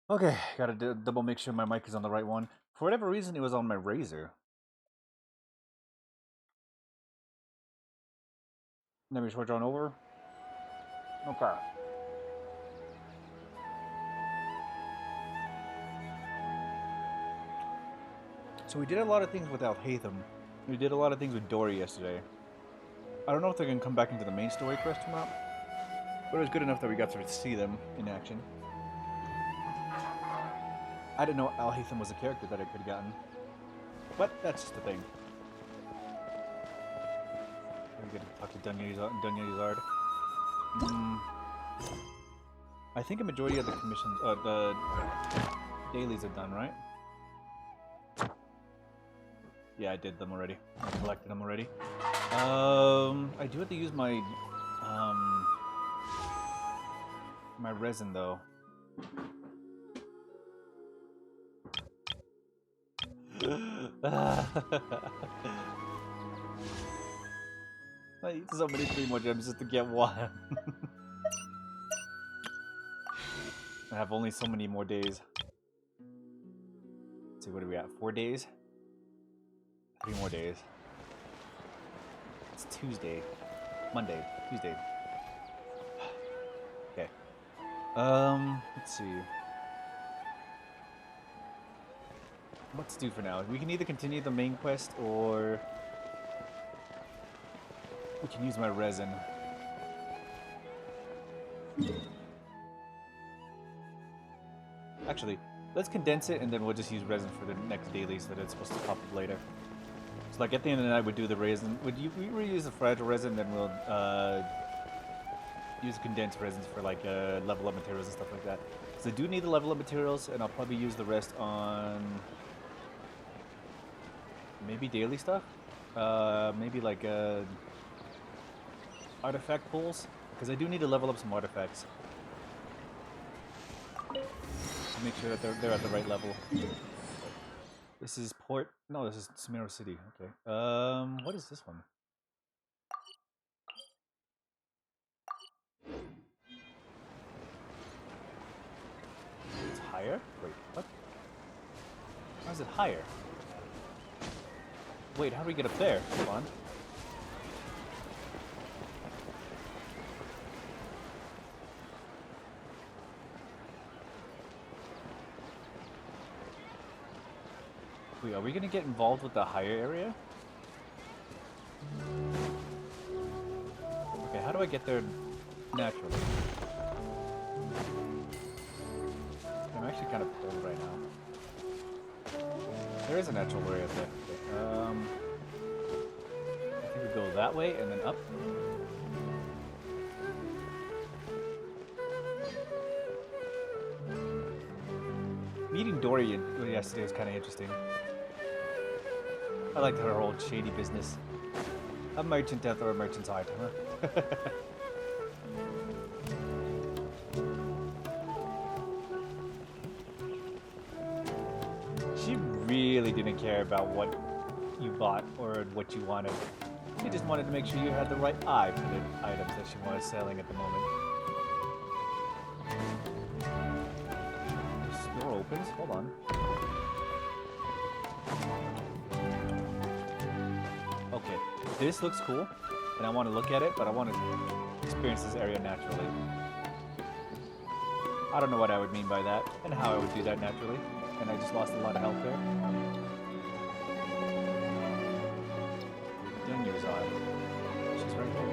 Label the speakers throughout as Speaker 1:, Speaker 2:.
Speaker 1: Okay, gotta double make sure my mic is on the right one. For whatever reason, it was on my Razer. Let me switch on over. Okay. So we did a lot of things without Hatham. We did a lot of things with Dory yesterday. I don't know if they're gonna come back into the main story quest or not, but it was good enough that we got to see them in action. I didn't know Al Hatham was a character that I could have gotten, but that's just the thing. We get to talk to Dunya Izard. I think a majority of the commissions, the dailies are done, right? Yeah, I did them already. I collected them already. I do have to use my my resin though. I need so many 3 more gems just to get one. I have only so many more days. Let's see, what are we at? 4 days? 3 more days. Tuesday. Monday. Tuesday. Okay. Let's see. What to do for now? We can either continue the main quest or we can use my resin. Actually, let's condense it and then we'll just use resin for the next dailies that it's supposed to pop up later. So like at the end of the night we'd do the resin. We reuse the fragile resin, then we'll use condensed resins for like level up materials and stuff like that. So I do need the level up materials, and I'll probably use the rest on maybe daily stuff. Maybe like artifact pools, because I do need to level up some artifacts to make sure that they're at the right level. This is Port. No, this is Samaro City. Okay. What is this one? It's higher? Wait, what? How is it higher? Wait, how do we get up there? Hold on. Wait, are we gonna get involved with the higher area? Okay, how do I get there naturally? I'm actually kind of cold right now. There is a natural area up there. Okay, I think we go that way and then up. Meeting Dory yesterday was kind of interesting. I liked her whole shady business. A merchant after a merchant's heart, huh? She really didn't care about what you bought or what you wanted. She just wanted to make sure you had the right eye for the items that she wanted selling at the moment. This door opens. Hold on. Okay, this looks cool, and I want to look at it, but I want to experience this area naturally. I don't know what I would mean by that, and how I would do that naturally, and I just lost a lot of health there. Danu's on. She's right there.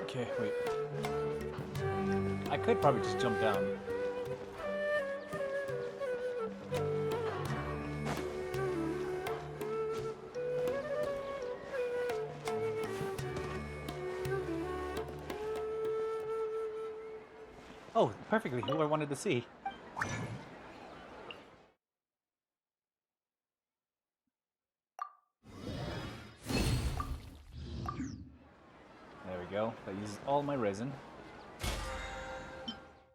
Speaker 1: Okay, wait. I could probably just jump down. Oh, perfectly, who I wanted to see. There we go. That uses all my resin.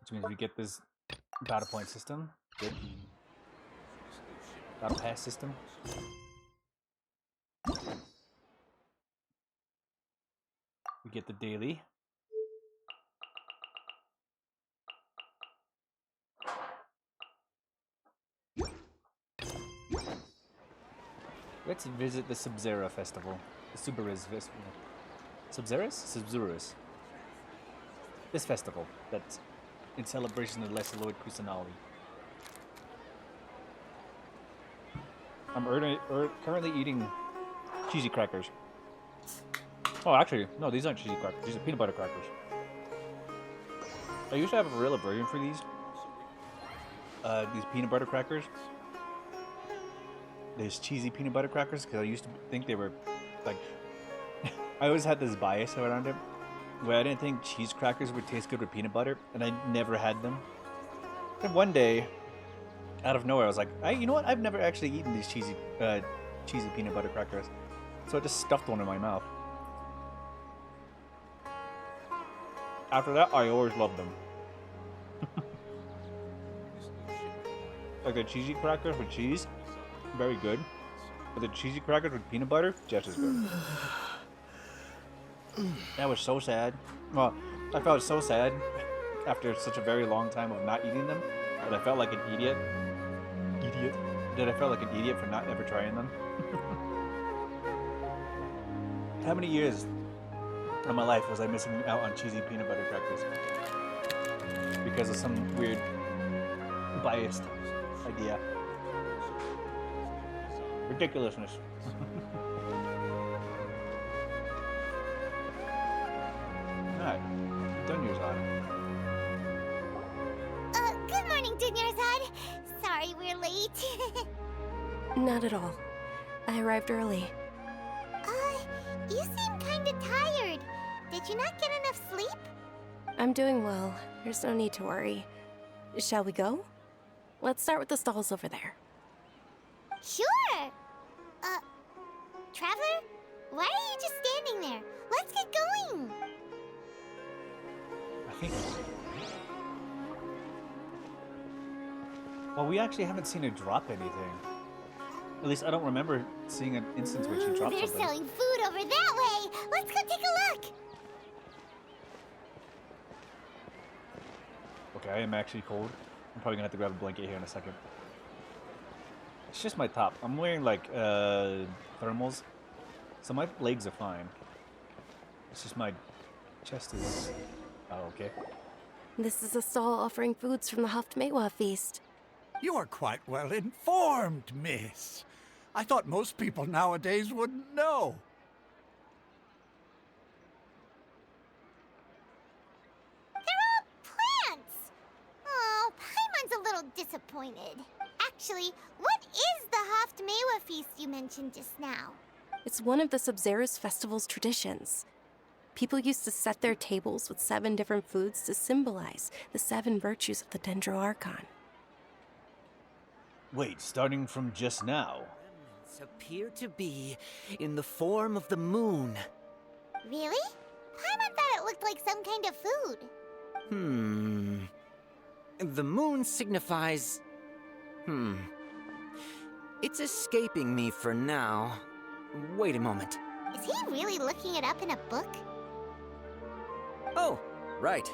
Speaker 1: Which means we get this battle point system. Good. Battle pass system. We get the daily. Let's visit the Sub-Zero Festival. The Subarus Festival. Sub-Zerus? Sub-Zerus. This festival that's in celebration of Lesser Lord Kusanali. I'm currently eating cheesy crackers. Oh, actually, no, these aren't cheesy crackers. These are peanut butter crackers. I used to have a real aversion for these peanut butter crackers. These cheesy peanut butter crackers, because I used to think they were, like, I always had this bias around it, where I didn't think cheese crackers would taste good with peanut butter, and I never had them. Then one day, out of nowhere, I was like, you know what? I've never actually eaten these cheesy peanut butter crackers. So I just stuffed one in my mouth. After that, I always loved them. Like the cheesy crackers with cheese, very good. But the cheesy crackers with peanut butter, just as good. That was so sad. Well, I felt so sad after such a very long time of not eating them that I felt like an idiot. That I felt like an idiot for not ever trying them. How many years of my life was I missing out on cheesy peanut butter crackers? Because of some weird biased idea. Ridiculousness. Alright, Dunyarzad.
Speaker 2: Good morning, Dunyarzad. Sorry we're late.
Speaker 3: Not at all. I arrived early.
Speaker 2: You seem kinda tired. Did you not get enough sleep?
Speaker 3: I'm doing well. There's no need to worry. Shall we go? Let's start with the stalls over there.
Speaker 2: Sure. Traveler? Why are you just standing there? Let's get going.
Speaker 1: I think... Well, we actually haven't seen her drop anything. At least I don't remember seeing an instance where she dropped
Speaker 2: They're
Speaker 1: something.
Speaker 2: selling food over that way. Let's go take a look.
Speaker 1: Okay, I am actually cold. I'm probably gonna have to grab a blanket here in a second. It's just my top. I'm wearing like thermals, so my legs are fine. It's just my chest is... Oh, okay.
Speaker 3: This is a stall offering foods from the Haft Mewa feast.
Speaker 4: You are quite well informed, miss. I thought most people nowadays wouldn't know.
Speaker 2: They're all plants. Oh, Paimon's a little disappointed. Actually, what is the Haft Mewa feast you mentioned just now?
Speaker 3: It's one of the Sabzerus festival's traditions. People used to set their tables with 7 different foods to symbolize the 7 virtues of the Dendro Archon.
Speaker 1: Wait, starting from just now?
Speaker 5: Remnants appear to be in the form of the moon.
Speaker 2: Really? Paimon thought it looked like some kind of food.
Speaker 5: The moon signifies... It's escaping me for now. Wait a moment.
Speaker 2: Is he really looking it up in a book?
Speaker 5: Oh, right.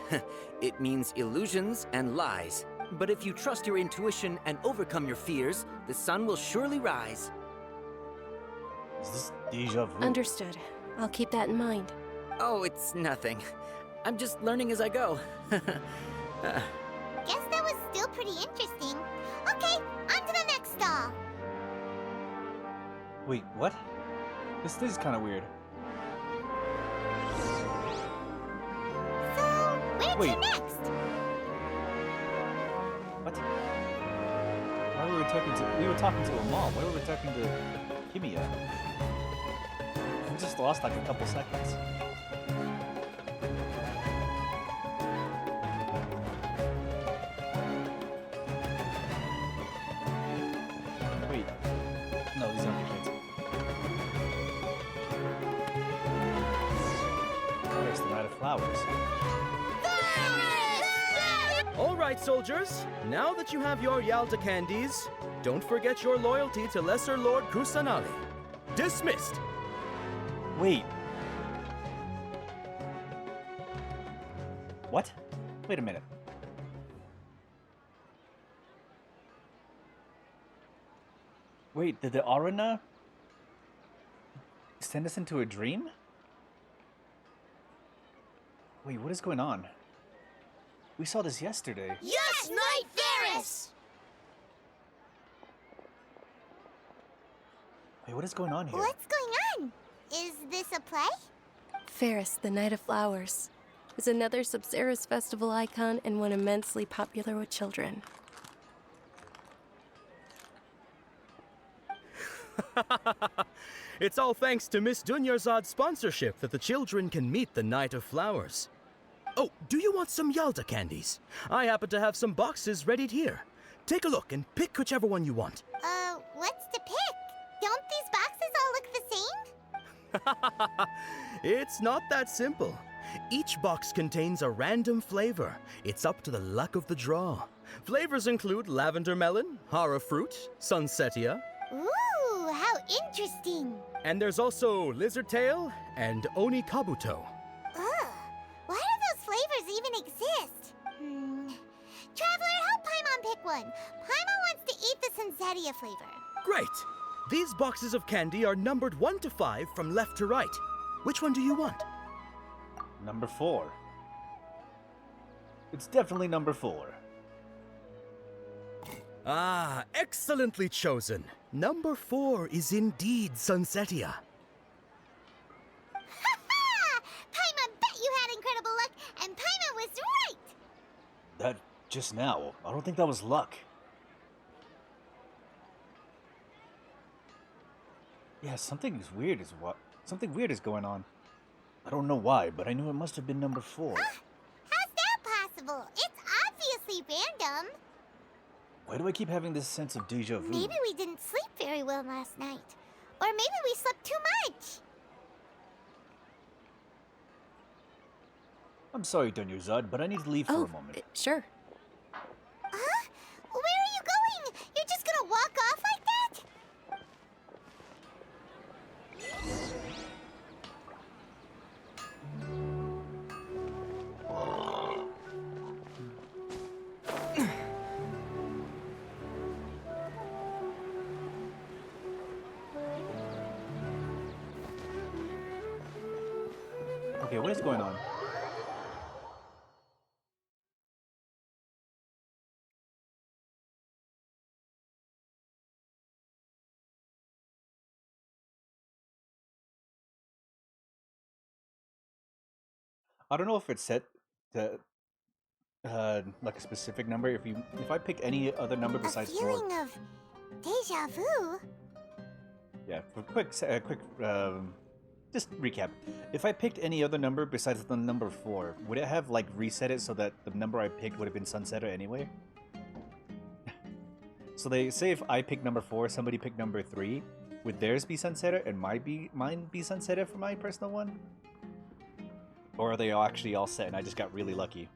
Speaker 5: It means illusions and lies. But if you trust your intuition and overcome your fears, the sun will surely rise.
Speaker 1: Is this deja vu?
Speaker 3: Understood. I'll keep that in mind.
Speaker 5: Oh, it's nothing. I'm just learning as I go.
Speaker 2: Guess that was still pretty interesting. Okay, on to the next stall.
Speaker 1: Wait, what? This is kind of weird.
Speaker 2: So, where to
Speaker 1: Wait.
Speaker 2: next?
Speaker 1: What? Why were we talking to... We were talking to Amal. Why were we talking to Kimiya? We just lost like a couple seconds. Wait. No, these aren't the kids. There's the Night of Flowers.
Speaker 6: All right, soldiers. Now that you have your Yalta candies, don't forget your loyalty to Lesser Lord Kusanali. Dismissed.
Speaker 1: Wait. What? Wait a minute. Wait, did the Arana send us into a dream? Wait, what is going on? We saw this yesterday.
Speaker 2: Yes, Knight Varus!
Speaker 1: Wait, what is going on here?
Speaker 2: What's going on? Is this a play?
Speaker 3: Ferris, the Night of Flowers, is another Sabzerus festival icon and one immensely popular with children.
Speaker 6: It's all thanks to Miss Dunyarzad's sponsorship that the children can meet the Night of Flowers. Oh, do you want some Yalta candies? I happen to have some boxes ready here. Take a look and pick whichever one you want.
Speaker 2: What's to pick? Don't these boxes all look the same?
Speaker 6: It's not that simple. Each box contains a random flavor. It's up to the luck of the draw. Flavors include lavender melon, hara fruit, sunsetia,
Speaker 2: Ooh, how interesting.
Speaker 6: and there's also lizard tail and oni kabuto.
Speaker 2: Ugh, why do those flavors even exist? Traveler, help Paimon pick one. Paimon wants to eat the Sunsetia flavor.
Speaker 6: Great! These boxes of candy are numbered 1 to 5 from left to right. Which one do you want?
Speaker 1: Number 4. It's definitely number 4.
Speaker 6: Ah, excellently chosen. Number 4 is indeed Sunsetia.
Speaker 2: Ha ha! Paimon bet you had incredible luck, and Paimon was right!
Speaker 1: That just now. I don't think that was luck. Yeah, something weird is going on. I don't know why, but I knew it must have been number 4.
Speaker 2: How's that possible? It's obviously random.
Speaker 1: Why do I keep having this sense of deja vu?
Speaker 2: Maybe we didn't sleep very well last night. Or maybe we slept too much.
Speaker 1: I'm sorry, Dunyazad, but I need to leave for a moment.
Speaker 3: Sure.
Speaker 2: Huh? Where are you going? You're just gonna walk off like that?
Speaker 1: Okay, what is going on? I don't know if it's set to like a specific number. If I pick any other number
Speaker 2: A
Speaker 1: besides 4,
Speaker 2: feeling of deja vu?
Speaker 1: yeah. For quick, just recap. If I picked any other number besides the number 4, would it have like reset it so that the number I picked would have been Sunsetter anyway? So they say if I pick number 4, somebody picked number 3, would theirs be Sunsetter and mine be Sunsetter for my personal one? Or are they all actually all set and I just got really lucky?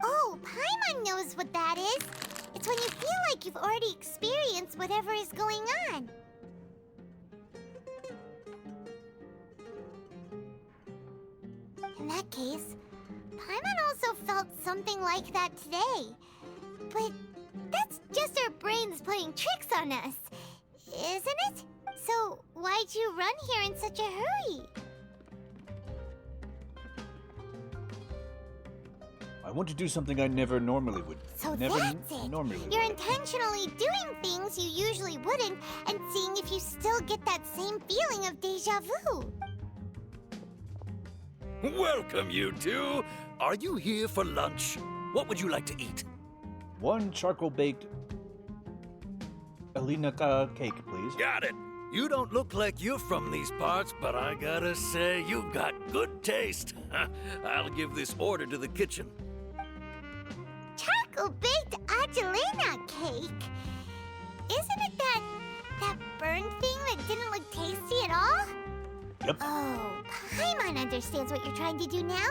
Speaker 2: Oh, Paimon knows what that is. It's when you feel like you've already experienced whatever is going on. In that case, Paimon also felt something like that today. But that's just our brains playing tricks on us, isn't it? So why'd you run here in such a hurry?
Speaker 1: I want to do something I never normally would.
Speaker 2: So
Speaker 1: never
Speaker 2: that's it.
Speaker 1: normally
Speaker 2: You're
Speaker 1: would.
Speaker 2: intentionally doing things you usually wouldn't and seeing if you still get that same feeling of deja vu.
Speaker 7: Welcome, you two. Are you here for lunch? What would you like to eat?
Speaker 1: One charcoal baked Alina cake, please.
Speaker 7: Got it. You don't look like you're from these parts, but I gotta say, you got good taste. I'll give this order to the kitchen.
Speaker 2: Charcoal-baked Angelina cake? Isn't it that burned thing that didn't look tasty at all?
Speaker 1: Yep.
Speaker 2: Oh, Paimon understands what you're trying to do now.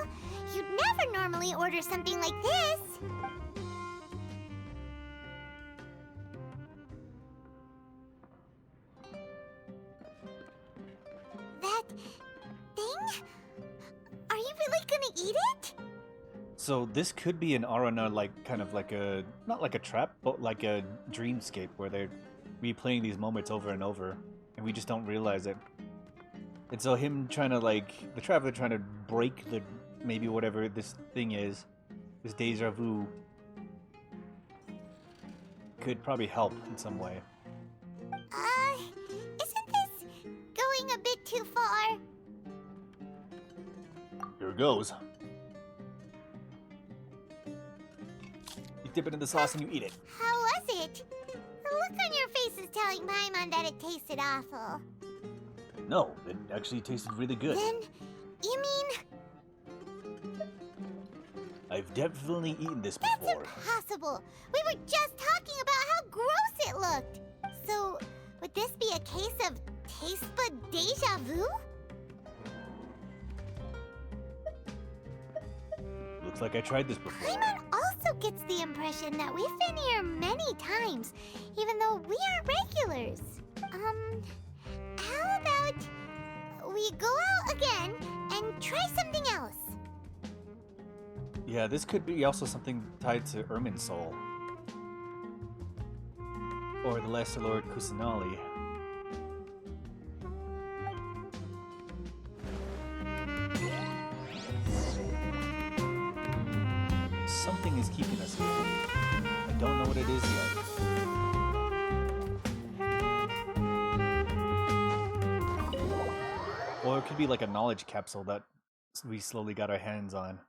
Speaker 2: You'd never normally order something like this. That thing? Are you really gonna eat it?
Speaker 1: So this could be an Arana, like kind of like a not like a trap, but like a dreamscape where they're replaying these moments over and over, and we just don't realize it. And so him trying to the traveler trying to break the maybe whatever this thing is, this deja vu, could probably help in some way.
Speaker 2: Isn't this going a bit too far?
Speaker 1: Here it goes. You dip it in the sauce and you eat it.
Speaker 2: How was it? The look on your face is telling Paimon that it tasted awful.
Speaker 1: No, it actually tasted really good.
Speaker 2: Then, you mean
Speaker 1: I've definitely eaten this
Speaker 2: that's
Speaker 1: before.
Speaker 2: impossible? We were just talking about how gross it looked. So, would this be a case of taste bud deja vu?
Speaker 1: Looks like I tried this before.
Speaker 2: Paimon also gets the impression that we've been here many times, even though we aren't regulars. How about we go out again and try something else?
Speaker 1: Yeah, this could be also something tied to Ermin's soul. Or the Lesser Lord Kusanali. Something is keeping us here. I don't know what it is yet. Or it could be like a knowledge capsule that we slowly got our hands on.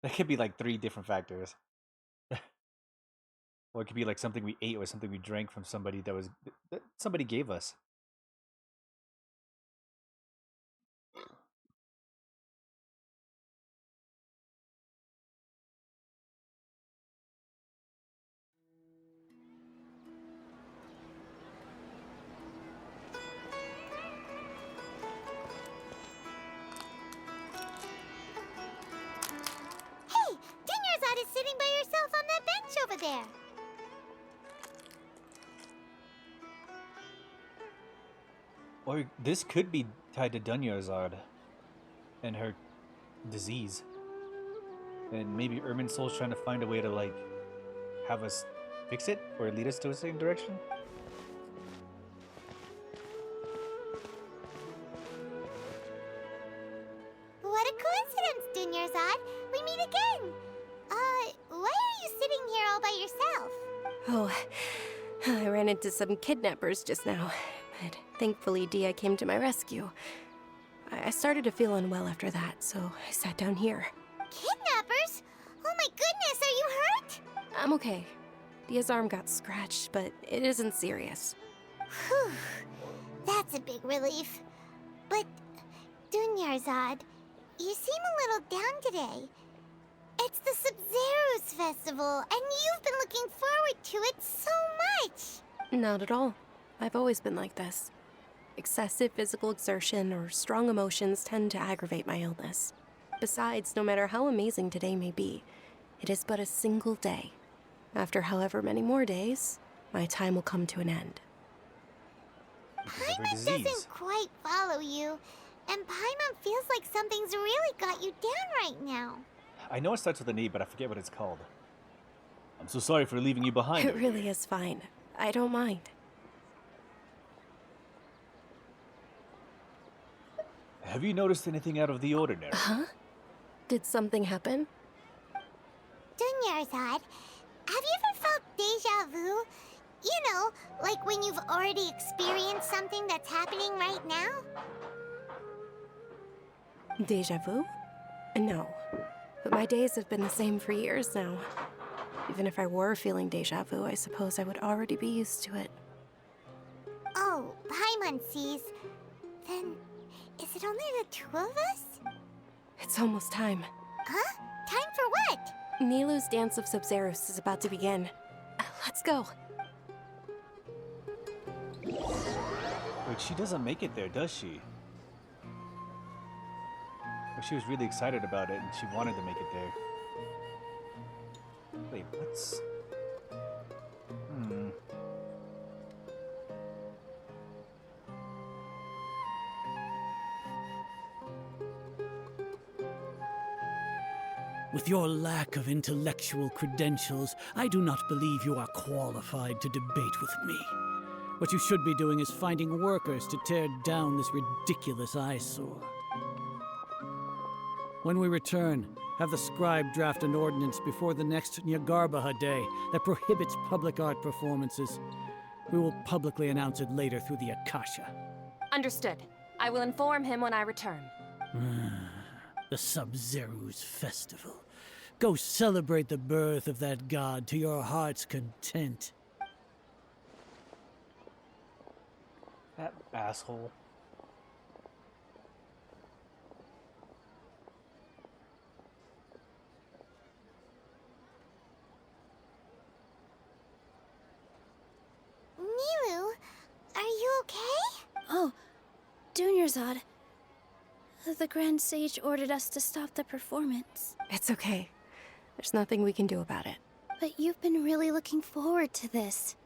Speaker 1: That could be like 3 different factors. Or it could be like something we ate or something we drank from somebody that somebody gave us.
Speaker 2: Hey, Dinyarzad is sitting by herself on that bench over there.
Speaker 1: Or this could be tied to Dunyarzad and her disease. And maybe Ermin's soul's trying to find a way to, like, have us fix it or lead us to a certain direction.
Speaker 2: What a coincidence, Dinyarzad. We meet again. Why are you sitting here all by yourself?
Speaker 3: Oh, I ran into some kidnappers just now, but thankfully Dia came to my rescue. I started to feel unwell after that, so I sat down here.
Speaker 2: Kidnappers? Oh my goodness, are you hurt?
Speaker 3: I'm okay. Dia's arm got scratched, but it isn't serious.
Speaker 2: Whew, that's a big relief. But, Dunyarzad, you seem a little down today. It's the Sub-Zero's festival, and you've been looking forward to it so much.
Speaker 3: Not at all. I've always been like this. Excessive physical exertion or strong emotions tend to aggravate my illness. Besides, no matter how amazing today may be, it is but a single day. After however many more days, my time will come to an end.
Speaker 2: Paimon doesn't quite follow you, and Paimon feels like something's really got you down right now.
Speaker 1: I know it starts with an E, but I forget what it's called. I'm so sorry for leaving you behind.
Speaker 3: It really is fine. I don't mind.
Speaker 1: Have you noticed anything out of the ordinary?
Speaker 3: Huh? Did something happen?
Speaker 2: Dunyarzad, have you ever felt deja vu? You know, like when you've already experienced something that's happening right now?
Speaker 3: Deja vu? No. But my days have been the same for years now. Even if I were feeling deja vu, I suppose I would already be used to it.
Speaker 2: Oh, Paimon sees. Then, is it only the 2 of us?
Speaker 3: It's almost time.
Speaker 2: Huh? Time for what?
Speaker 3: Nilu's Dance of Sub-Zeros is about to begin. Let's go.
Speaker 1: Wait, she doesn't make it there, does she? Well, she was really excited about it, and she wanted to make it there. Wait, what's...
Speaker 8: With your lack of intellectual credentials, I do not believe you are qualified to debate with me. What you should be doing is finding workers to tear down this ridiculous eyesore. When we return, have the scribe draft an ordinance before the next Nyagarbaha Day that prohibits public art performances. We will publicly announce it later through the Akasha.
Speaker 9: Understood. I will inform him when I return.
Speaker 8: The Sub-Zero's festival. Go celebrate the birth of that god to your heart's content.
Speaker 1: That asshole.
Speaker 10: Dunyarzad. The Grand Sage ordered us to stop the performance.
Speaker 3: It's okay. There's nothing we can do about it.
Speaker 10: But you've been really looking forward to this.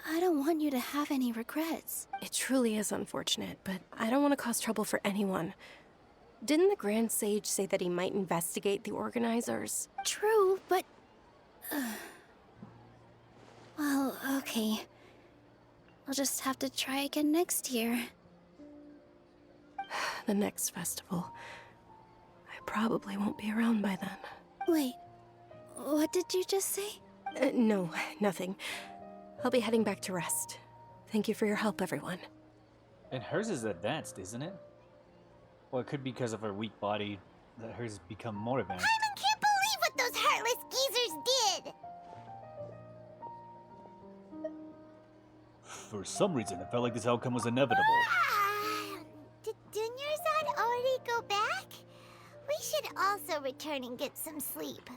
Speaker 10: I don't want you to have any regrets.
Speaker 3: It truly is unfortunate, but I don't want to cause trouble for anyone. Didn't the Grand Sage say that he might investigate the organizers?
Speaker 10: True, but... well, okay. I'll just have to try again next year.
Speaker 3: The next festival. I probably won't be around by then.
Speaker 10: Wait, what did you just say?
Speaker 3: No, nothing. I'll be heading back to rest. Thank you for your help, everyone.
Speaker 1: And hers is advanced, isn't it? Well, it could be because of her weak body that hers has become more advanced.
Speaker 2: Paimon can't believe what those heartless geezers did!
Speaker 1: For some reason, I felt like this outcome was inevitable.
Speaker 2: Did Dunyarzad already go back? We should also return and get some sleep.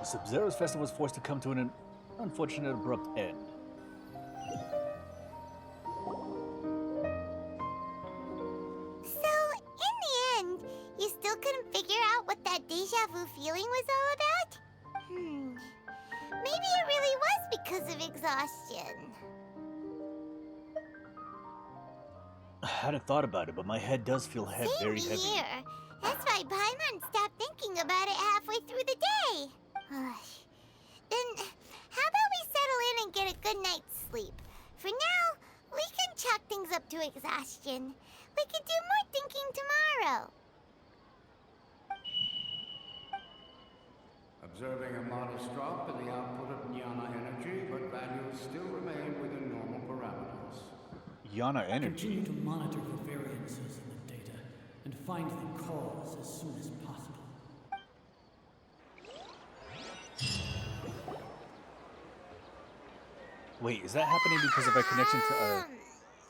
Speaker 1: The Sub-Zero's festival was forced to come to an unfortunate abrupt end.
Speaker 2: So, in the end, you still couldn't figure out what that deja vu feeling was all about? Maybe it really was because of exhaustion.
Speaker 1: I hadn't thought about it, but my head does feel very
Speaker 2: Same
Speaker 1: heavy.
Speaker 2: here. That's why Paimon stopped thinking about it halfway through the day. Then, how about we settle in and get a good night's sleep? For now, we can chalk things up to exhaustion. We can do more thinking tomorrow.
Speaker 11: Observing a modest drop in the output of jnana energy, but values still remain within normal parameters.
Speaker 1: Jnana energy?
Speaker 8: Continue to monitor for variances in the data and find the cause as soon as possible.
Speaker 1: Wait, is that happening because of our connection to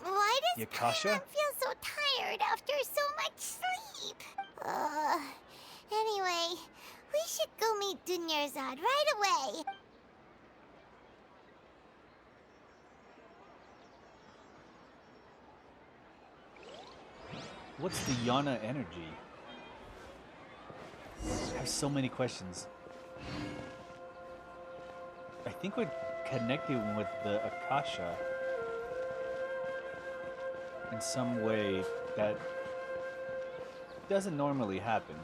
Speaker 2: Why does
Speaker 1: Akasha?
Speaker 2: Paimon feel so tired after so much sleep? Anyway, we should go meet Dunyarzad right away.
Speaker 1: What's the Jnana energy? I have so many questions. I think we're connecting with the Akasha in some way that doesn't normally happen.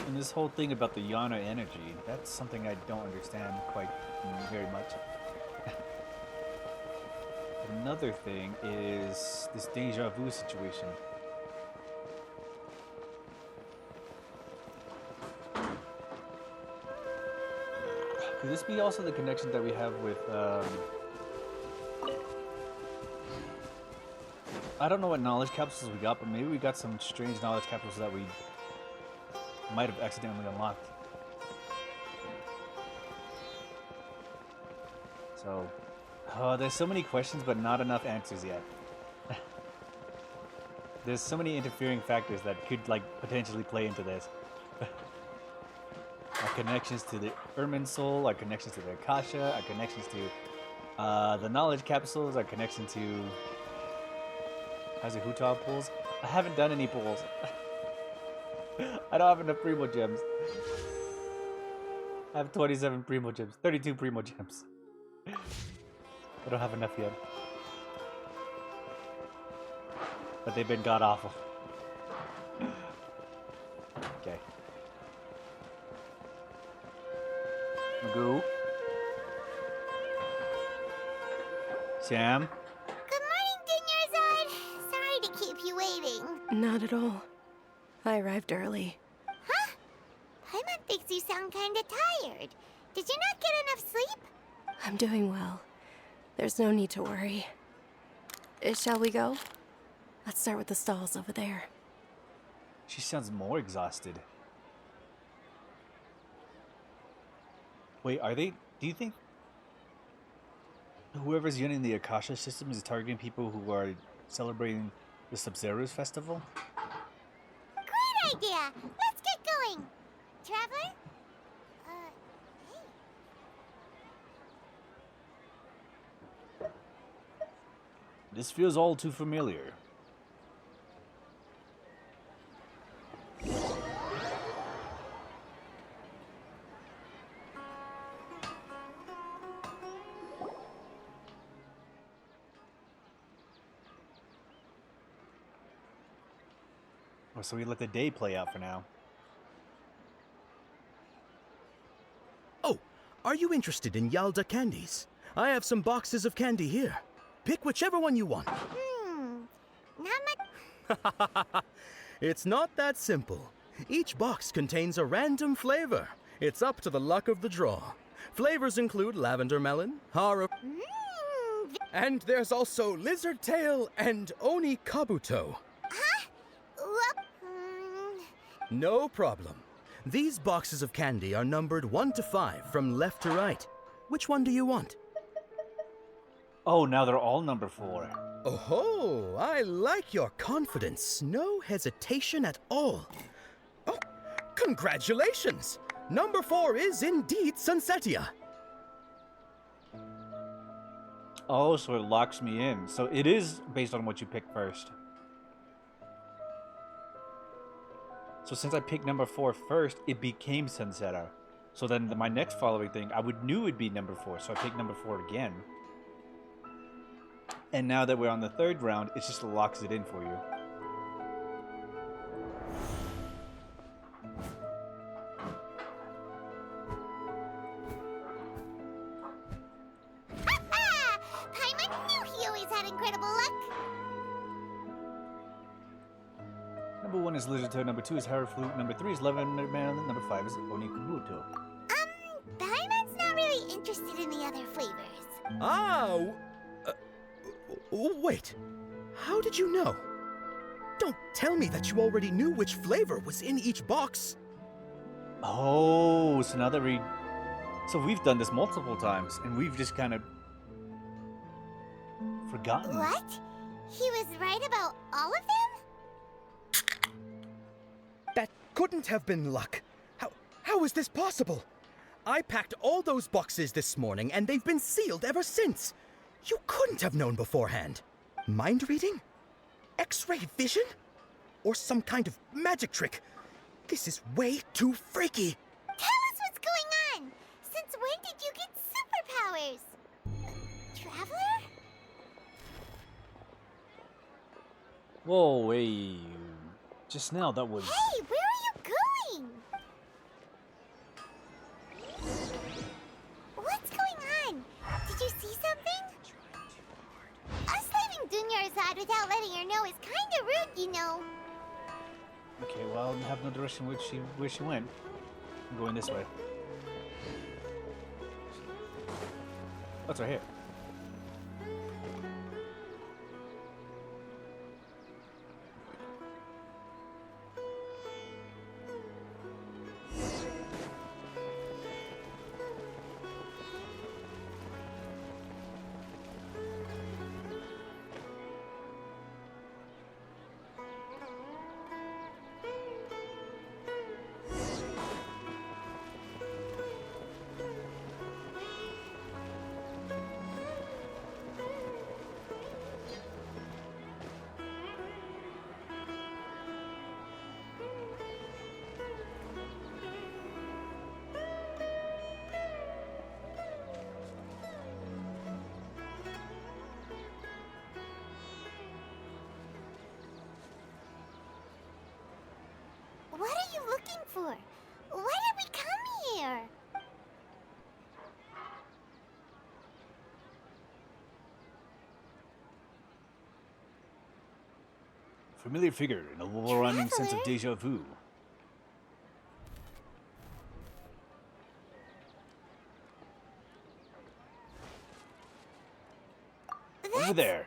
Speaker 1: And this whole thing about the Jnana energy, that's something I don't understand quite very much. Another thing is this deja vu situation. Could this be also the connection that we have with, I don't know what knowledge capsules we got, but maybe we got some strange knowledge capsules that we might have accidentally unlocked. So, there's so many questions, but not enough answers yet. There's so many interfering factors that could, like, potentially play into this. Our connections to the Ermin Soul, our connections to the Akasha, our connections to the knowledge capsules, our connection to Hazuhuta pools. I haven't done any pools. I don't have enough Primo Gems. I have 27 Primo Gems, 32 Primo Gems. I don't have enough yet. But they've been god awful. Okay. Magoo. Sam.
Speaker 2: Good morning, Dunyarzad. Sorry to keep you waiting.
Speaker 3: Not at all. I arrived early.
Speaker 2: Huh? Paimon thinks you sound kinda tired. Did you not get enough sleep?
Speaker 3: I'm doing well. There's no need to worry. Shall we go? Let's start with the stalls over there.
Speaker 1: She sounds more exhausted. Wait, are they... Do you think whoever's running the Akasha system is targeting people who are celebrating the Sub-Zero's festival?
Speaker 2: Great idea! Let's get going! Traveler? Hey.
Speaker 1: This feels all too familiar. Oh, so we let the day play out for now.
Speaker 6: Oh, are you interested in Yalda candies? I have some boxes of candy here. Pick whichever one you want.
Speaker 2: Not much.
Speaker 6: It's not that simple. Each box contains a random flavor. It's up to the luck of the draw. Flavors include lavender melon, and there's also lizard tail and oni kabuto.
Speaker 2: Huh?
Speaker 6: No problem. These boxes of candy are numbered 1 to 5 from left to right. Which one do you want?
Speaker 1: Oh, now they're all number 4.
Speaker 6: Oh, I like your confidence. No hesitation at all. Oh, congratulations! Number 4 is indeed Sunsetia.
Speaker 1: Oh, so it locks me in. So it is based on what you pick first. So since I picked number 4 first, it became Sunsetta. So then my next following thing, I knew it'd be number 4, so I picked number 4 again. And now that we're on the 3rd round, it just locks it in for you.
Speaker 2: Paimon knew he always had incredible luck.
Speaker 1: Number 1 is Lizard Toad, number 2 is Harrowflute, number 3 is Lavender Melon, number 5 is Onikubuto.
Speaker 2: Paimon's not really interested in the other flavors.
Speaker 6: Wait. How did you know? Don't tell me that you already knew which flavor was in each box.
Speaker 1: Oh, so now that So we've done this multiple times, and we've just kind of forgotten.
Speaker 2: What? He was right about all of them?
Speaker 6: That couldn't have been luck. How is this possible? I packed all those boxes this morning, and they've been sealed ever since. You couldn't have known beforehand. Mind reading? X-ray vision? Or some kind of magic trick? This is way too freaky.
Speaker 2: Tell us what's going on! Since when did you get superpowers? Traveler?
Speaker 1: Whoa, wait. Just now, that was...
Speaker 2: Hey, where are you going? What's going on? Did you see something? Us leaving Dunyarzad without letting her know is kinda rude, you know.
Speaker 1: Okay, well, I have no direction where she went. I'm going this way. Oh, it's right here.
Speaker 2: What are you looking for? Why did we come here?
Speaker 1: Familiar figure, an overwhelming sense of deja vu. Over there.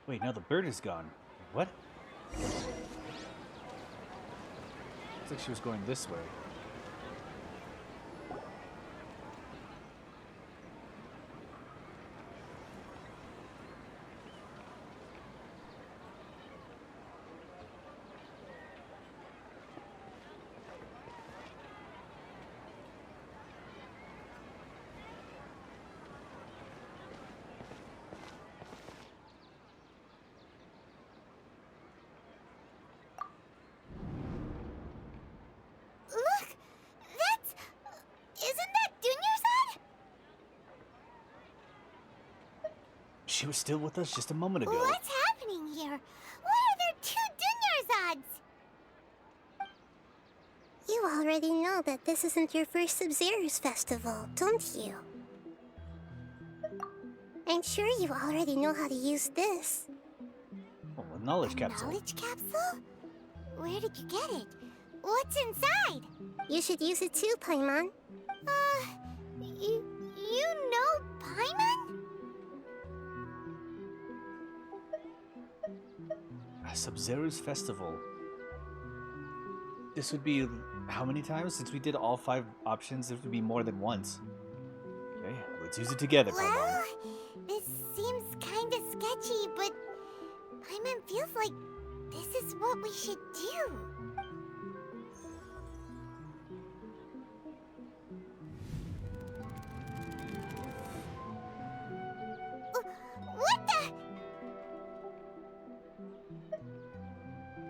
Speaker 1: Wait, now the bird is gone. What? Looks like she was going this way. she was still with us just a moment ago.
Speaker 2: What's happening here? Why are there 2 Dunyarzad's?
Speaker 10: You already know that this isn't your first Sub-Zero's festival, don't you? I'm sure you already know how to use this.
Speaker 1: Oh, a knowledge capsule.
Speaker 2: Knowledge capsule? Where did you get it? What's inside?
Speaker 10: You should use it too, Paimon.
Speaker 2: You know Paimon?
Speaker 1: Sub-Zero's festival. This would be how many times? Since we did all 5 options, it would be more than once. Okay, let's use it together, Paimon.
Speaker 2: Well, this seems kinda sketchy, but Paimon feels like this is what we should do. What the?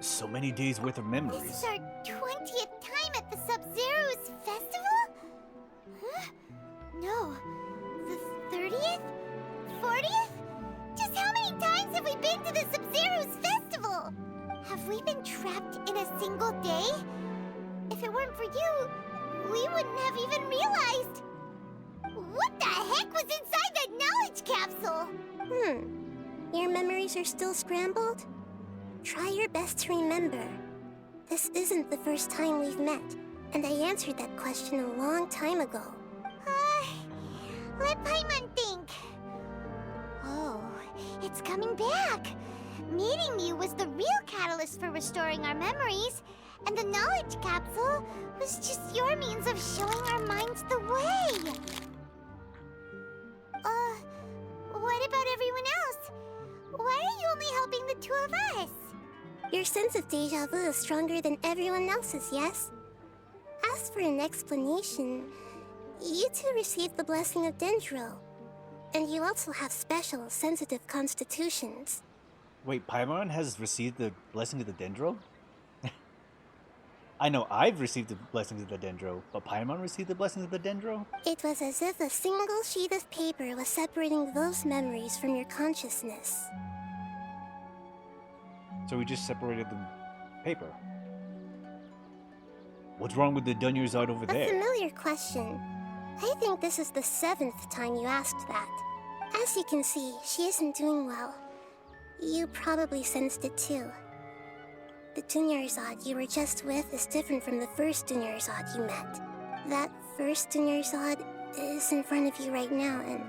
Speaker 1: So many days worth of
Speaker 2: This
Speaker 1: memories.
Speaker 2: is our 20th time at the Sub-Zero's festival? Huh? No. The 30th? 40th? Just how many times have we been to the Sub-Zero's festival? Have we been trapped in a single day? If it weren't for you, we wouldn't have even realized. What the heck was inside that knowledge capsule?
Speaker 10: Your memories are still scrambled? Try your best to remember. This isn't the first time we've met, and I answered that question a long time ago.
Speaker 2: Let Paimon think. Oh, it's coming back. Meeting you was the real catalyst for restoring our memories, and the knowledge capsule was just your means of showing our minds the way. What about everyone else? Why are you only helping the 2 of us?
Speaker 10: Your sense of deja vu is stronger than everyone else's, yes? As for an explanation, you 2 received the blessing of Dendro. And you also have special, sensitive constitutions.
Speaker 1: Wait, Paimon has received the blessing of the Dendro? I know I've received the blessings of the Dendro, but Paimon received the blessings of the Dendro?
Speaker 10: It was as if a single sheet of paper was separating those memories from your consciousness.
Speaker 1: So we just separated the paper. What's wrong with the Dunyarzad over
Speaker 10: A
Speaker 1: there?
Speaker 10: familiar question. I think this is the 7th time you asked that. As you can see, she isn't doing well. You probably sensed it too. The Dunyarzad you were just with is different from the first Dunyarzad you met. That first Dunyarzad is in front of you right now, and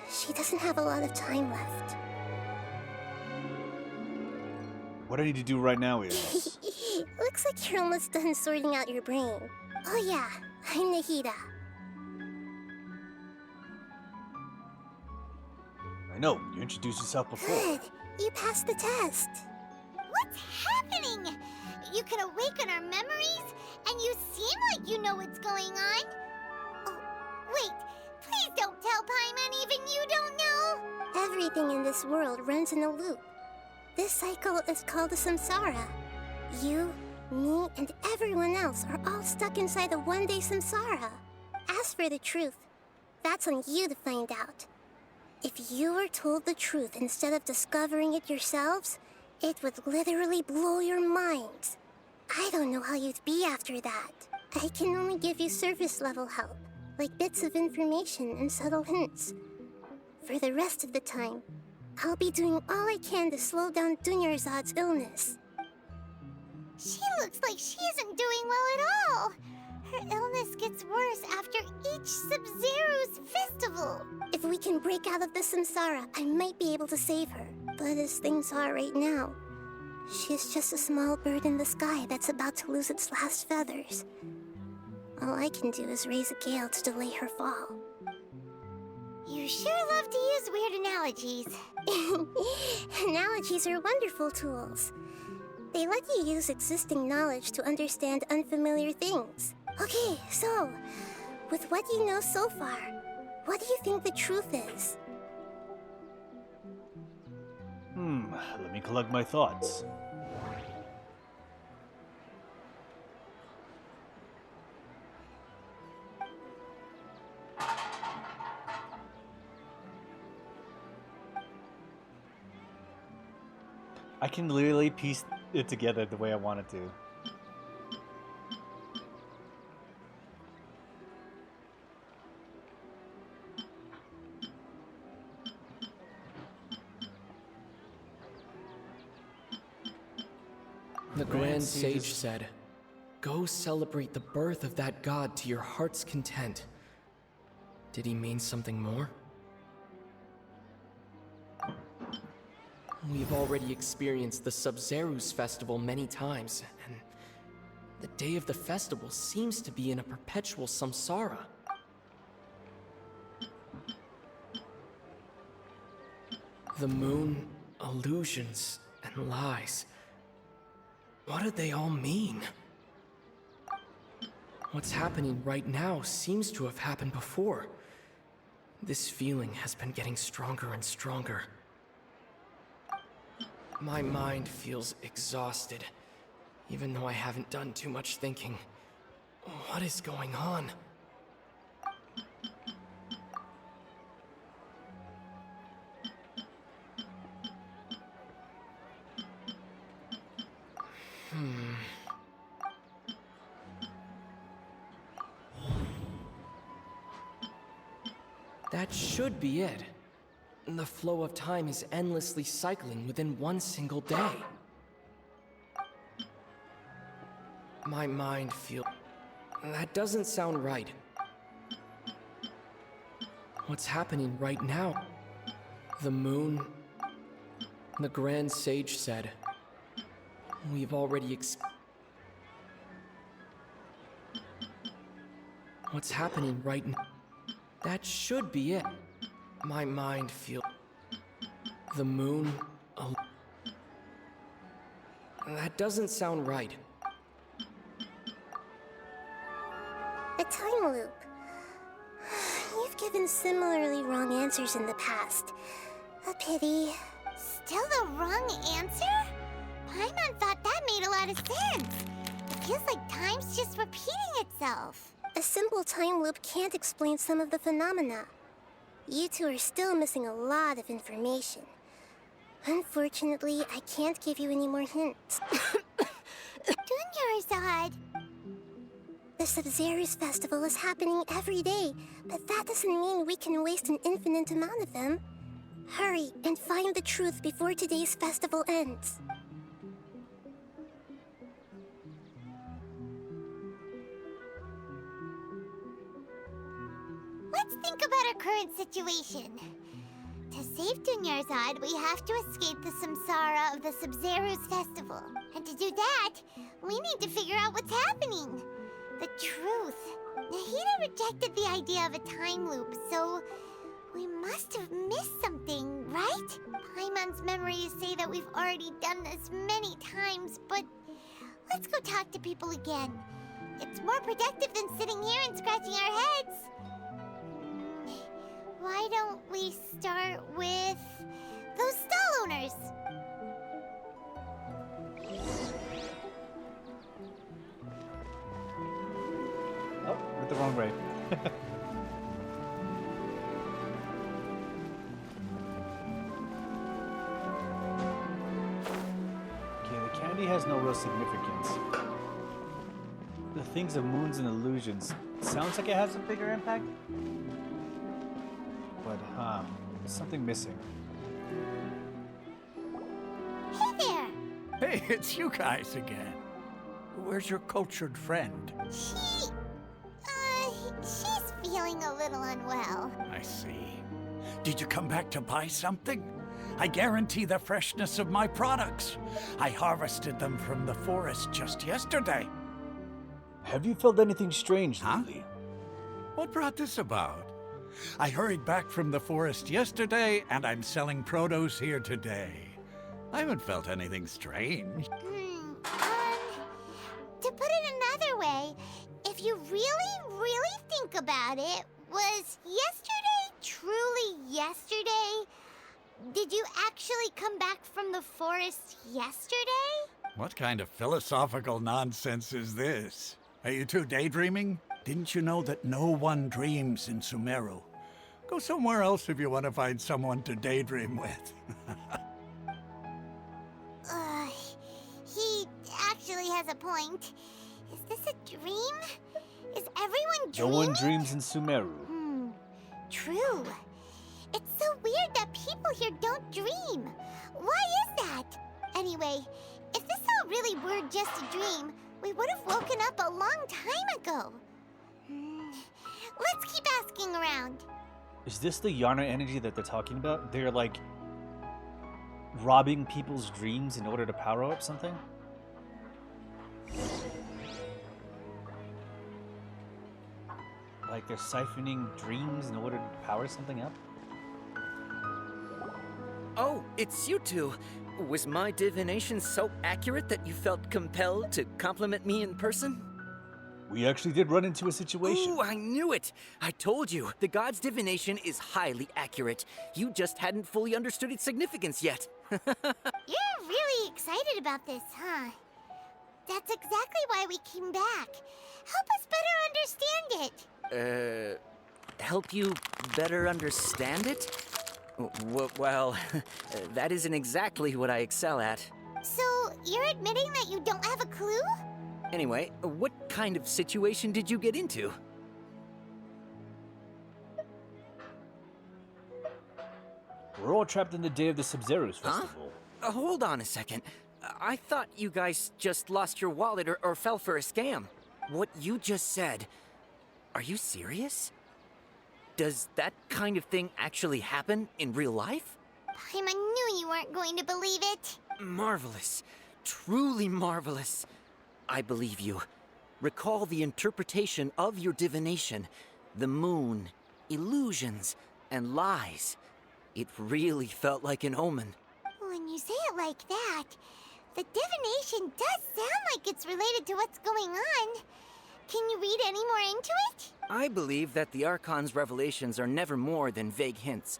Speaker 10: she doesn't have a lot of time left.
Speaker 1: What I need to do right now is...
Speaker 10: Looks like you're almost done sorting out your brain. Oh yeah, I'm Nahida.
Speaker 1: I know, you introduced yourself before.
Speaker 10: Good, you passed the test.
Speaker 2: What's happening? You can awaken our memories, and you seem like you know what's going on. Oh, wait, please don't tell Paimon even you don't know.
Speaker 10: Everything in this world runs in a loop. This cycle is called a samsara. You, me, and everyone else are all stuck inside a one-day samsara. As for the truth, that's on you to find out. If you were told the truth instead of discovering it yourselves, it would literally blow your minds. I don't know how you'd be after that. I can only give you surface-level help, like bits of information and subtle hints. For the rest of the time, I'll be doing all I can to slow down Dunyarzad's illness.
Speaker 2: She looks like she isn't doing well at all. Her illness gets worse after each Sub-Zero's festival.
Speaker 10: If we can break out of the samsara, I might be able to save her. But as things are right now, she's just a small bird in the sky that's about to lose its last feathers. All I can do is raise a gale to delay her fall.
Speaker 2: You sure love to use weird analogies.
Speaker 10: Analogies are wonderful tools. They let you use existing knowledge to understand unfamiliar things. Okay, so, with what you know so far, what do you think the truth is?
Speaker 1: Let me collect my thoughts. I can literally piece it together the way I want it to.
Speaker 12: The Grand Sage said, "Go celebrate the birth of that god to your heart's content." Did he mean something more? We've already experienced the Sub-Zerus festival many times, and the day of the festival seems to be in a perpetual samsara. The moon, illusions, and lies. What do they all mean? What's happening right now seems to have happened before. This feeling has been getting stronger and stronger. My mind feels exhausted, even though I haven't done too much thinking. What is going on? That should be it. The flow of time is endlessly cycling within one single day. My mind feels... That doesn't sound right. What's happening right now? The moon... The Grand Sage said... We've already What's happening right now? That should be it. My mind feels... The moon... That doesn't sound right.
Speaker 10: A time loop. You've given similarly wrong answers in the past. A pity.
Speaker 2: Still the wrong answer? Paimon thought that made a lot of sense. It feels like time's just repeating itself.
Speaker 10: A simple time loop can't explain some of the phenomena. You two are still missing a lot of information. Unfortunately, I can't give you any more hints.
Speaker 2: Dunyarzad.
Speaker 10: The Sub-Zerus festival is happening every day, but that doesn't mean we can waste an infinite amount of them. Hurry and find the truth before today's festival ends.
Speaker 2: Let's think about our current situation. To save Dunyarzad, we have to escape the samsara of the Sub-Zerus festival. And to do that, we need to figure out what's happening. The truth. Nahida rejected the idea of a time loop, so we must have missed something, right? Paimon's memories say that we've already done this many times, but let's go talk to people again. It's more productive than sitting here and scratching our heads. Why don't we start with those stall owners?
Speaker 1: Oh, went the wrong way. Okay, the candy has no real significance. The things of moons and illusions sounds like it has a bigger impact. But, there's something missing.
Speaker 2: Hey there!
Speaker 4: Hey, it's you guys again. Where's your cultured friend?
Speaker 2: She's feeling a little unwell.
Speaker 4: I see. Did you come back to buy something? I guarantee the freshness of my products. I harvested them from the forest just yesterday.
Speaker 1: Have you felt anything strange
Speaker 4: Huh?
Speaker 1: lately?
Speaker 4: What brought this about? I hurried back from the forest yesterday, and I'm selling produce here today. I haven't felt anything strange.
Speaker 2: To put it another way, if you really think about it, was yesterday truly yesterday? Did you actually come back from the forest yesterday?
Speaker 4: What kind of philosophical nonsense is this? Are you two daydreaming? Didn't you know that no one dreams in Sumeru? Go somewhere else if you want to find someone to daydream with.
Speaker 2: has a point. Is this a dream? Is everyone
Speaker 1: No
Speaker 2: dreaming?
Speaker 1: one dreams in Sumeru.
Speaker 2: True. It's so weird that people here don't dream. Why is that? Anyway, if this all really were just a dream, we would have woken up a long time ago. Let's keep asking around.
Speaker 1: Is this the Yana energy that they're talking about? They're like robbing people's dreams in order to power up something? Like they're siphoning dreams in order to power something up?
Speaker 5: Oh, it's you two. Was my divination so accurate that you felt compelled to compliment me in person?
Speaker 1: We actually did run into a situation.
Speaker 5: Ooh, I knew it! I told you, the god's divination is highly accurate. You just hadn't fully understood its significance yet.
Speaker 2: You're really excited about this, huh? That's exactly why we came back. Help us better understand it.
Speaker 5: Help you better understand it? Well, that isn't exactly what I excel at.
Speaker 2: So, you're admitting that you don't have a clue?
Speaker 5: Anyway, what kind of situation did you get into?
Speaker 1: We're all trapped in the day of the Sub-Zero's festival.
Speaker 5: Hold on a second. I thought you guys just lost your wallet or fell for a scam. What you just said, are you serious? Does that kind of thing actually happen in real life?
Speaker 2: Paimon knew you weren't going to believe it.
Speaker 5: Marvelous. Truly marvelous. I believe you. Recall the interpretation of your divination, the moon, illusions, and lies. It really felt like an omen.
Speaker 2: When you say it like that, the divination does sound like it's related to what's going on. Can you read any more into it?
Speaker 5: I believe that the Archon's revelations are never more than vague hints.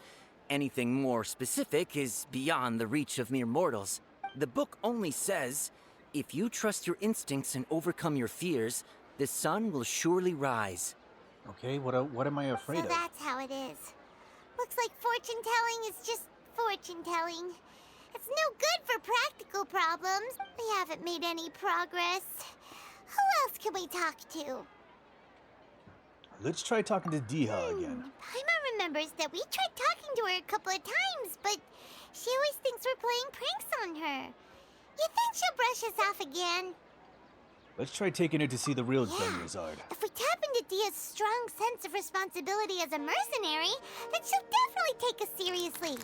Speaker 5: Anything more specific is beyond the reach of mere mortals. The book only says, if you trust your instincts and overcome your fears, the sun will surely rise.
Speaker 1: Okay, what am I afraid
Speaker 2: So
Speaker 1: of?
Speaker 2: that's how it is. Looks like fortune-telling is just fortune-telling. It's no good for practical problems. We haven't made any progress. Who else can we talk to?
Speaker 1: Let's try talking to Diha again.
Speaker 2: Paimon remembers that we tried talking to her a couple of times, but she always thinks we're playing pranks on her. You think she'll brush us off again?
Speaker 1: Let's try taking her to see the real Dunyarzad.
Speaker 2: If we tap into Dia's strong sense of responsibility as a mercenary, then she'll definitely take us seriously.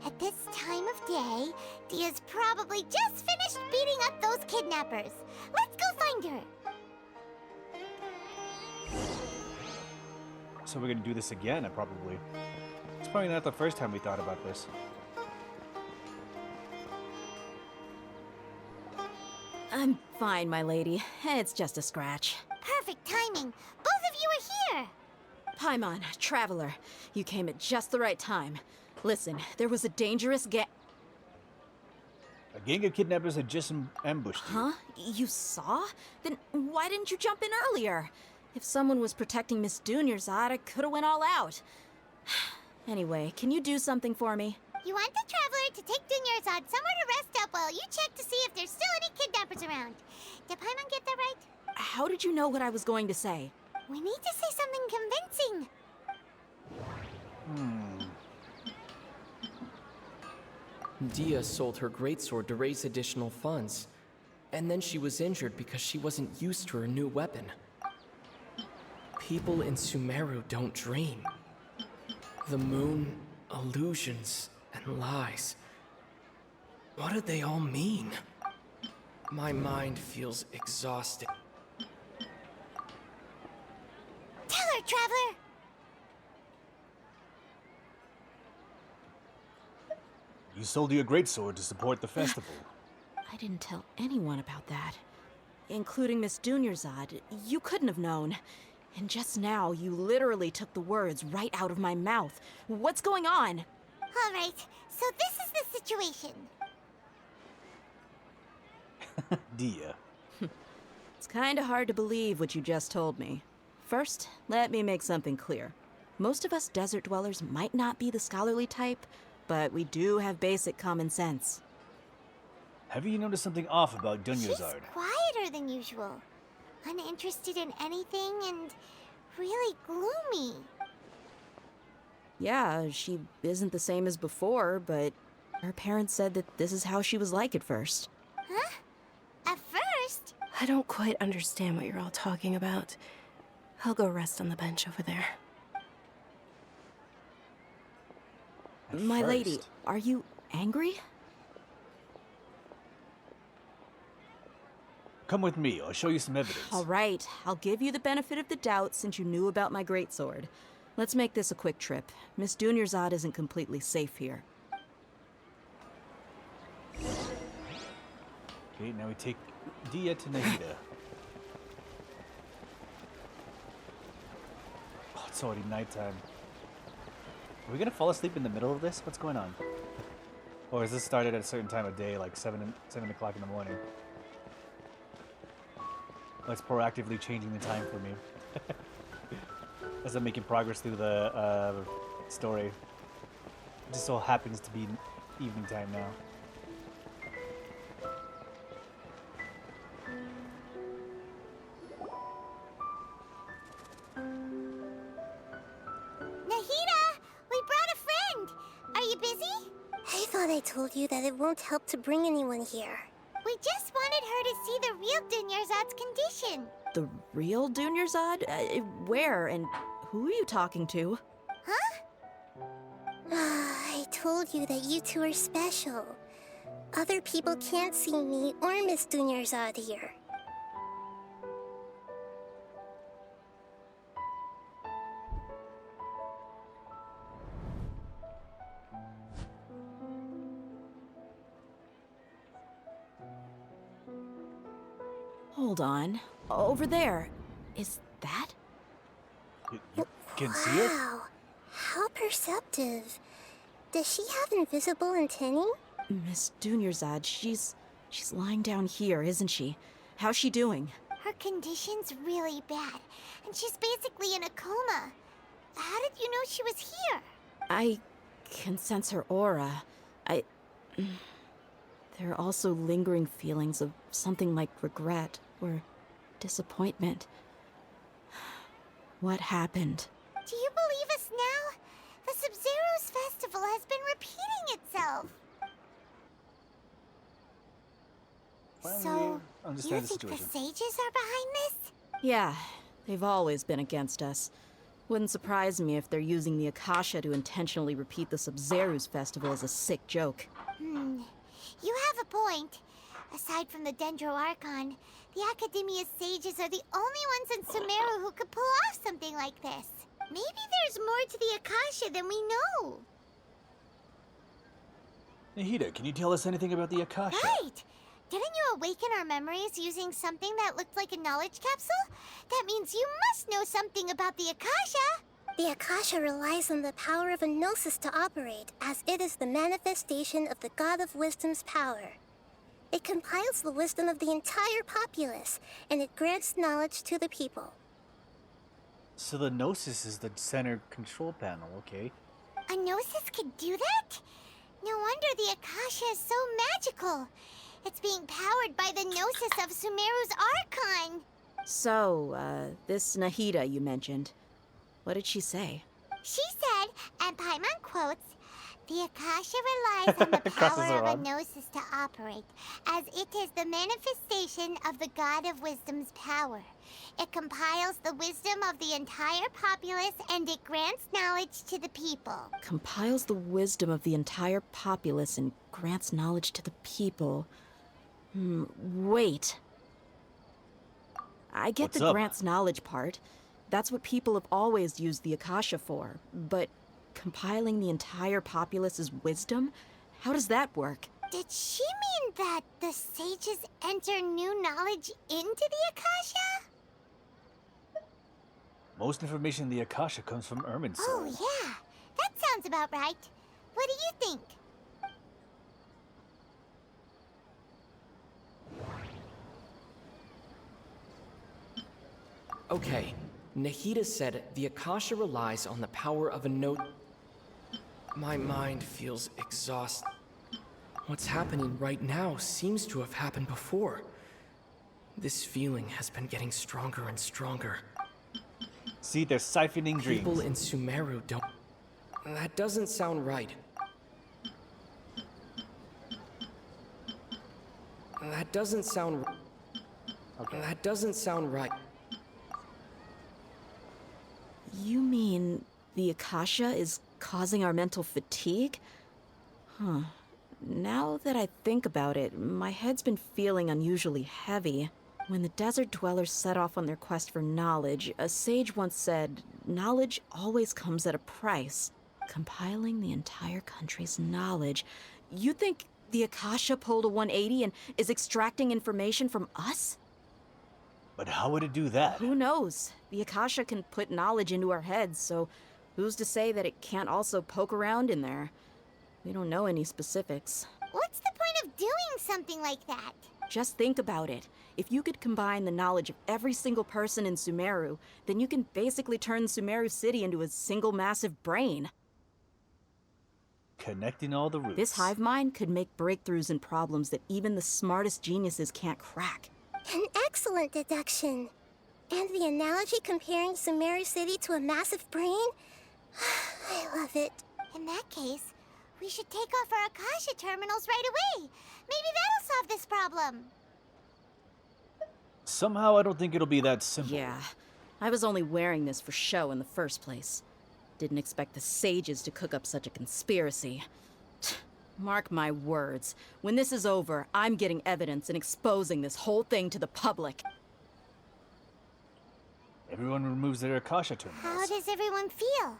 Speaker 2: At this time of day, Dia's probably just finished beating up those kidnappers. Let's go find her.
Speaker 1: So we're gonna do this again, probably. It's probably not the first time we thought about this.
Speaker 13: I'm fine, my lady. It's just a scratch.
Speaker 2: Perfect timing. Both of you are here.
Speaker 13: Paimon, traveler, you came at just the right time. Listen, there was a dangerous
Speaker 1: A gang of kidnappers had just ambushed you.
Speaker 13: Huh? You saw? Then why didn't you jump in earlier? If someone was protecting Miss Dunyarzad, I could have went all out. Anyway, can you do something for me?
Speaker 2: You want the traveler to take Dunyarzad somewhere to rest up while you check to see if there's still any kidnappers around. Did Paimon get that right?
Speaker 13: How did you know what I was going to say?
Speaker 2: We need to say something convincing.
Speaker 12: Dia sold her greatsword to raise additional funds. And then she was injured because she wasn't used to her new weapon. People in Sumeru don't dream. The moon, illusions, and lies. What do they all mean? My mind feels exhausted.
Speaker 2: Tell her, traveler.
Speaker 1: You sold your greatsword to support the festival.
Speaker 13: I didn't tell anyone about that. Including Miss Dunyarzad. You couldn't have known. And just now, you literally took the words right out of my mouth. What's going on?
Speaker 2: All right, so this is the situation.
Speaker 1: Dia.
Speaker 13: It's kinda hard to believe what you just told me. First, let me make something clear. Most of us desert dwellers might not be the scholarly type, but we do have basic common sense.
Speaker 1: Have you noticed something off about
Speaker 2: She's
Speaker 1: Dunyazard?
Speaker 2: quieter than usual. Uninterested in anything and really gloomy.
Speaker 13: Yeah, she isn't the same as before, but her parents said that this is how she was like at first.
Speaker 2: Huh? At first?
Speaker 3: I don't quite understand what you're all talking about. I'll go rest on the bench over there.
Speaker 13: My lady,
Speaker 1: first?
Speaker 13: are you angry?
Speaker 1: Come with me, I'll show you some evidence.
Speaker 13: All right, I'll give you the benefit of the doubt since you knew about my greatsword. Let's make this a quick trip. Miss Dunyarzad isn't completely safe here.
Speaker 1: Okay, now we take Dia to Nahida. Oh, it's already nighttime. Are we gonna fall asleep in the middle of this? What's going on? Or is this started at a certain time of day, like 7 o'clock in the morning? That's proactively changing the time for me. As I'm making progress through the story. It just so happens to be evening time now.
Speaker 2: Nahida! We brought a friend! Are you busy?
Speaker 10: I thought I told you that it won't help to bring anyone here.
Speaker 2: We just wanted her to see the real Dunyarzad's condition.
Speaker 13: The real Dunyarzad? Where and who are you talking to?
Speaker 2: Huh?
Speaker 10: I told you that you two are special. Other people can't see me or Miss Dunyarzad here.
Speaker 13: Hold on. Over there. Is that?
Speaker 1: You can see it?
Speaker 10: Wow, how perceptive. Does she have invisible antennae?
Speaker 13: Miss Dunyarzad, she's lying down here, isn't she? How's she doing?
Speaker 2: Her condition's really bad, and she's basically in a coma. How did you know she was here?
Speaker 13: I can sense her aura. There are also lingering feelings of something like regret or disappointment. What happened?
Speaker 2: Do you believe us now? The Sub-Zero's festival has been repeating itself. So, you
Speaker 1: understand the
Speaker 2: think the
Speaker 1: situation.
Speaker 2: sages are behind this?
Speaker 13: Yeah, they've always been against us. Wouldn't surprise me if they're using the Akasha to intentionally repeat the Sub-Zero's festival as a sick joke.
Speaker 2: You have a point. Aside from the Dendro Archon, the Academia's sages are the only ones in Sumeru who could pull off something like this. Maybe there's more to the Akasha than we know.
Speaker 1: Nahida, can you tell us anything about the Akasha?
Speaker 2: Right! Didn't you awaken our memories using something that looked like a knowledge capsule? That means you must know something about the Akasha!
Speaker 10: The Akasha relies on the power of a gnosis to operate, as it is the manifestation of the God of Wisdom's power. It compiles the wisdom of the entire populace, and it grants knowledge to the people.
Speaker 1: So the Gnosis is the center control panel, okay?
Speaker 2: A gnosis could do that? No wonder the Akasha is so magical. It's being powered by the gnosis of Sumeru's Archon.
Speaker 13: So, this Nahida you mentioned, what did she say?
Speaker 2: She said, and Paimon quotes, "The Akasha relies on the power of a gnosis to operate, as it is the manifestation of the God of Wisdom's power. It compiles the wisdom of the entire populace, and it grants knowledge to the people."
Speaker 13: Compiles the wisdom of the entire populace and grants knowledge to the people. Wait. I get
Speaker 1: What's
Speaker 13: the
Speaker 1: up?
Speaker 13: grants knowledge part. That's what people have always used the Akasha for. But compiling the entire populace's wisdom? How does that work?
Speaker 2: Did she mean that the sages enter new knowledge into the Akasha?
Speaker 1: Most information in the Akasha comes from Irmin's soul.
Speaker 2: Oh, yeah. That sounds about right. What do you think?
Speaker 12: Okay, Nahida said the Akasha relies on the power of a note. My mind feels exhausted. What's happening right now seems to have happened before. This feeling has been getting stronger and stronger.
Speaker 1: See, they're siphoning dreams.
Speaker 12: People in Sumeru don't... That doesn't sound right. That doesn't sound...
Speaker 1: Okay.
Speaker 12: That doesn't sound right.
Speaker 13: You mean the Akasha is causing our mental fatigue? Huh. Now that I think about it, my head's been feeling unusually heavy. When the desert dwellers set off on their quest for knowledge, a sage once said, knowledge always comes at a price. Compiling the entire country's knowledge. You think the Akasha pulled a 180 and is extracting information from us?
Speaker 1: But how would it do that?
Speaker 13: Who knows? The Akasha can put knowledge into our heads, so who's to say that it can't also poke around in there? We don't know any specifics.
Speaker 2: What's the point of doing something like that?
Speaker 13: Just think about it. If you could combine the knowledge of every single person in Sumeru, then you can basically turn Sumeru City into a single massive brain.
Speaker 1: Connecting all the roots.
Speaker 13: This hive mind could make breakthroughs in problems that even the smartest geniuses can't crack.
Speaker 10: An excellent deduction. And the analogy comparing Sumeru City to a massive brain? I love it.
Speaker 2: In that case, we should take off our Akasha terminals right away. Maybe that'll solve this problem.
Speaker 1: Somehow I don't think it'll be that simple.
Speaker 13: Yeah, I was only wearing this for show in the first place. Didn't expect the sages to cook up such a conspiracy. Mark my words, when this is over, I'm getting evidence and exposing this whole thing to the public.
Speaker 1: Everyone removes their Akasha terminals.
Speaker 2: How does everyone feel?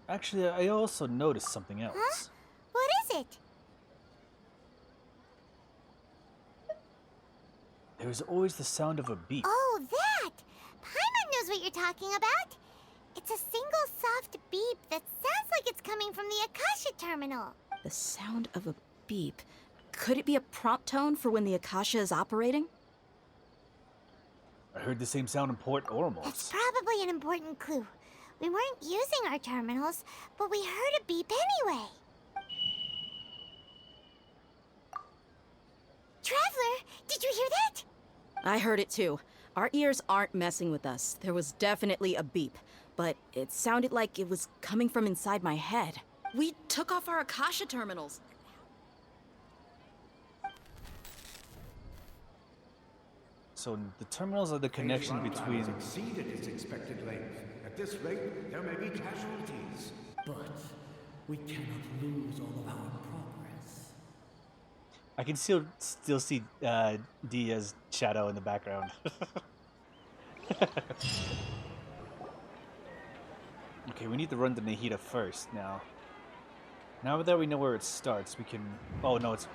Speaker 1: Actually, I also noticed something else.
Speaker 2: Huh? What is it?
Speaker 1: There's always the sound of a beep.
Speaker 2: Oh, that! Paimon knows what you're talking about. It's a single soft beep that sounds like it's coming from the Akasha terminal.
Speaker 13: The sound of a beep. Could it be a prompt tone for when the Akasha is operating?
Speaker 1: I heard the same sound in Port Ormos.
Speaker 2: That's probably an important clue. We weren't using our terminals, but we heard a beep anyway. Traveler, did you hear that?
Speaker 13: I heard it too. Our ears aren't messing with us. There was definitely a beep, but it sounded like it was coming from inside my head. We took off our Akasha terminals.
Speaker 1: So the terminals are the connection between...
Speaker 11: has exceeded its expected length. At this rate, there may be casualties.
Speaker 8: But we cannot lose all of our progress.
Speaker 1: I can still see Dia's shadow in the background. Okay, we need to run to Nahida first now. Now that we know where it starts, we can... Oh, no, it's...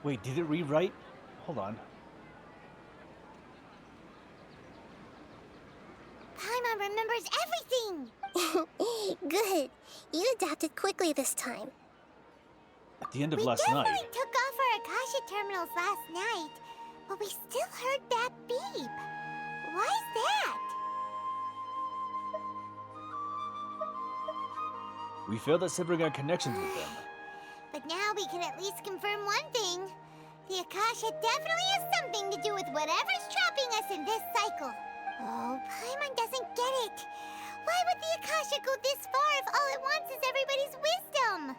Speaker 1: Wait, did it rewrite? Hold on.
Speaker 2: Paimon remembers everything!
Speaker 10: Good. You adapted quickly this time.
Speaker 1: At the end of
Speaker 2: We
Speaker 1: last night.
Speaker 2: definitely took off our Akasha terminals last night, but we still heard that beep. Why is that?
Speaker 1: We failed at severing our connections with them.
Speaker 2: But now we can at least confirm one thing. The Akasha definitely has something to do with whatever's trapping us in this cycle. Oh, Paimon doesn't get it. Why would the Akasha go this far if all it wants is everybody's wisdom?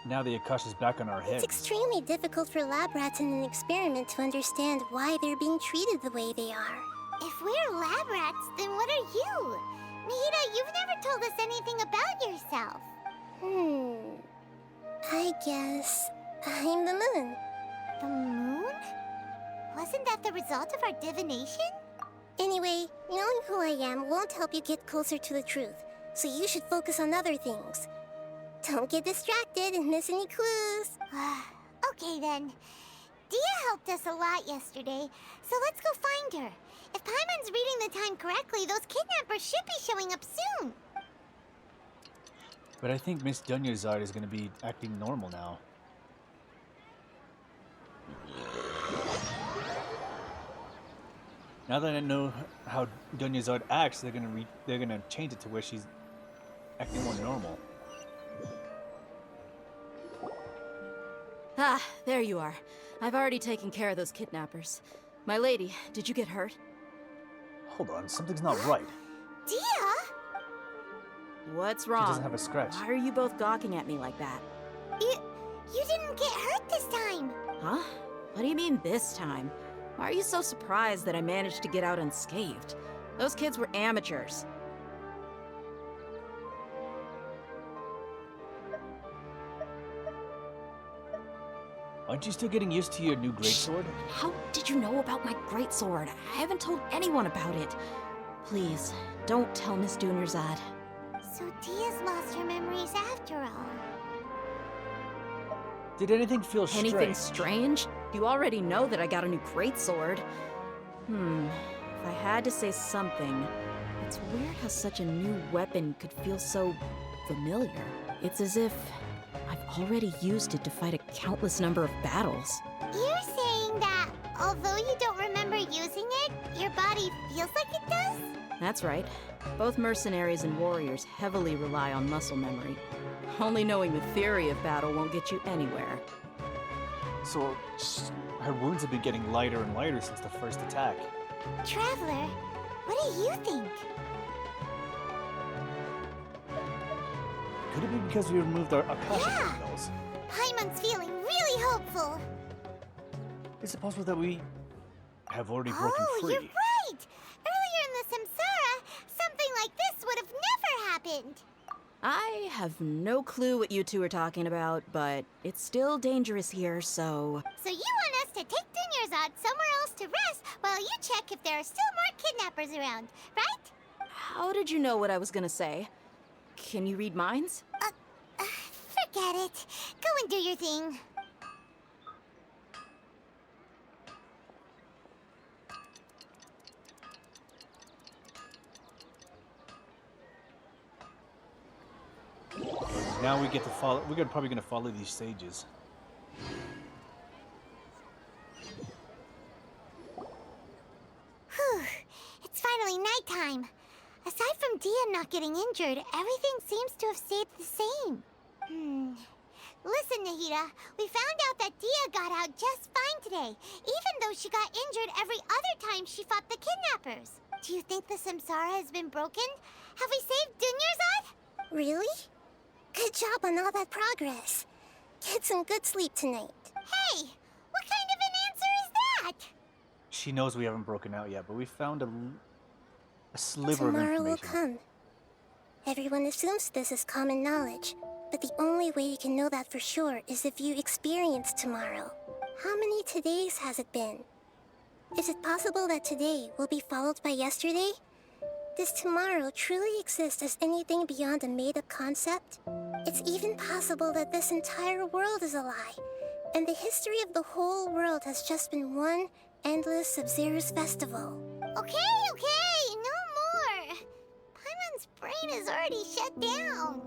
Speaker 1: Now the Akasha's back on our heads.
Speaker 10: It's extremely difficult for lab rats in an experiment to understand why they're being treated the way they are.
Speaker 2: If we're lab rats, then what are you? Nahida, you've never told us anything about yourself.
Speaker 10: I guess I'm the moon.
Speaker 2: The moon? Wasn't that the result of our divination?
Speaker 10: Anyway, knowing who I am won't help you get closer to the truth, so you should focus on other things. Don't get distracted and miss any clues.
Speaker 2: Okay then. Dia helped us a lot yesterday, so let's go find her. If Paimon's reading the time correctly, those kidnappers should be showing up soon.
Speaker 1: But I think Miss Dunyazard is going to be acting normal now. Now that I know how Dunya Zod acts, they're gonna change it to where she's acting more normal.
Speaker 13: Ah, there you are. I've already taken care of those kidnappers. My lady, did you get hurt?
Speaker 1: Hold on, something's not right.
Speaker 2: Dia?
Speaker 13: What's
Speaker 1: She
Speaker 13: wrong?
Speaker 1: doesn't have a scratch.
Speaker 13: Why are you both gawking at me like that?
Speaker 2: You didn't get hurt this time.
Speaker 13: Huh? What do you mean this time? Why are you so surprised that I managed to get out unscathed? Those kids were amateurs.
Speaker 1: Aren't you still getting used to your new greatsword?
Speaker 13: How did you know about my greatsword? I haven't told anyone about it. Please, don't tell Miss Dunyarzad.
Speaker 2: So Dia's lost her memories after all.
Speaker 1: Did anything feel strange?
Speaker 13: Anything strange? You already know that I got a new greatsword. If I had to say something, it's weird how such a new weapon could feel so familiar. It's as if I've already used it to fight a countless number of battles.
Speaker 2: You're saying that although you don't remember using it, your body feels like it does?
Speaker 13: That's right. Both mercenaries and warriors heavily rely on muscle memory. Only knowing the theory of battle won't get you anywhere.
Speaker 1: So, her wounds have been getting lighter and lighter since the first attack.
Speaker 2: Traveler, what do you think?
Speaker 1: Could it be because we removed our Akasha signals?
Speaker 2: Paimon's feeling really hopeful.
Speaker 1: Is it possible that we have already broken free?
Speaker 2: You're right! Earlier in the Samsara, something like this would have never happened.
Speaker 13: I have no clue what you two are talking about, but it's still dangerous here, so...
Speaker 2: So you want us to take Dunyarzad somewhere else to rest while you check if there are still more kidnappers around, right?
Speaker 13: How did you know what I was gonna say? Can you read minds?
Speaker 2: Forget it. Go and do your thing.
Speaker 1: Now we get to follow. We're probably gonna follow these sages.
Speaker 2: Whew. It's finally nighttime. Aside from Dia not getting injured, everything seems to have stayed the same. Listen, Nahida, we found out that Dia got out just fine today, even though she got injured every other time she fought the kidnappers. Do you think the Samsara has been broken? Have we saved Dunyarzad?
Speaker 10: Really? Good job on all that progress. Get some good sleep tonight.
Speaker 2: Hey, what kind of an answer is that?
Speaker 1: She knows we haven't broken out yet, but we found a sliver of
Speaker 10: Tomorrow will
Speaker 1: information.
Speaker 10: come. Everyone assumes this is common knowledge, but the only way you can know that for sure is if you experience tomorrow. How many todays has it been? Is it possible that today will be followed by yesterday? Does tomorrow truly exist as anything beyond a made-up concept? It's even possible that this entire world is a lie, and the history of the whole world has just been one endless Sub-Zero's festival.
Speaker 2: Okay, no more. Paimon's brain is already shut down.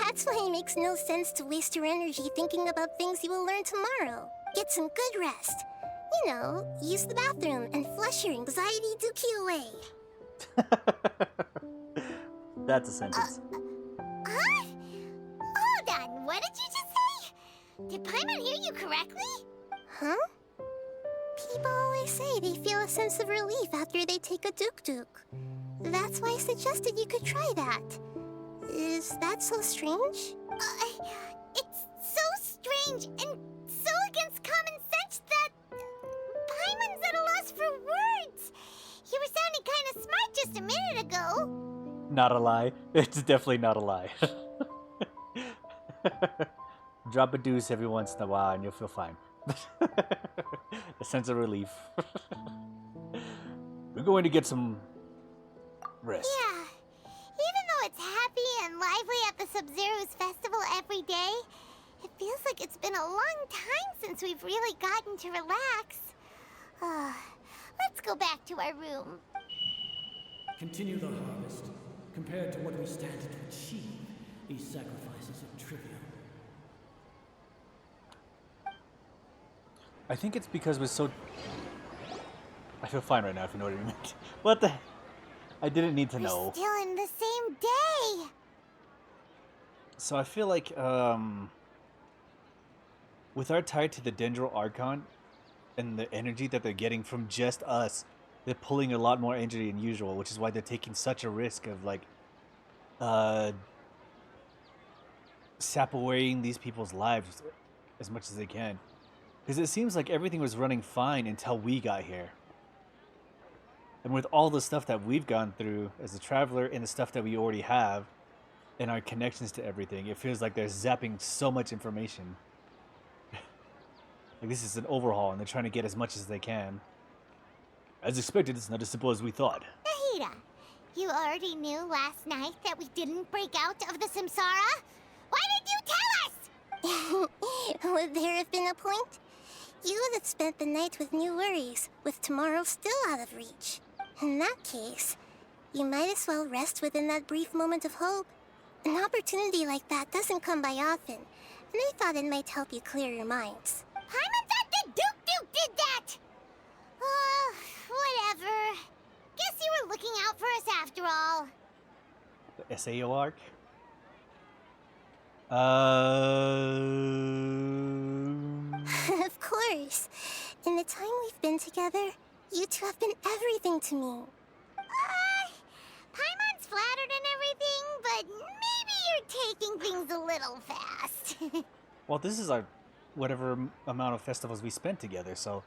Speaker 10: That's why it makes no sense to waste your energy thinking about things you will learn tomorrow. Get some good rest. You know, use the bathroom and flush your anxiety dookie away.
Speaker 1: That's a sentence.
Speaker 2: Huh? Hold on, what did you just say? Did Paimon hear you correctly?
Speaker 10: Huh? People always say they feel a sense of relief after they take a duk-duk. That's why I suggested you could try that. Is that so strange?
Speaker 2: It's so strange and so against common sense that Paimon's at a loss for words. You were sounding kind of smart just a minute ago.
Speaker 1: Not a lie. It's definitely not a lie. Drop a deuce every once in a while and you'll feel fine. A sense of relief. We're going to get some rest.
Speaker 2: Yeah. Even though it's happy and lively at the Sub-Zero's festival every day, it feels like it's been a long time since we've really gotten to relax. Let's go back to our room.
Speaker 8: Continue the harvest. Compared to what we stand to achieve, these sacrifices are trivial.
Speaker 1: I think it's because we're so... I feel fine right now, if you know what I mean. What the? I didn't need to
Speaker 2: We're
Speaker 1: know.
Speaker 2: still in the same day.
Speaker 1: So I feel like, with our tie to the Dendro Archon and the energy that they're getting from just us, they're pulling a lot more energy than usual, which is why they're taking such a risk of, like, sap away these people's lives as much as they can. Because it seems like everything was running fine until we got here. And with all the stuff that we've gone through as a traveler and the stuff that we already have and our connections to everything, it feels like they're zapping so much information. Like this is an overhaul and they're trying to get as much as they can. As expected, it's not as simple as we thought.
Speaker 2: Nahida, you already knew last night that we didn't break out of the Samsara? Why did you tell us?
Speaker 10: Would there have been a point? You would have spent the night with new worries, with tomorrow still out of reach. In that case, you might as well rest within that brief moment of hope. An opportunity like that doesn't come by often, and I thought it might help you clear your minds.
Speaker 2: Paimon thought that Duke did that! Whatever. Guess you were looking out for us after all.
Speaker 1: The SAO arc?
Speaker 10: Of course. In the time we've been together, you two have been everything to me.
Speaker 2: Paimon's flattered and everything, but maybe you're taking things a little fast.
Speaker 1: Well, this is our whatever amount of festivals we spent together, so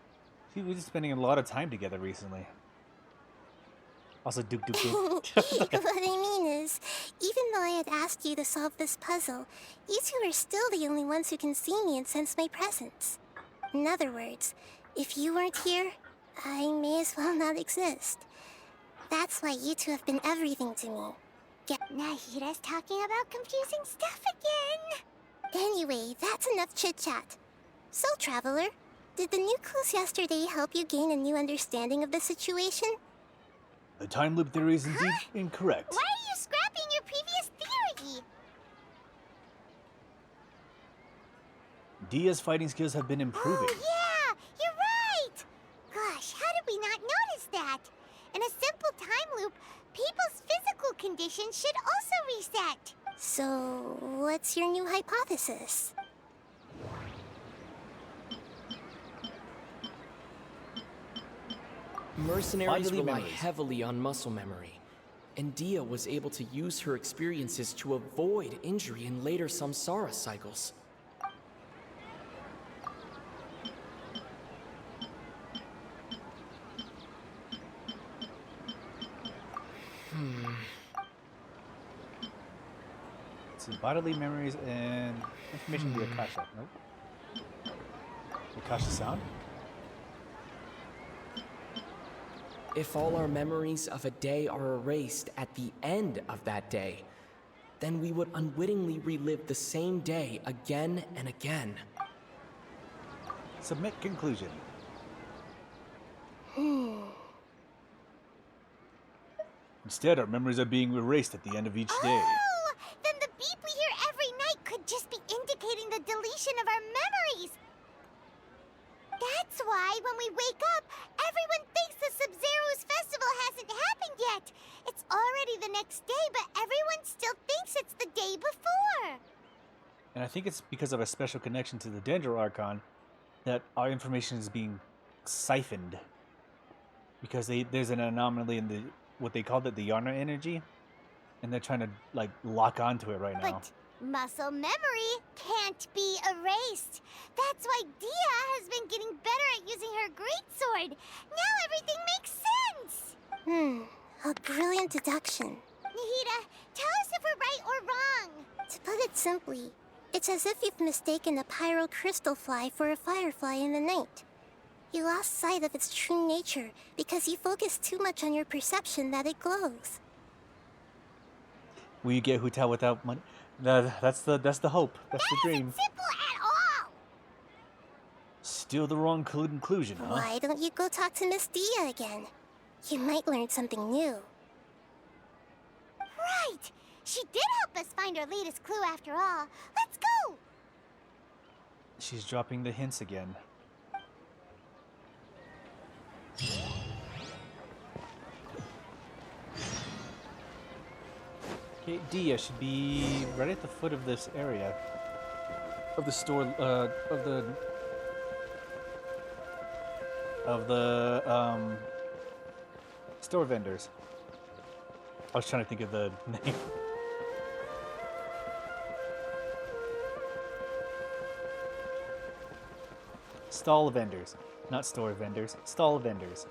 Speaker 1: we've been spending a lot of time together recently. Also, Duke.
Speaker 10: What I mean is, even though I had asked you to solve this puzzle, you two are still the only ones who can see me and sense my presence. In other words, if you weren't here, I may as well not exist. That's why you two have been everything to me.
Speaker 2: Nahida's talking about confusing stuff again.
Speaker 10: Anyway, that's enough chit-chat. So, Traveler, did the new clues yesterday help you gain a new understanding of the situation?
Speaker 1: The time loop theory is indeed incorrect.
Speaker 2: Why are you scrapping your previous theory?
Speaker 1: Dia's fighting skills have been improving.
Speaker 2: Oh, yeah! You're right! Gosh, how did we not notice that? In a simple time loop, people's physical conditions should also reset.
Speaker 10: So, what's your new hypothesis?
Speaker 12: Mercenaries
Speaker 1: Bodily
Speaker 12: rely
Speaker 1: memories.
Speaker 12: heavily on muscle memory, and Dia was able to use her experiences to avoid injury in later samsara cycles.
Speaker 1: So bodily memories and information via Akasha. Nope. Akasha sound?
Speaker 12: If all our memories of a day are erased at the end of that day, then we would unwittingly relive the same day again and again.
Speaker 1: Submit conclusion. Instead, our memories are being erased at the end of each day.
Speaker 2: Oh! Then the beep we hear every night could just be indicating the deletion of our memories. That's why when we wake up, everyone thinks the Sub-Zero's festival hasn't happened yet. It's already the next day, but everyone still thinks it's the day before.
Speaker 1: And I think it's because of a special connection to the Dendro Archon that our information is being siphoned. Because there's an anomaly in what they called it, the Yarna energy, and they're trying to like lock onto it right now.
Speaker 2: But muscle memory can't be erased. That's why Dia has been getting better at using her greatsword. Now everything makes sense.
Speaker 10: A brilliant deduction.
Speaker 2: Nahida, tell us if we're right or wrong.
Speaker 10: To put it simply, it's as if you've mistaken a pyro crystal fly for a firefly in the night. You lost sight of its true nature because you focused too much on your perception that it glows.
Speaker 1: Will you get Hu Tao without money? That's the hope. That's the dream.
Speaker 2: Isn't simple at all.
Speaker 1: Still the wrong conclusion, huh?
Speaker 10: Why don't you go talk to Miss Dia again? You might learn something new.
Speaker 2: Right. She did help us find our latest clue after all. Let's go.
Speaker 1: She's dropping the hints again. Okay, Dia should be right at the foot of this area. Of the store, store vendors. I was trying to think of the name. Stall vendors. Not store vendors. Stall vendors.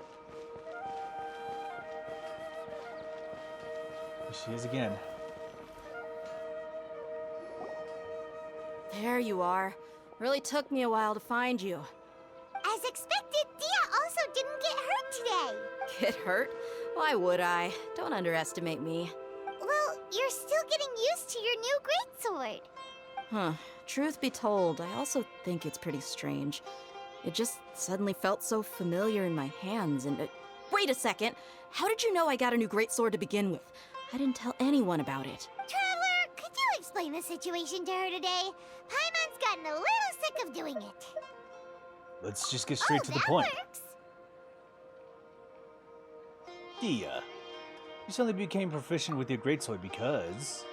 Speaker 1: Here she is again.
Speaker 13: There you are. Really took me a while to find you.
Speaker 2: As expected, Dia also didn't get hurt today.
Speaker 13: Get hurt? Why would I? Don't underestimate me.
Speaker 2: Well, you're still getting used to your new greatsword.
Speaker 13: Huh. Truth be told, I also think it's pretty strange. It just suddenly felt so familiar in my hands and... wait a second! How did you know I got a new greatsword to begin with? I didn't tell anyone about it.
Speaker 2: Traveler, could you explain the situation to her today? Paimon's gotten a little sick of doing it.
Speaker 1: Let's just get straight to the point.
Speaker 2: Works.
Speaker 1: Dia, you suddenly became proficient with your greatsword because...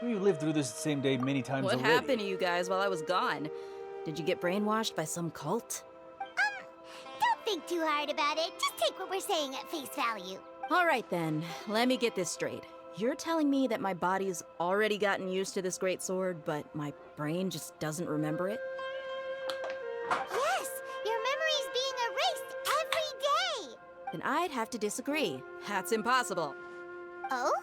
Speaker 1: You lived through this same day many times
Speaker 13: What
Speaker 1: already.
Speaker 13: happened to you guys while I was gone? Did you get brainwashed by some cult?
Speaker 2: Don't think too hard about it. Just take what we're saying at face value.
Speaker 13: All right then, let me get this straight. You're telling me that my body's already gotten used to this greatsword, but my brain just doesn't remember it?
Speaker 2: Yes, your memory's being erased every day.
Speaker 13: Then I'd have to disagree. That's impossible.
Speaker 2: Oh?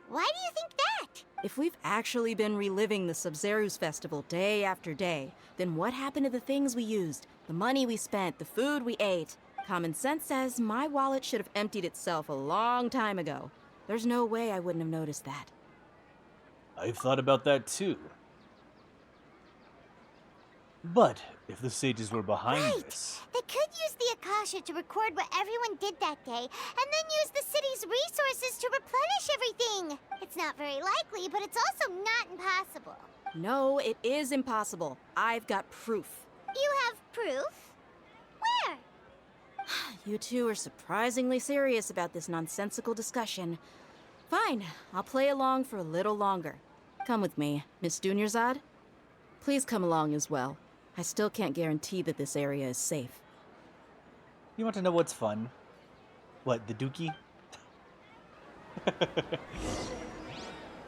Speaker 2: Why do you think that?
Speaker 13: If we've actually been reliving the Sub-Zeru's festival day after day, then what happened to the things we used, the money we spent, the food we ate? Common sense says my wallet should have emptied itself a long time ago. There's no way I wouldn't have noticed that.
Speaker 1: I've thought about that too. But if the sages were behind this...
Speaker 2: They could use the Akasha to record what everyone did that day, and then use the city's resources to replenish everything. It's not very likely, but it's also not impossible.
Speaker 13: No, it is impossible. I've got proof.
Speaker 2: You have proof? Where?
Speaker 13: You two are surprisingly serious about this nonsensical discussion. Fine, I'll play along for a little longer. Come with me, Miss Dunyarzad. Please come along as well. I still can't guarantee that this area is safe.
Speaker 1: You want to know what's fun? What, the dookie?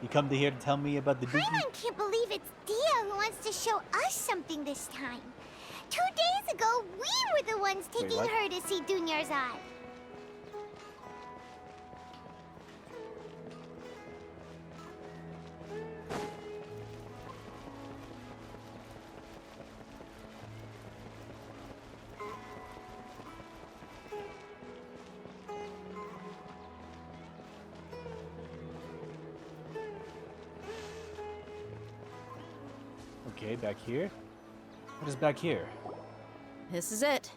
Speaker 1: You come to here to tell me about the dookie?
Speaker 2: Paimon can't believe it's Dia who wants to show us something this time. 2 days ago, we were the ones taking
Speaker 1: what?
Speaker 2: her to see Dunyarzad.
Speaker 1: Okay, back here. What is back here?
Speaker 13: This is it.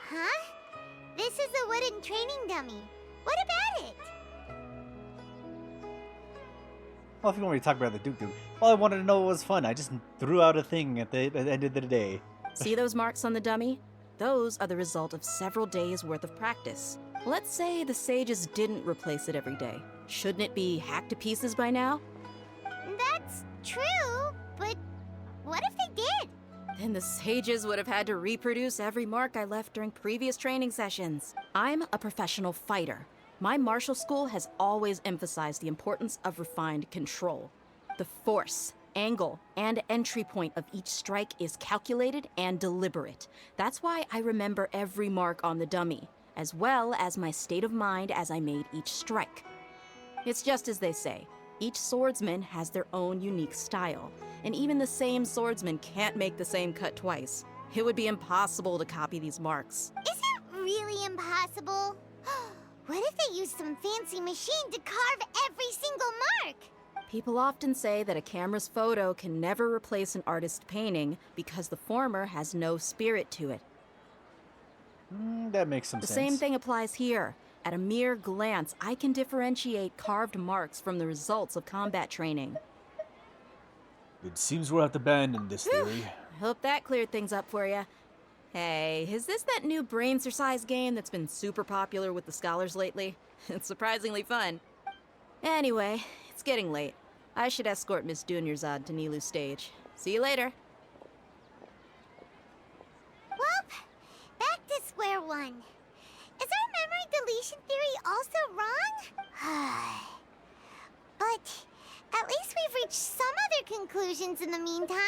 Speaker 2: Huh? This is a wooden training dummy. What about it?
Speaker 1: Well, if you want me to talk about the Duke, all I wanted to know was fun. I just threw out a thing at the end of the day.
Speaker 13: See those marks on the dummy? Those are the result of several days' worth of practice. Let's say the sages didn't replace it every day. Shouldn't it be hacked to pieces by now?
Speaker 2: That's true, but what if they did?
Speaker 13: Then the sages would have had to reproduce every mark I left during previous training sessions. I'm a professional fighter. My martial school has always emphasized the importance of refined control. The force, angle, and entry point of each strike is calculated and deliberate. That's why I remember every mark on the dummy, as well as my state of mind as I made each strike. It's just as they say, each swordsman has their own unique style, and even the same swordsman can't make the same cut twice. It would be impossible to copy these marks.
Speaker 2: Is it really impossible? What if they used some fancy machine to carve every single mark?
Speaker 13: People often say that a camera's photo can never replace an artist's painting because the former has no spirit to it.
Speaker 1: That makes some
Speaker 13: The
Speaker 1: sense.
Speaker 13: same thing applies here. At a mere glance, I can differentiate carved marks from the results of combat training.
Speaker 1: It seems we'll have to abandon this theory.
Speaker 13: I hope that cleared things up for you. Hey, is this that new brain exercise game that's been super popular with the scholars lately? It's surprisingly fun. Anyway, it's getting late. I should escort Miss Dunyarzad to Nilu's stage. See you later.
Speaker 2: Well, back to square one. Is our memory deletion theory also wrong? But at least we've reached some other conclusions in the meantime.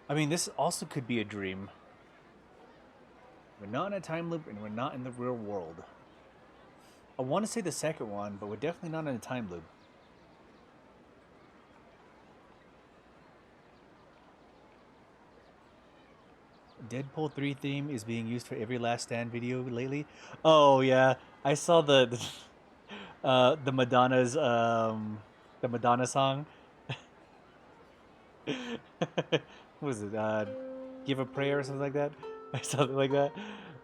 Speaker 1: I mean, this also could be a dream. We're not in a time loop, and we're not in the real world. I want to say the second one, but we're definitely not in a time loop. Deadpool 3 theme is being used for every Last Stand video lately. Oh yeah, I saw the Madonna's the Madonna song. What was it? Give a Prayer or something like that? Or something like that?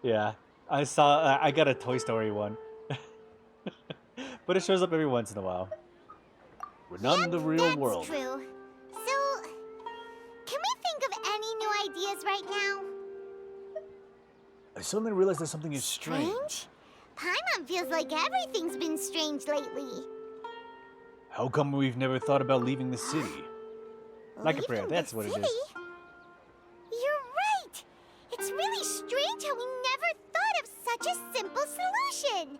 Speaker 1: Yeah. I saw, I got a Toy Story one. But it shows up every once in a while. We're not in the real world.
Speaker 2: That's true. So, can we think of any new ideas right now?
Speaker 1: I suddenly realized that something is strange.
Speaker 2: Paimon feels like everything's been strange lately.
Speaker 1: How come we've never thought about leaving the city? Like a prayer,
Speaker 2: Leaving
Speaker 1: that's
Speaker 2: the
Speaker 1: what it
Speaker 2: city?
Speaker 1: is.
Speaker 2: You're right! It's really strange how we never thought of such a simple solution!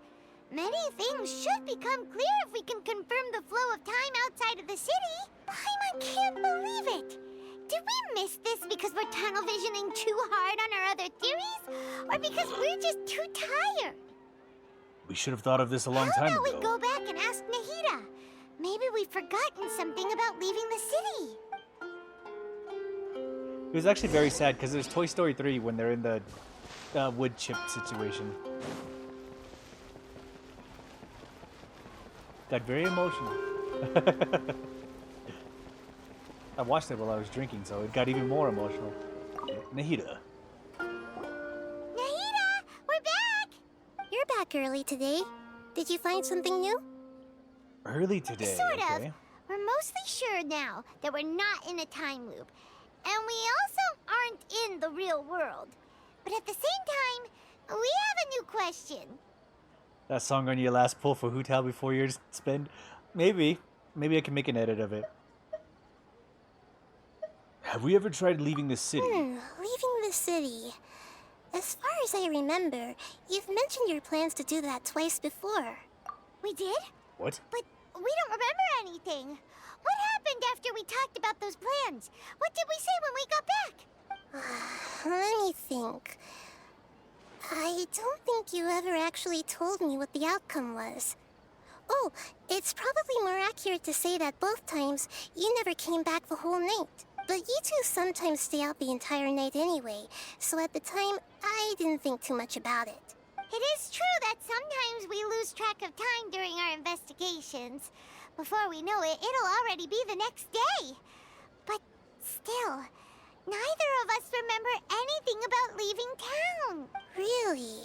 Speaker 2: Many things should become clear if we can confirm the flow of time outside of the city. Paimon can't believe it! Did we miss this because we're tunnel visioning too hard on our other theories? Or because we're just too tired?
Speaker 1: We should have thought of this a long time
Speaker 2: How
Speaker 1: ago.
Speaker 2: about we go back and ask Nahida? Maybe we've forgotten something about leaving the city.
Speaker 1: It was actually very sad because there's Toy Story 3 when they're in the wood chip situation. Got very emotional. I watched it while I was drinking, so it got even more emotional. Nahida.
Speaker 2: Nahida, we're back!
Speaker 10: You're back early today. Did you find something new?
Speaker 1: Early today,
Speaker 2: Sort
Speaker 1: okay.
Speaker 2: of. We're mostly sure now that we're not in a time loop. And we also aren't in the real world. But at the same time, we have a new question.
Speaker 1: That song on your last pull for Hootal before your spend? Maybe. Maybe I can make an edit of it. Have we ever tried leaving the city?
Speaker 10: Leaving the city. As far as I remember, you've mentioned your plans to do that twice before.
Speaker 2: We did?
Speaker 1: What?
Speaker 2: But we don't remember anything. What happened after we talked about those plans? What did we say when we got back?
Speaker 10: Let me think. I don't think you ever actually told me what the outcome was. Oh, it's probably more accurate to say that both times you never came back the whole night. But you two sometimes stay out the entire night anyway, so at the time, I didn't think too much about it.
Speaker 2: It is true that sometimes we lose track of time during our investigations. Before we know it, it'll already be the next day. But still, neither of us remember anything about leaving town.
Speaker 10: Really?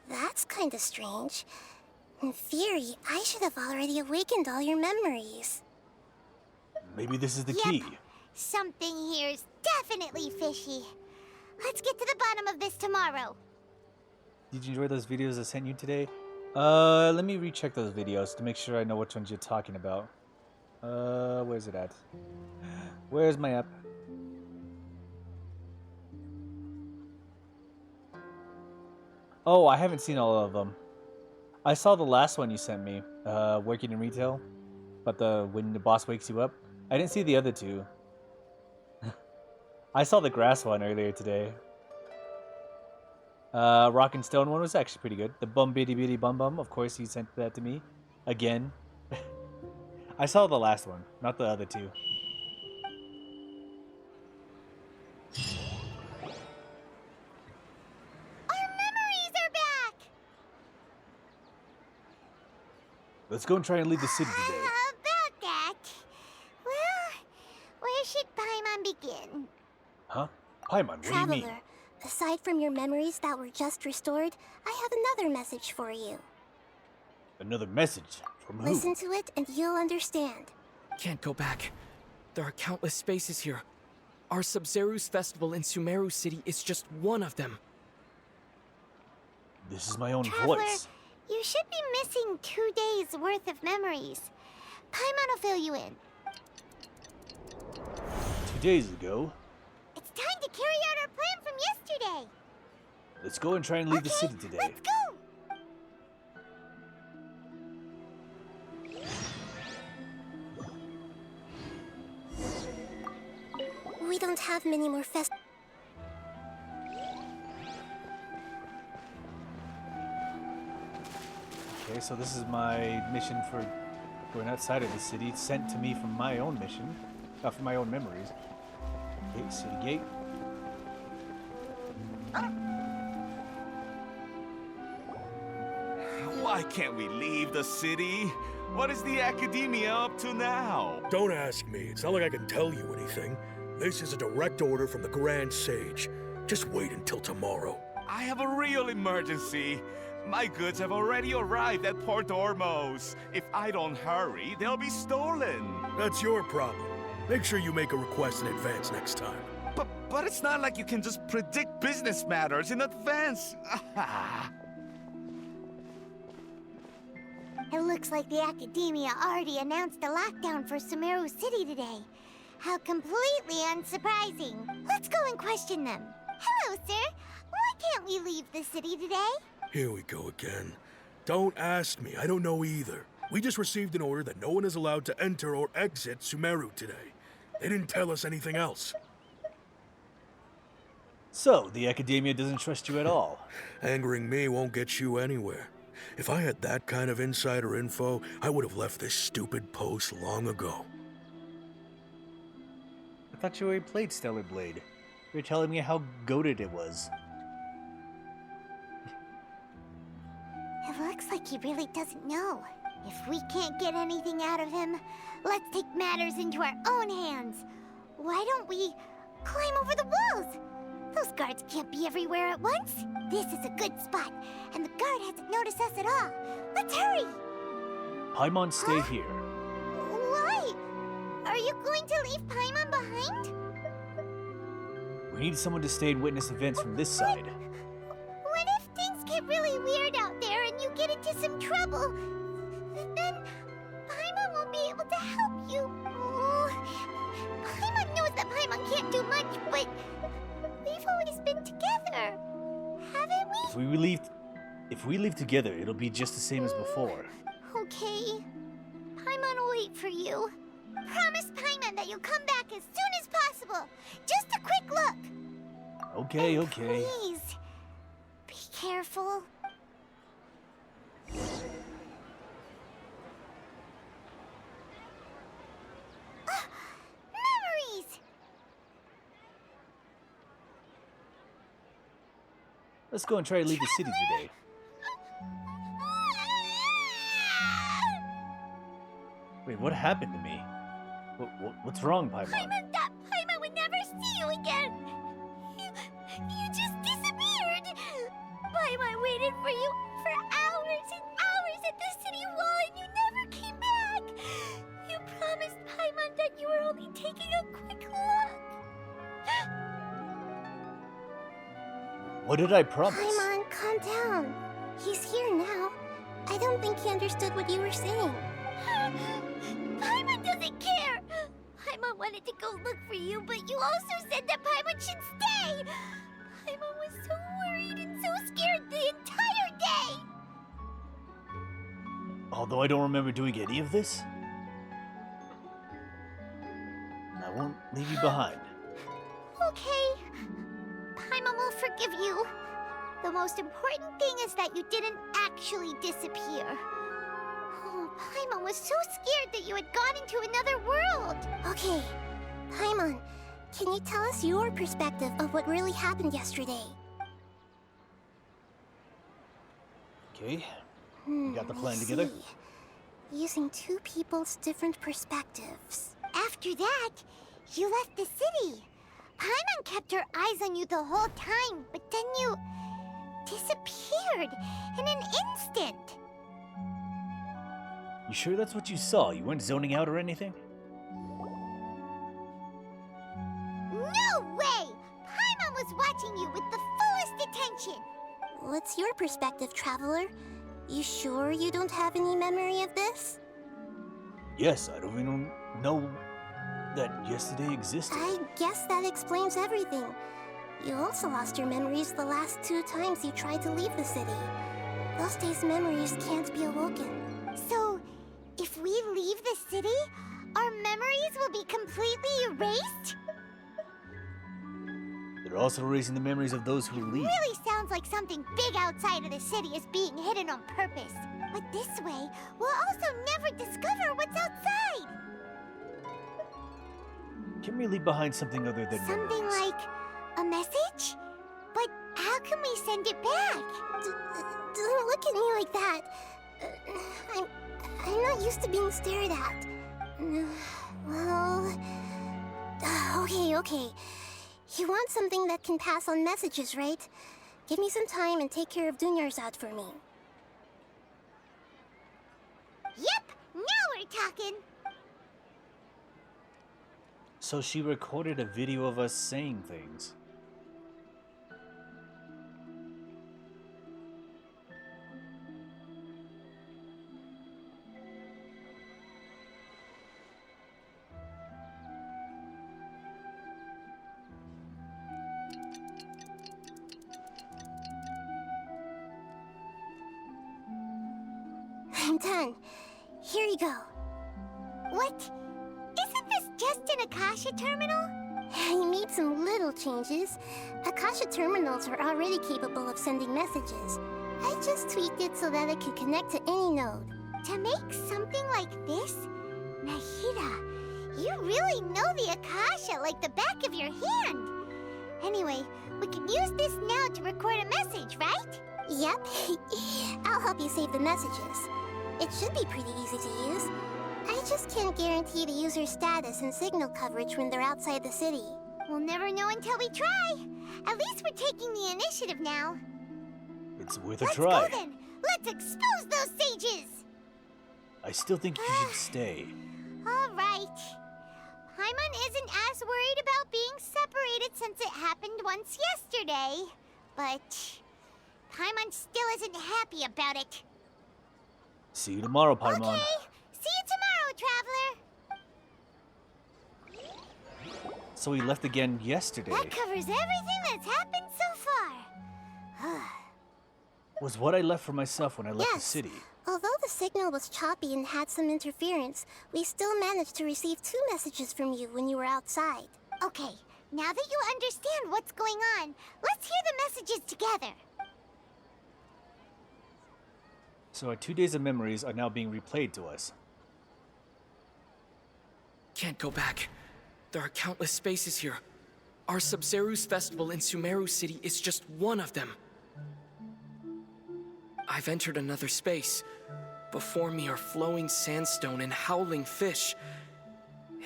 Speaker 10: That's kinda strange. In theory, I should have already awakened all your memories.
Speaker 1: Maybe this is the
Speaker 2: Yep.
Speaker 1: key.
Speaker 2: Something here's definitely fishy. Let's get to the bottom of this tomorrow.
Speaker 1: Did you enjoy those videos I sent you today? Let me recheck those videos to make sure I know which ones you're talking about. Where's it at? Where's my app? Oh, I haven't seen all of them. I saw the last one you sent me, working in retail, but when the boss wakes you up. I didn't see the other two. I saw the grass one earlier today. Rock and Stone one was actually pretty good. The Bum Bitty Bitty Bum Bum, of course, you sent that to me. Again. I saw the last one, not the other two.
Speaker 2: Our memories are back!
Speaker 1: Let's go and try and leave the city today.
Speaker 2: About that. Well, where should Paimon begin?
Speaker 1: Huh? Paimon, what do you mean?
Speaker 10: Traveler, aside from your memories that were just restored, I have another message for you.
Speaker 1: Another message? From who?
Speaker 10: Listen to it and you'll understand.
Speaker 12: Can't go back. There are countless spaces here. Our Sub-Zeru's festival in Sumeru City is just one of them.
Speaker 1: This is my own
Speaker 2: Traveler,
Speaker 1: voice.
Speaker 2: you should be missing 2 days worth of memories. Paimon will fill you in.
Speaker 1: 2 days ago.
Speaker 2: It's time to carry out our plan from yesterday.
Speaker 1: Let's go and try and leave the city today.
Speaker 2: Let's go.
Speaker 10: We don't have many more
Speaker 1: Okay, so this is my mission for going outside of the city, sent to me from my own mission, from my own memories. Okay, city gate.
Speaker 14: Why can't we leave the city? What is the academia up to now?
Speaker 15: Don't ask me. It's not like I can tell you anything. This is a direct order from the Grand Sage. Just wait until tomorrow.
Speaker 14: I have a real emergency. My goods have already arrived at Port Ormos. If I don't hurry, they'll be stolen.
Speaker 15: That's your problem. Make sure you make a request in advance next time.
Speaker 14: But it's not like you can just predict business matters in advance.
Speaker 2: It looks like the Academia already announced a lockdown for Sumeru City today. How completely unsurprising. Let's go and question them. Hello, sir. Why can't we leave the city today?
Speaker 15: Here we go again. Don't ask me. I don't know either. We just received an order that no one is allowed to enter or exit Sumeru today. They didn't tell us anything else.
Speaker 1: So, the Academia doesn't trust you at all.
Speaker 15: Angering me won't get you anywhere. If I had that kind of insider info, I would have left this stupid post long ago.
Speaker 1: I thought you already played Stellar Blade. You're telling me how goated it was.
Speaker 2: It looks like he really doesn't know. If we can't get anything out of him, let's take matters into our own hands. Why don't we climb over the walls? Those guards can't be everywhere at once. This is a good spot, and the guard hasn't noticed us at all. Let's hurry!
Speaker 1: Paimon, stay here.
Speaker 2: Why? Are you going to leave Paimon behind?
Speaker 1: We need someone to stay and witness events from this side.
Speaker 2: What if things get really weird out there and you get into some trouble? Then Paimon won't be able to help you. Paimon knows that Paimon can't do much, but we've always been together, haven't we?
Speaker 1: If we leave together, it'll be just the same as before.
Speaker 2: Okay. Paimon will wait for you. Promise Paimon that you'll come back as soon as possible. Just a quick look.
Speaker 1: Okay,
Speaker 2: And
Speaker 1: okay.
Speaker 2: Please, be careful. Memories!
Speaker 1: Let's go and try to leave the city today. Wait, what happened to me? What's wrong, Paimon?
Speaker 2: Paimon thought Paimon would never see you again. You just disappeared. Paimon waited for you for hours and hours at the city wall, and you never came back. You promised Paimon that you were only taking a quick look.
Speaker 1: What did I promise?
Speaker 10: Paimon, calm down. He's here now. I don't think he understood what you were saying.
Speaker 2: Paimon doesn't care. Paimon wanted to go look for you, but you also said that Paimon should stay. Paimon was so worried and so scared the entire day.
Speaker 1: Although I don't remember doing any of this, I won't leave you behind.
Speaker 2: Okay. Paimon will forgive you. The most important thing is that you didn't actually disappear. Oh, Paimon was so scared that you had gone into another world.
Speaker 10: Okay, Paimon, can you tell us your perspective of what really happened yesterday?
Speaker 1: Okay, we got the plan together.
Speaker 10: See. Using two people's different perspectives.
Speaker 2: After that, you left the city. Paimon kept her eyes on you the whole time, but then you disappeared in an instant.
Speaker 1: You sure that's what you saw? You weren't zoning out or anything?
Speaker 2: No! attention.
Speaker 10: What's your perspective, traveler? You sure you don't have any memory of this?
Speaker 1: Yes, I don't even know that yesterday existed.
Speaker 10: I guess that explains everything. You also lost your memories the last 2 times you tried to leave the city. Those days' memories can't be awoken.
Speaker 2: So, if we leave the city, our memories will be completely erased?
Speaker 1: They're also erasing the memories of those who leave.
Speaker 2: Really sounds like something big outside of the city is being hidden on purpose. But this way, we'll also never discover what's outside.
Speaker 1: Can we leave behind something other than
Speaker 2: Something
Speaker 1: memories?
Speaker 2: like a message? But how can we send it back?
Speaker 10: Don't look at me like that. I'm not used to being stared at. Well... Okay. You want something that can pass on messages, right? Give me some time and take care of Dunyarzad for me.
Speaker 2: Yep, now we're talking.
Speaker 1: So she recorded a video of us saying things.
Speaker 10: I'm done. Here you go.
Speaker 2: What? Isn't this just an Akasha terminal?
Speaker 10: I made some little changes. Akasha terminals are already capable of sending messages. I just tweaked it so that it could connect to any node.
Speaker 2: To make something like this? Nahida, you really know the Akasha like the back of your hand. Anyway, we can use this now to record a message, right?
Speaker 10: Yep. I'll help you save the messages. It should be pretty easy to use. I just can't guarantee the user's status and signal coverage when they're outside the city.
Speaker 2: We'll never know until we try. At least we're taking the initiative now.
Speaker 1: It's worth a
Speaker 2: Let's
Speaker 1: try.
Speaker 2: go then. Let's expose those sages.
Speaker 1: I still think you should stay.
Speaker 2: All right. Paimon isn't as worried about being separated since it happened once yesterday. But Paimon still isn't happy about it.
Speaker 1: See you tomorrow, Paimon.
Speaker 2: Okay. See you tomorrow, Traveler.
Speaker 1: So we left again yesterday.
Speaker 2: That covers everything that's happened so far.
Speaker 1: Was what I left for myself when I left the
Speaker 10: Yes.
Speaker 1: city.
Speaker 10: Although the signal was choppy and had some interference, we still managed to receive 2 messages from you when you were outside.
Speaker 2: Okay, now that you understand what's going on, let's hear the messages together.
Speaker 1: So our 2 days of memories are now being replayed to us.
Speaker 12: Can't go back. There are countless spaces here. Our Sub-Zeru's festival in Sumeru City is just one of them. I've entered another space. Before me are flowing sandstone and howling fish.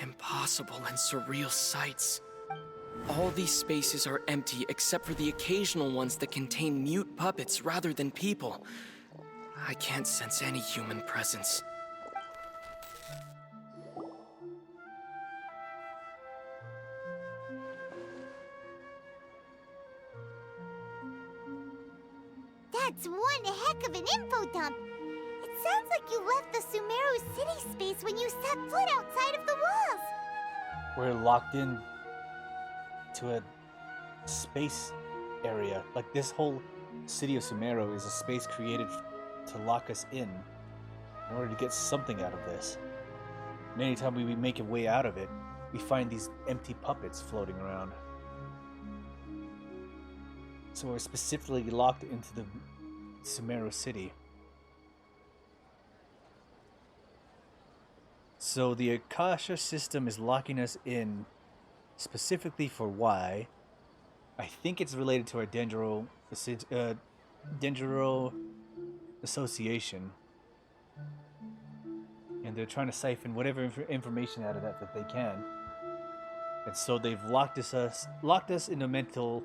Speaker 12: Impossible and surreal sights. All these spaces are empty except for the occasional ones that contain mute puppets rather than people. I can't sense any human presence.
Speaker 2: That's one heck of an info dump. It sounds like you left the Sumeru city space when you set foot outside of the walls.
Speaker 1: We're locked in to a space area. Like this whole city of Sumeru is a space created to lock us in order to get something out of this. And anytime we make a way out of it, we find these empty puppets floating around. So we're specifically locked into the Sumeru city. So the Akasha system is locking us in specifically for why. I think it's related to our Dendro association. And they're trying to siphon whatever information out of that they can. And so they've locked us in a mental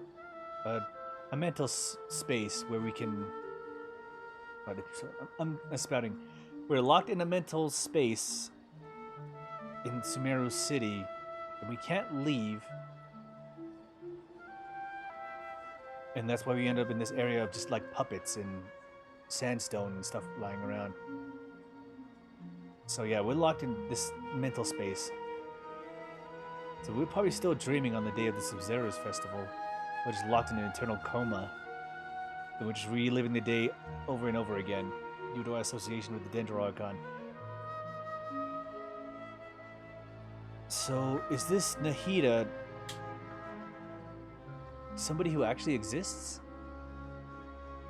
Speaker 1: space where we can. I'm spouting. We're locked in a mental space in Sumeru City, and we can't leave. And that's why we end up in this area of just like puppets and sandstone and stuff lying around. So yeah, we're locked in this mental space. So we're probably still dreaming on the day of the Sub-Zero's festival. We're just locked in an eternal coma. And we're just reliving the day over and over again due to our association with the Dendro Archon. So, is this Nahida somebody who actually exists?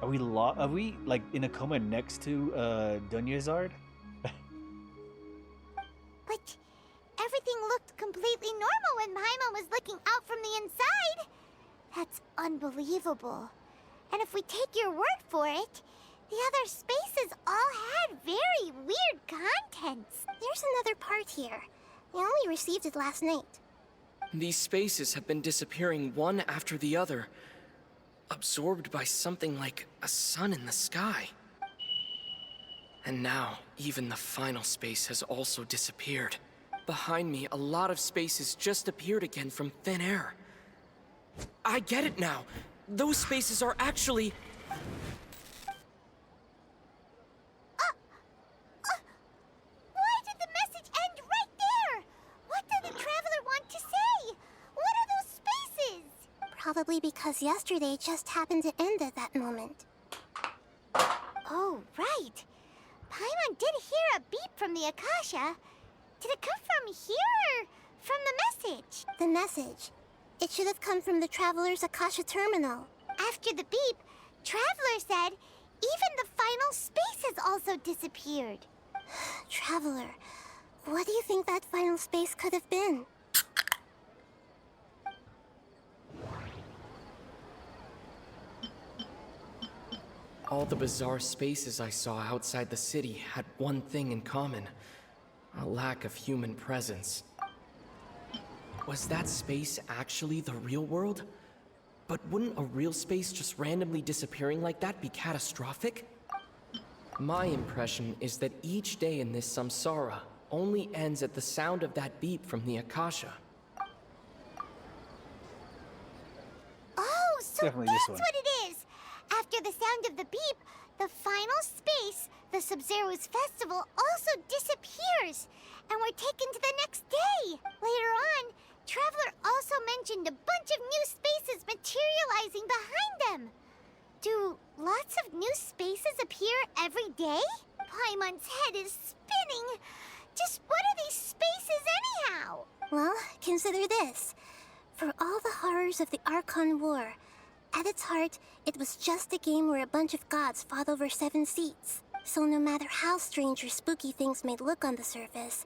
Speaker 1: Are we like in a coma next to Dunyazard?
Speaker 2: But everything looked completely normal when Paimon was looking out from the inside. That's unbelievable. And if we take your word for it, the other spaces all had very weird contents.
Speaker 10: There's another part here. I only received it last night.
Speaker 12: These spaces have been disappearing one after the other, absorbed by something like a sun in the sky. And now, even the final space has also disappeared. Behind me, a lot of spaces just appeared again from thin air. I get it now. Those spaces are actually...
Speaker 2: Why did the message end right there? What did the Traveler want to say? What are those spaces?
Speaker 10: Probably because yesterday just happened to end at that moment.
Speaker 2: Oh, right. Paimon did hear a beep from the Akasha. Did it come from here or from the message?
Speaker 10: The message. It should have come from the Traveler's Akasha terminal.
Speaker 2: After the beep, Traveler said even the final space has also disappeared.
Speaker 10: Traveler, what do you think that final space could have been?
Speaker 12: All the bizarre spaces I saw outside the city had one thing in common: a lack of human presence. Was that space actually the real world? But wouldn't a real space just randomly disappearing like that be catastrophic? My impression is that each day in this samsara only ends at the sound of that beep from the Akasha.
Speaker 2: Oh, so
Speaker 1: Definitely this
Speaker 2: that's
Speaker 1: one.
Speaker 2: what it is! After the sound of the beep, the final space, the Sub-Zero's festival, also disappears, and we're taken to the next day. Later on, Traveler also mentioned a bunch of new spaces materializing behind them. Do lots of new spaces appear every day? Paimon's head is spinning. Just what are these spaces anyhow?
Speaker 10: Well, consider this. For all the horrors of the Archon War, at its heart, it was just a game where a bunch of gods fought over 7 seats. So no matter how strange or spooky things may look on the surface,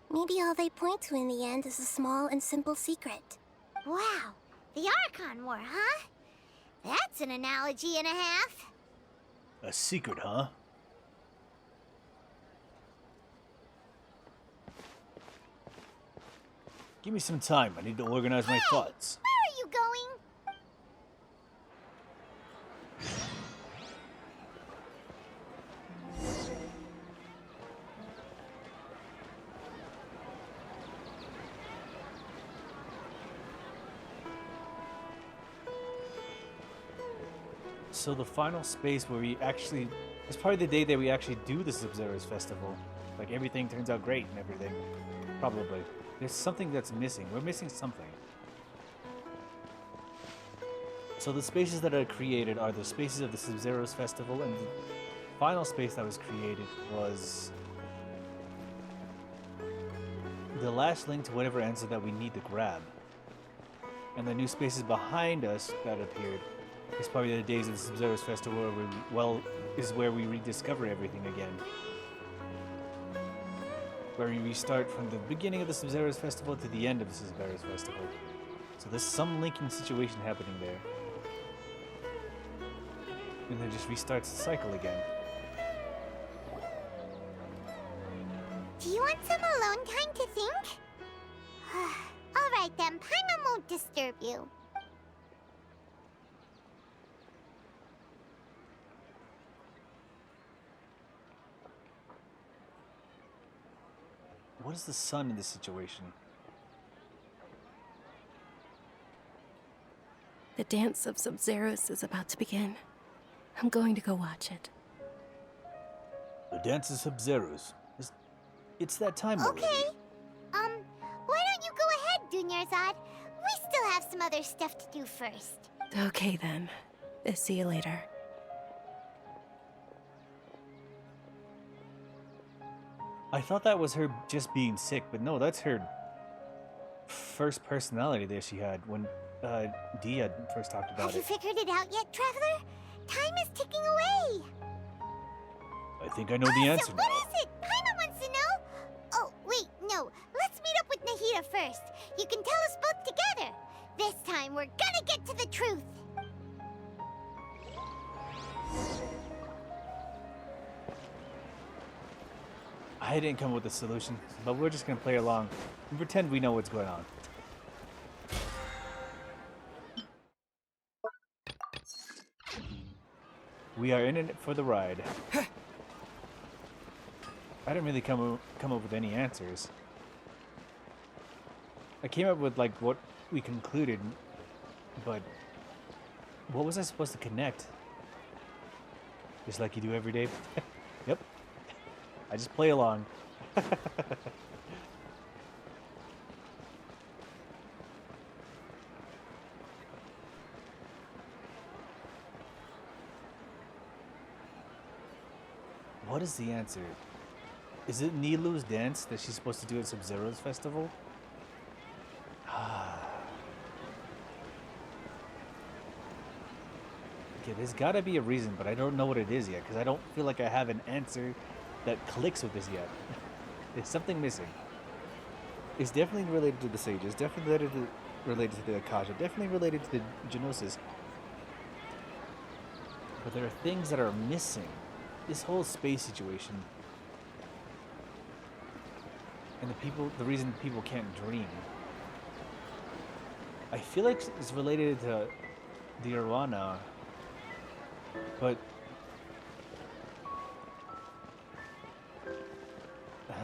Speaker 10: maybe all they point to in the end is a small and simple secret.
Speaker 2: Wow, the Archon War, huh? That's an analogy and a half.
Speaker 1: A secret, huh? Give me some time. I need to organize my thoughts.
Speaker 2: Where are you going?
Speaker 1: So the final space where we actually... It's probably the day that we actually do the Sub-Zero's festival. Like, everything turns out great and everything. Probably. There's something that's missing. We're missing something. So the spaces that are created are the spaces of the Sub-Zero's festival, and the final space that was created was the last link to whatever answer that we need to grab. And the new spaces behind us that appeared is probably the days of the Sub-Zero's festival where we rediscover everything again. Where we restart from the beginning of the Sub-Zero's festival to the end of the Sub-Zero's festival. So there's some linking situation happening there. And then it just restarts the cycle again.
Speaker 2: Do you want some alone time to think? Alright then, Paimon won't disturb you.
Speaker 1: What is the sun in this situation?
Speaker 3: The dance of Sub-Zeros is about to begin. I'm going to go watch it.
Speaker 1: The dance of Sub-Zeros. It's that time already.
Speaker 2: Okay. Why don't you go ahead, Dunyarzad? We still have some other stuff to do first.
Speaker 3: Okay then. See you later.
Speaker 1: I thought that was her just being sick, but no, that's her first personality that she had when Dia first talked about
Speaker 2: Have you
Speaker 1: it.
Speaker 2: figured it out yet, Traveler? Time is ticking away.
Speaker 1: I think I know the answer
Speaker 2: So
Speaker 1: now.
Speaker 2: what is it? Paimon wants to know. Oh, wait, no. Let's meet up with Nahida first. You can tell us both together. This time, we're gonna get to the truth.
Speaker 1: I didn't come up with a solution, but we're just gonna play along and pretend we know what's going on. We are in it for the ride. I didn't really come up with any answers. I came up with like what we concluded, but what was I supposed to connect? Just like you do every day. Yep. I just play along. What is the answer? Is it Nilu's dance that she's supposed to do at Sub-Zero's festival? Okay, there's gotta be a reason, but I don't know what it is yet, because I don't feel like I have an answer that clicks with this yet. There's something missing. It's definitely related to the Sages, definitely related to the Akasha, definitely related to the Genosis. But there are things that are missing. This whole space situation. And the reason people can't dream. I feel like it's related to the Arana, but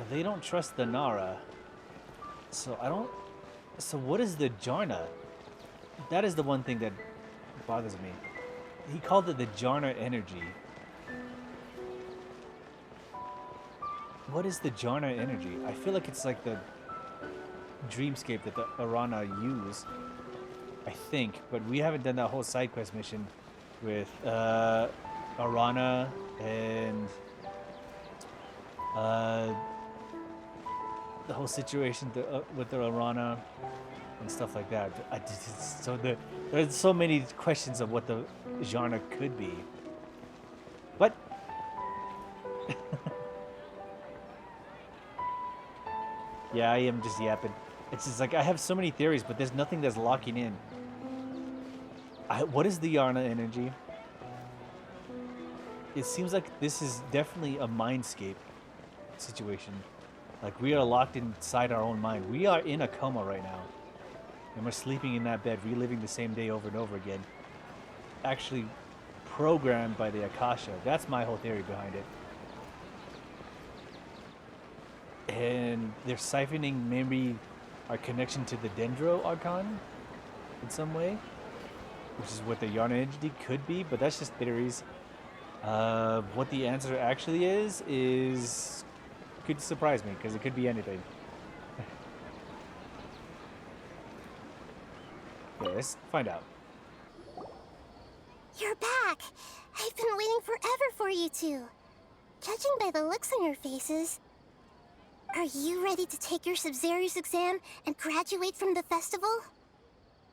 Speaker 1: they don't trust the Nara. So I don't. So what is the Jarna? That is the one thing that bothers me. He called it the Jarna energy. What is the Jarna energy? I feel like it's like the dreamscape that the Arana use. I think, but we haven't done that whole side quest mission with Arana and the whole situation with the Arana and stuff like that. There's so many questions of what the genre could be. But yeah, I am just yapping. It's just like I have so many theories, but there's nothing that's locking in. What is the Yarna energy? It seems like this is definitely a mindscape situation. Like we are locked inside our own mind. We are in a coma right now. And we're sleeping in that bed, reliving the same day over and over again. Actually programmed by the Akasha. That's my whole theory behind it. And they're siphoning maybe our connection to the Dendro Archon in some way, which is what the Yarna entity could be, but that's just theories. What the answer actually is could surprise me, because it could be anything. Yeah, let's find out.
Speaker 10: You're back! I've been waiting forever for you two. Judging by the looks on your faces, are you ready to take your Sub-Zero's exam and graduate from the festival?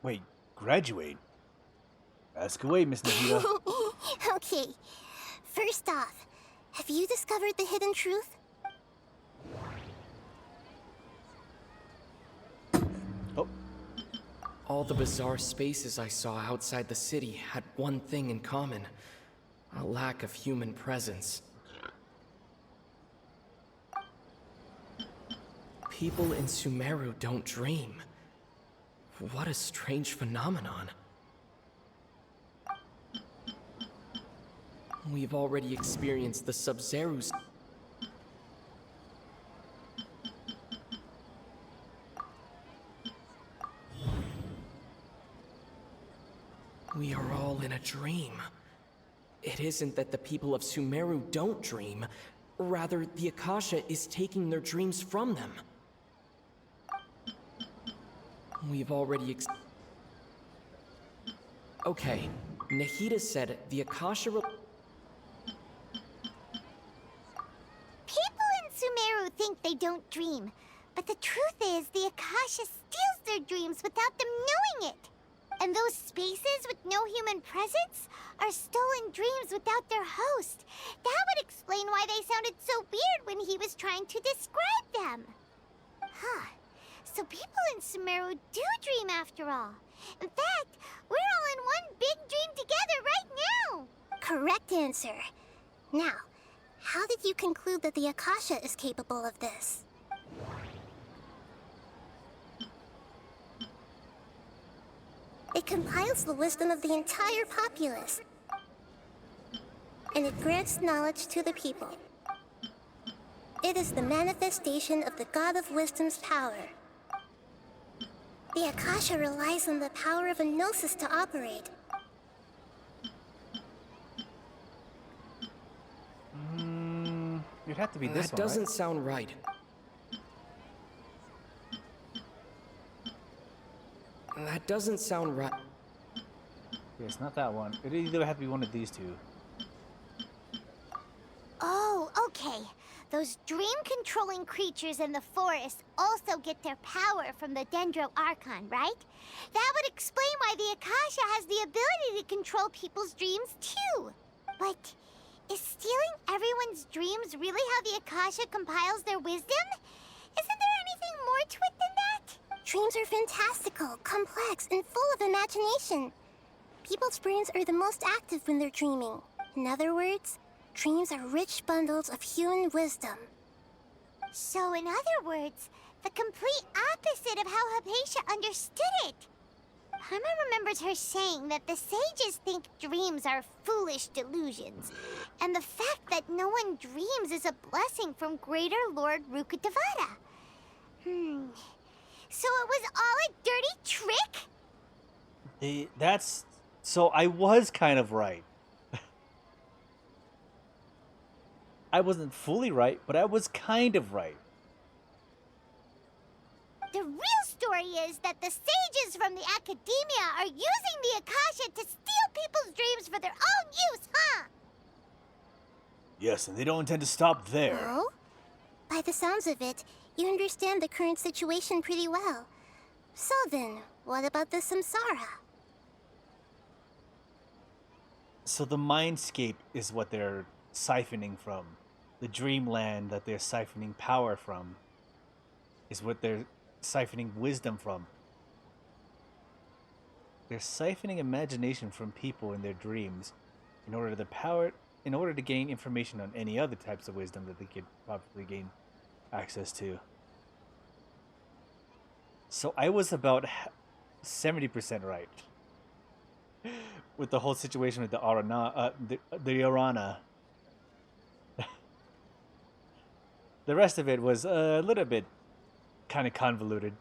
Speaker 1: Wait, graduate? Ask away, Miss Nahida.
Speaker 10: Okay. First off, have you discovered the hidden truth?
Speaker 1: Oh.
Speaker 12: All the bizarre spaces I saw outside the city had one thing in common: a lack of human presence. People in Sumeru don't dream. What a strange phenomenon. We've already experienced the Sub-Zerus. than a dream. It isn't that the people of Sumeru don't dream. Rather, the Akasha is taking their dreams from them. We've already Okay, Nahida said the Akasha
Speaker 2: People in Sumeru think they don't dream, but the truth is the Akasha steals their dreams without them knowing it. And those spaces with no human presence are stolen dreams without their host. That would explain why they sounded so weird when he was trying to describe them. Huh. So people in Sumeru do dream after all. In fact, we're all in one big dream together right now.
Speaker 10: Correct answer. Now, how did you conclude that the Akasha is capable of this? It compiles the wisdom of the entire populace, and it grants knowledge to the people. It is the manifestation of the God of Wisdom's power. The Akasha relies on the power of a gnosis to operate.
Speaker 1: It'd have to be this
Speaker 12: That
Speaker 1: one,
Speaker 12: doesn't
Speaker 1: right?
Speaker 12: sound right. That doesn't sound right.
Speaker 1: Yeah, it's not that one. It'd either have to be one of these two.
Speaker 2: Oh, okay. Those dream-controlling creatures in the forest also get their power from the Dendro Archon, right? That would explain why the Akasha has the ability to control people's dreams, too. But is stealing everyone's dreams really how the Akasha compiles their wisdom? Isn't there anything more to it than that?
Speaker 10: Dreams are fantastical, complex, and full of imagination. People's brains are the most active when they're dreaming. In other words, dreams are rich bundles of human wisdom.
Speaker 2: So, in other words, the complete opposite of how Hypatia understood it. Paimon remembers her saying that the sages think dreams are foolish delusions, and the fact that no one dreams is a blessing from Greater Lord Rukkhadevata. So it was all a dirty trick?
Speaker 1: So I was kind of right. I wasn't fully right, but I was kind of right.
Speaker 2: The real story is that the sages from the academia are using the Akasha to steal people's dreams for their own use, huh?
Speaker 1: Yes, and they don't intend to stop there.
Speaker 10: Oh? By the sounds of it, you understand the current situation pretty well. So then, what about the samsara?
Speaker 1: So the mindscape is what they're siphoning from. The dreamland that they're siphoning power from is what they're siphoning wisdom from. They're siphoning imagination from people in their dreams in order to gain information on any other types of wisdom that they could probably gain access to. So I was about 70% right with the whole situation with the Arana. The rest of it was a little bit kind of convoluted,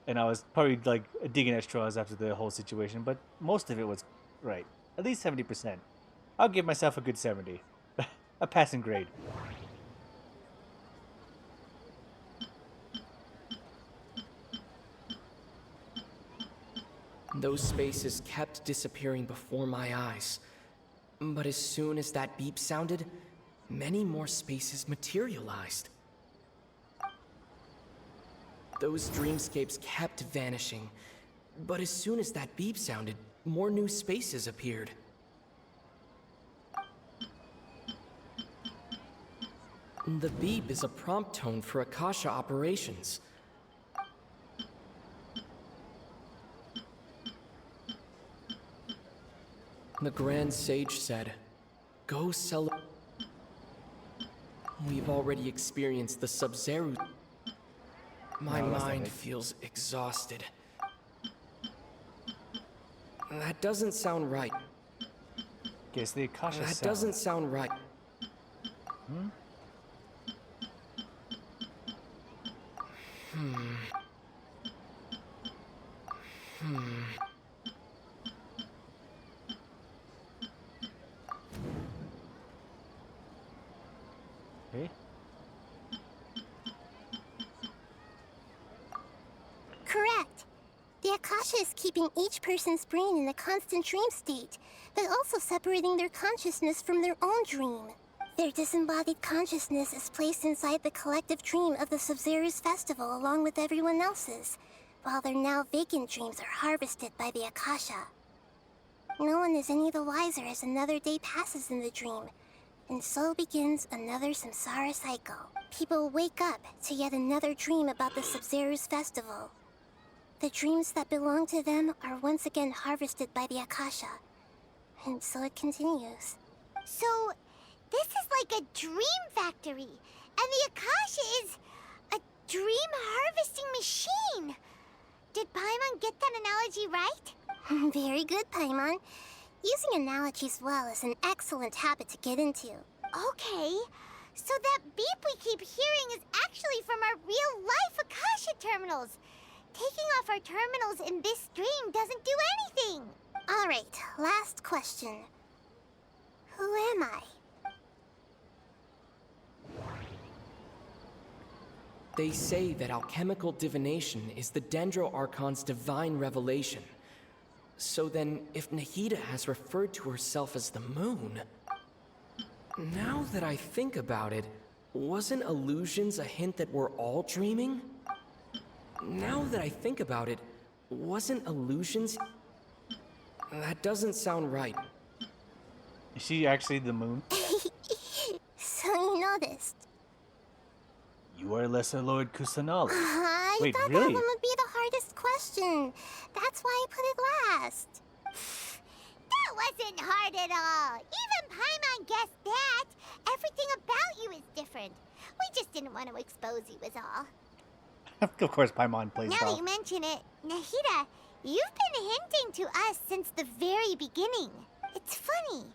Speaker 1: and I was probably like digging at straws after the whole situation, but most of it was right. At least 70%. I'll give myself a good 70. A passing grade.
Speaker 12: Those spaces kept disappearing before my eyes. But as soon as that beep sounded, many more spaces materialized. Those dreamscapes kept vanishing, but as soon as that beep sounded, more new spaces appeared. The beep is a prompt tone for Akasha operations. The Grand Sage said, "Go celebrate." We've already experienced the Sub-Zero. My mind feels exhausted. That doesn't sound right.
Speaker 1: Guess the Akasha
Speaker 12: That doesn't sound right.
Speaker 1: Okay.
Speaker 10: Correct. The Akasha is keeping each person's brain in a constant dream state, but also separating their consciousness from their own dream. Their disembodied consciousness is placed inside the collective dream of the Sub-Zero's festival along with everyone else's, while their now vacant dreams are harvested by the Akasha. No one is any the wiser as another day passes in the dream, and so begins another samsara cycle. People wake up to yet another dream about the Sub-Zero's festival. The dreams that belong to them are once again harvested by the Akasha, and so it continues.
Speaker 2: So, this is like a dream factory, and the Akasha is a dream harvesting machine. Did Paimon get that analogy right?
Speaker 10: Very good, Paimon. Using analogies well is an excellent habit to get into.
Speaker 2: Okay, so that beep we keep hearing is actually from our real-life Akasha terminals. Taking off our terminals in this dream doesn't do anything.
Speaker 10: All right, last question. Who am I?
Speaker 12: They say that alchemical divination is the Dendro Archon's divine revelation. So then, if Nahida has referred to herself as the moon... Now that I think about it, wasn't illusions a hint that we're all dreaming? Now that I think about it, wasn't illusions... That doesn't sound right.
Speaker 1: Is she actually the moon?
Speaker 10: So you noticed.
Speaker 1: You are Lesser Lord Kusanali.
Speaker 10: I
Speaker 1: Wait,
Speaker 10: thought
Speaker 1: really?
Speaker 10: that one would be the hardest question. That's why I put it last.
Speaker 2: That wasn't hard at all. Even Paimon guessed that. Everything about you is different. We just didn't want to expose you is all.
Speaker 1: Of course, Paimon plays
Speaker 2: Now
Speaker 1: golf.
Speaker 2: that you mention it, Nahida, you've been hinting to us since the very beginning. It's funny.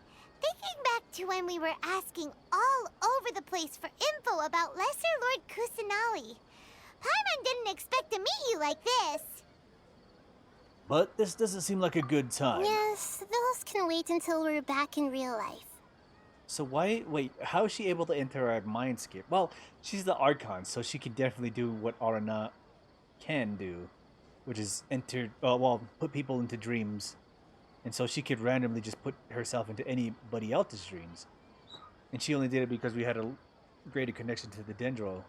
Speaker 2: Thinking back to when we were asking all over the place for info about Lesser Lord Kusanali, Paimon didn't expect to meet you like this.
Speaker 1: But this doesn't seem like a good time.
Speaker 10: Yes, those can wait until we're back in real life.
Speaker 1: So wait, how is she able to enter our mindscape? Well, she's the Archon, so she can definitely do what Arana can do, which is put people into dreams. And so she could randomly just put herself into anybody else's dreams. And she only did it because we had a greater connection to the Dendro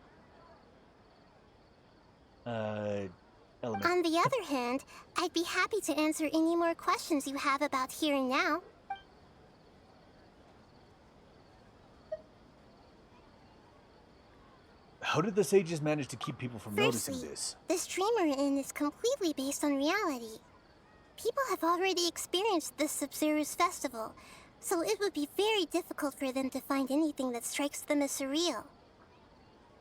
Speaker 1: element.
Speaker 10: On the other hand, I'd be happy to answer any more questions you have about here and now.
Speaker 1: How did the sages manage to keep people from noticing
Speaker 10: Firstly,
Speaker 1: this?
Speaker 10: this dream we're in is completely based on reality. People have already experienced the Sub-Zero's festival, so it would be very difficult for them to find anything that strikes them as surreal.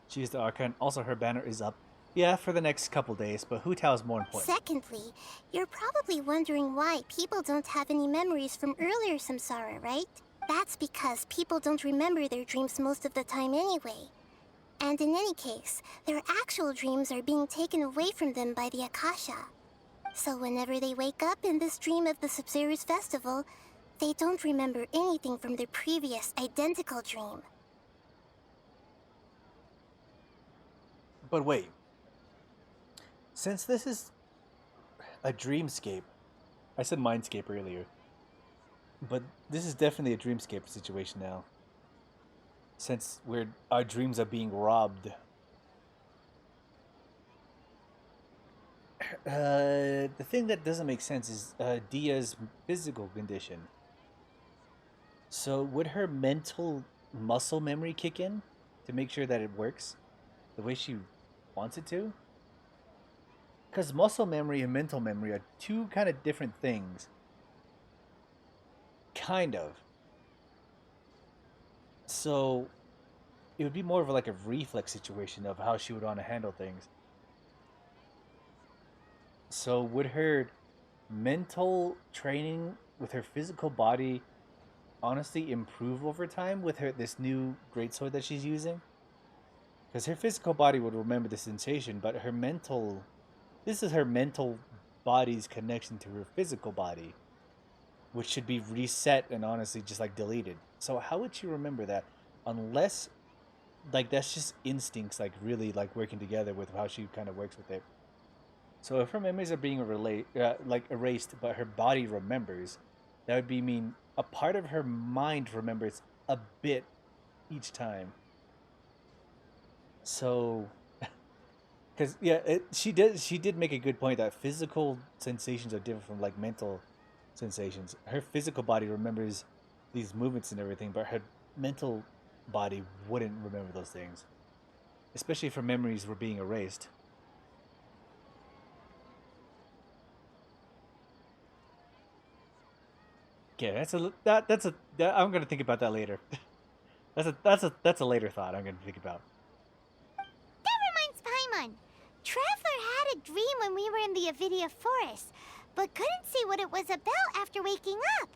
Speaker 1: She is the Archon. Also, her banner is up. Yeah, for the next couple days, but Hu Tao is more important.
Speaker 10: Secondly, you're probably wondering why people don't have any memories from earlier samsara, right? That's because people don't remember their dreams most of the time anyway. And in any case, their actual dreams are being taken away from them by the Akasha. So whenever they wake up in this dream of the Sub-Zero's festival, they don't remember anything from their previous identical dream.
Speaker 1: But wait. Since this is a dreamscape, I said mindscape earlier, but this is definitely a dreamscape situation now. Since our dreams are being robbed. The thing that doesn't make sense is Dia's physical condition. So would her mental muscle memory kick in to make sure that it works the way she wants it to? Because muscle memory and mental memory are two kind of different things. Kind of. So it would be more of like a reflex situation of how she would want to handle things. So would her mental training with her physical body honestly improve over time with this new greatsword that she's using? Because her physical body would remember the sensation, but her mental... This is her mental body's connection to her physical body, which should be reset and honestly just like deleted. So how would she remember that? Unless like that's just instincts, like really like working together with how she kind of works with it. So if her memories are being like erased, but her body remembers, that would be mean a part of her mind remembers a bit each time. So, because yeah, she did make a good point that physical sensations are different from like mental sensations. Her physical body remembers these movements and everything, but her mental body wouldn't remember those things, especially if her memories were being erased. Okay, I'm gonna think about that later. That's a later thought I'm gonna think about.
Speaker 2: That reminds Paimon. Traveler had a dream when we were in the Avidia forest, but couldn't see what it was about after waking up.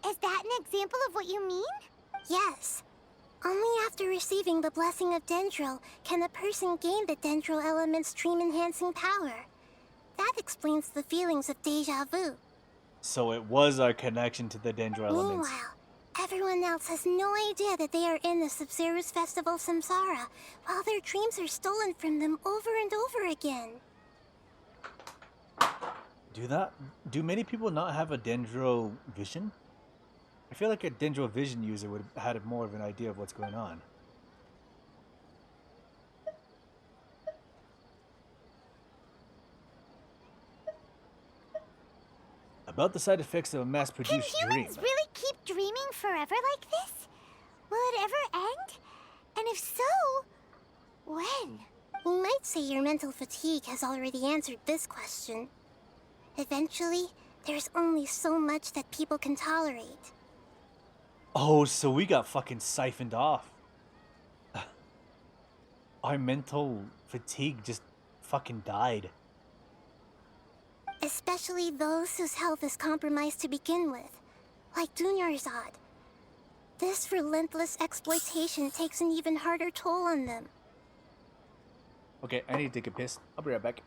Speaker 2: Is that an example of what you mean?
Speaker 10: Yes. Only after receiving the blessing of Dendril can a person gain the Dendril element's dream-enhancing power. That explains the feelings of deja vu.
Speaker 1: So it was our connection to the Dendro elements.
Speaker 10: Meanwhile, everyone else has no idea that they are in the Sabzeruz Festival Samsara, while their dreams are stolen from them over and over again.
Speaker 1: Do many people not have a Dendro vision? I feel like a Dendro vision user would have had more of an idea of what's going on. About the side effects of a mass-produced dream.
Speaker 2: Can humans really keep dreaming forever like this? Will it ever end? And if so, when?
Speaker 10: You might say your mental fatigue has already answered this question. Eventually, there's only so much that people can tolerate.
Speaker 1: Oh, so we got fucking siphoned off. Our mental fatigue just fucking died.
Speaker 10: Especially those whose health is compromised to begin with, like Dunyarzad. This relentless exploitation takes an even harder toll on them.
Speaker 1: Okay, I need to take a piss. I'll be right back.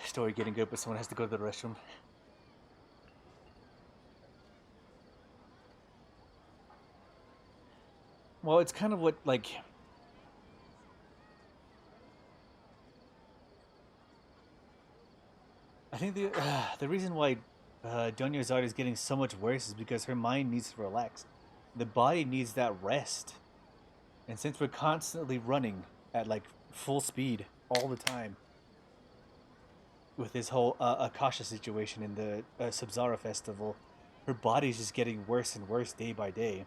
Speaker 1: Story getting good, but someone has to go to the restroom. Well, it's kind of what, like... I think the reason why Donya's art is getting so much worse is because her mind needs to relax. The body needs that rest. And since we're constantly running at, like, full speed all the time, with this whole Akasha situation in the Sabzara festival, her body's just getting worse and worse day by day.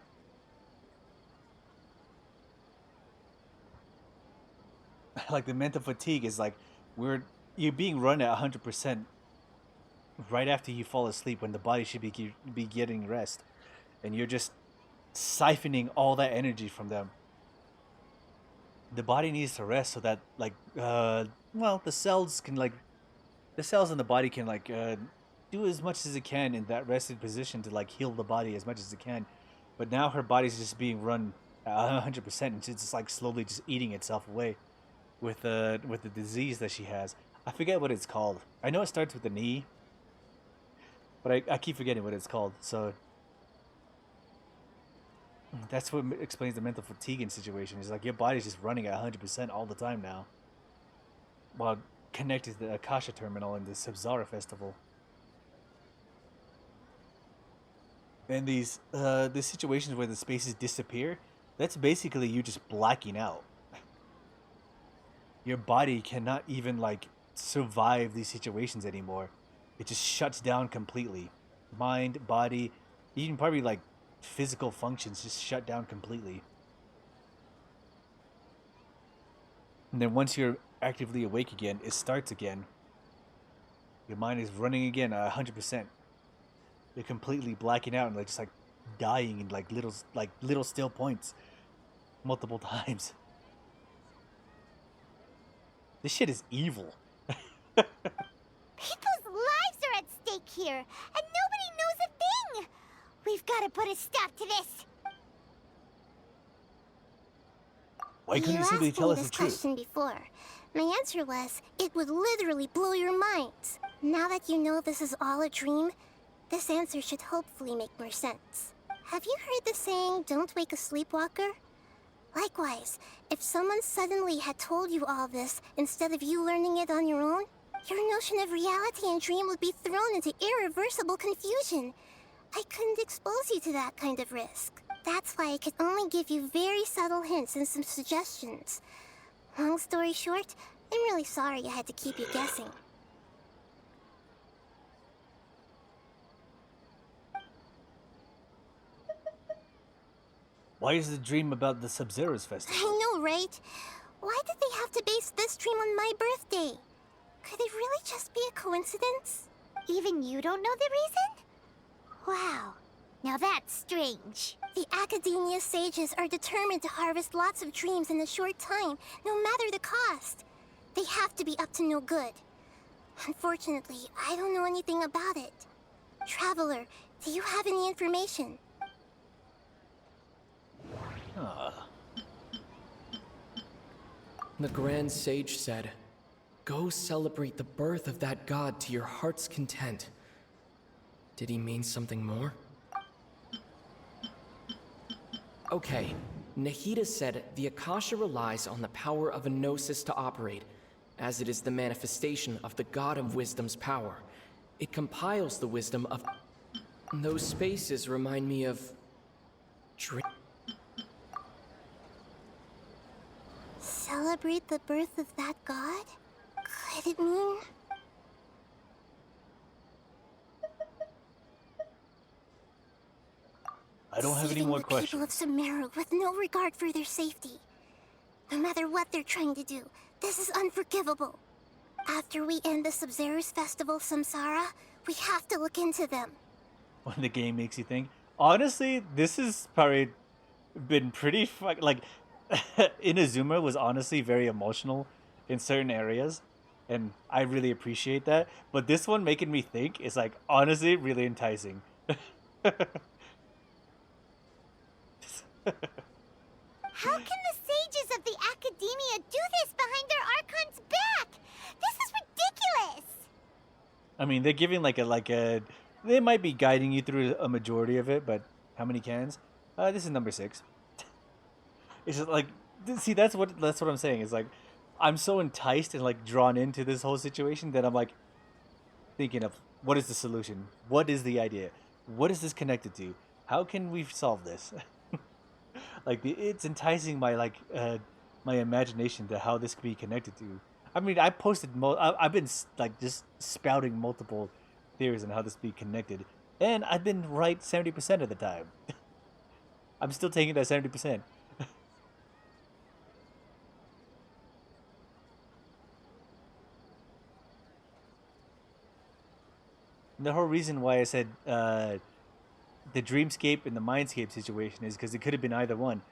Speaker 1: Like the mental fatigue is like you're being run at 100%, right after you fall asleep when the body should be getting rest, and you're just siphoning all that energy from them. The body needs to rest so that well, the cells in the body can do as much as it can in that rested position to like heal the body as much as it can. But now her body's just being run 100%, and she's just like slowly just eating itself away with the disease that she has. I forget what it's called. I know it starts with an E, but I keep forgetting what it's called. So that's what explains the mental fatigue in situation. It's like your body's just running at 100% all the time now, while connected to the Akasha terminal and the Samsara festival. And these situations where the spaces disappear, that's basically you just blacking out. Your body cannot even like survive these situations anymore. It just shuts down completely. Mind, body, even probably like physical functions just shut down completely. And then once you're actively awake again, it starts again. Your mind is running again 100%. You're completely blacking out and like just like dying in like little still points multiple times. This shit is evil.
Speaker 2: People's lives are at stake here, and nobody knows a thing! We've got to put a stop to this!
Speaker 1: Why couldn't you simply tell us the truth?
Speaker 10: You asked me this question before. My answer was, it would literally blow your minds. Now that you know this is all a dream, this answer should hopefully make more sense. Have you heard the saying, don't wake a sleepwalker? Likewise, if someone suddenly had told you all this instead of you learning it on your own, your notion of reality and dream would be thrown into irreversible confusion. I couldn't expose you to that kind of risk. That's why I could only give you very subtle hints and some suggestions. Long story short, I'm really sorry I had to keep you guessing.
Speaker 1: Why is the dream about the Sub-Zero's festival?
Speaker 10: I know, right? Why did they have to base this dream on my birthday? Could it really just be a coincidence?
Speaker 2: Even you don't know the reason? Wow. Now that's strange.
Speaker 10: The Academia sages are determined to harvest lots of dreams in a short time, no matter the cost. They have to be up to no good. Unfortunately, I don't know anything about it. Traveler, do you have any information?
Speaker 12: The Grand Sage said, "Go celebrate the birth of that god to your heart's content." Did he mean something more? Okay, Nahida said the Akasha relies on the power of a gnosis to operate, as it is the manifestation of the God of Wisdom's power. It compiles the wisdom of... Those spaces remind me of...
Speaker 10: Celebrate the birth of that god? Could it mean...
Speaker 1: I don't have any more questions.
Speaker 10: People of Sumeru with no regard for their safety. No matter what they're trying to do, this is unforgivable. After we end the Sub-Zero's festival, Samsara, we have to look into them.
Speaker 1: When the game makes you think. Honestly, this has probably been pretty like Inazuma was honestly very emotional in certain areas, and I really appreciate that. But this one making me think is like honestly really enticing.
Speaker 2: How can the sages of the Academia do this behind their Archon's back? This is ridiculous!
Speaker 1: I mean, they're giving like a they might be guiding you through a majority of it, but how many cans? This is number 6. It's just like, see, that's what I'm saying. It's like I'm so enticed and like drawn into this whole situation that I'm like thinking of what is the solution? What is the idea? What is this connected to? How can we solve this? Like it's enticing my my imagination to how this could be connected to. I mean, I posted I've been like just spouting multiple theories on how this be connected, and I've been right 70% of the time. I'm still taking that 70%. The whole reason why I said the dreamscape and the mindscape situation is because it could have been either one.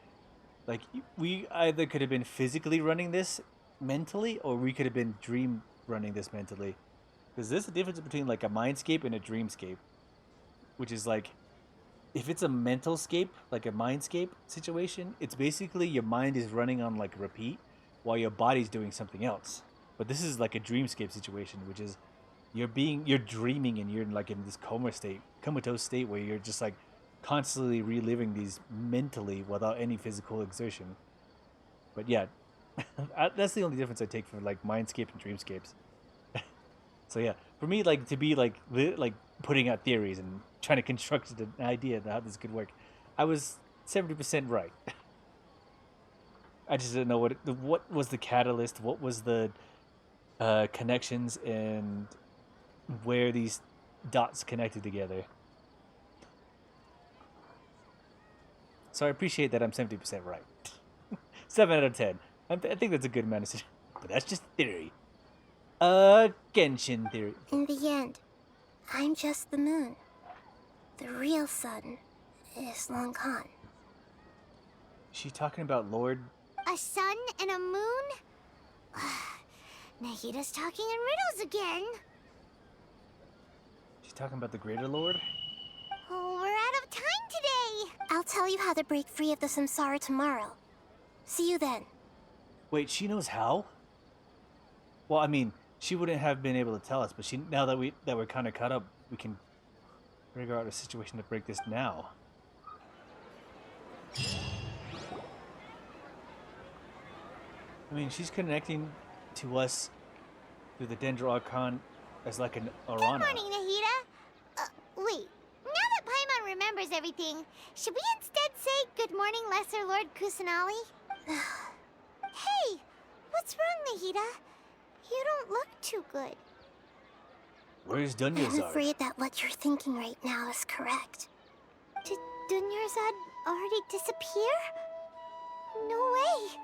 Speaker 1: Like, we either could have been physically running this mentally, or we could have been dream running this mentally. Because there's a difference between like a mindscape and a dreamscape, which is like, if it's a mental scape, like a mindscape situation, it's basically your mind is running on like repeat while your body's doing something else. But this is like a dreamscape situation, which is you're dreaming and you're like in this comatose state where you're just like constantly reliving these mentally without any physical exertion. But yeah, that's the only difference I take from like mindscape and dreamscapes. So yeah, for me, like to be like putting out theories and trying to construct an idea of how this could work, I was 70% right. I just didn't know what was the catalyst, what was the connections, and where these dots connected together. So I appreciate that I'm 70% right. 7 out of 10. I think that's a good amount of, but that's just theory. Genshin theory.
Speaker 10: In the end, I'm just the moon. The real sun is long gone.
Speaker 1: She talking about Lord?
Speaker 2: A sun and a moon? Nahida's talking in riddles again.
Speaker 1: She's talking about the Greater Lord?
Speaker 2: Oh, we're out of time today.
Speaker 10: I'll tell you how to break free of the samsara tomorrow. See you then.
Speaker 1: Wait, she knows how? Well, I mean, she wouldn't have been able to tell us, but now that we're kind of caught up, we can figure out a situation to break this now. I mean, she's connecting to us through the Dendro Archon as like an Arana.
Speaker 2: Good morning, Nahida. Wait. Now that Paimon remembers everything, should we instead say good morning, Lesser Lord Kusanali? Hey, what's wrong, Nahida? You don't look too good.
Speaker 1: Where's
Speaker 10: I'm
Speaker 1: Dunyarzad?
Speaker 10: afraid that what you're thinking right now is correct.
Speaker 2: Did Dunyarzad already disappear? No way.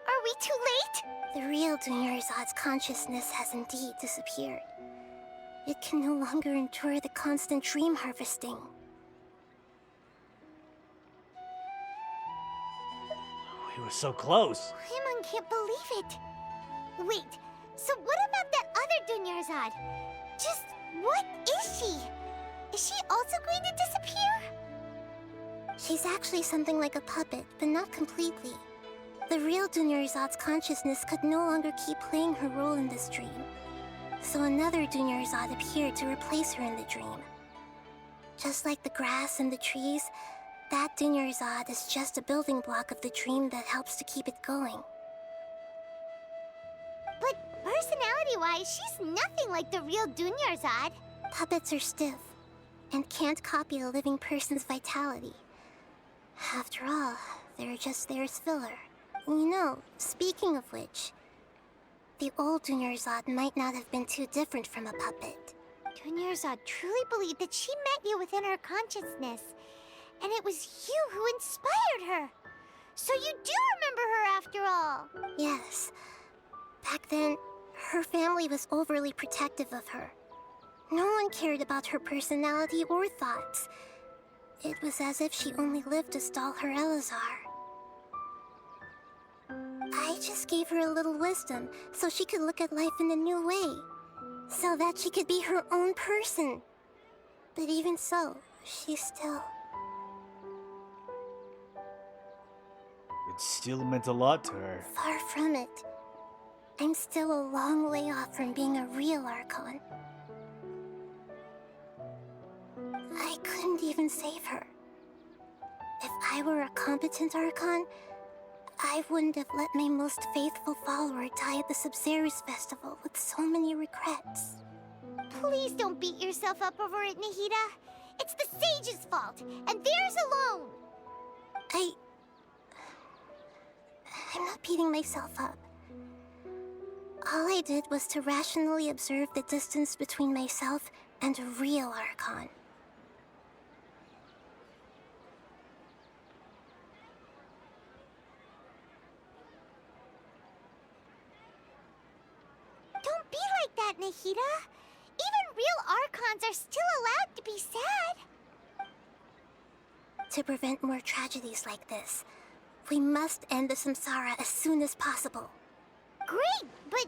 Speaker 2: Are we too late?
Speaker 10: The real Dunyarzad's consciousness has indeed disappeared. It can no longer endure the constant dream harvesting.
Speaker 1: We were so close.
Speaker 2: Paimon can't believe it. Wait, so what about that other Dunyarzad? Just what is she? Is she also going to disappear?
Speaker 10: She's actually something like a puppet, but not completely. The real Dunyarzad's consciousness could no longer keep playing her role in this dream. So another Dunyarzad appeared to replace her in the dream. Just like the grass and the trees, that Dunyarzad is just a building block of the dream that helps to keep it going.
Speaker 2: But personality-wise, she's nothing like the real Dunyarzad.
Speaker 10: Puppets are stiff and can't copy a living person's vitality. After all, they're just there as filler. You know, speaking of which, the old Dunyarzad might not have been too different from a puppet.
Speaker 2: Dunyarzad truly believed that she met you within her consciousness, and it was you who inspired her. So you do remember her after all.
Speaker 10: Yes. Back then, her family was overly protective of her. No one cared about her personality or thoughts. It was as if she only lived to stall her Elazar. I just gave her a little wisdom so she could look at life in a new way. So that she could be her own person. But even so, she still...
Speaker 1: It still meant a lot to her.
Speaker 10: Far from it. I'm still a long way off from being a real Archon. I couldn't even save her. If I were a competent Archon, I wouldn't have let my most faithful follower die at the Sabzerus Festival with so many regrets.
Speaker 2: Please don't beat yourself up over it, Nahida. It's the sage's fault, and theirs alone.
Speaker 10: I'm not beating myself up. All I did was to rationally observe the distance between myself and a real Archon.
Speaker 2: Don't be like that, Nahida. Even real Archons are still allowed to be sad.
Speaker 10: To prevent more tragedies like this, we must end the samsara as soon as possible.
Speaker 2: Great, but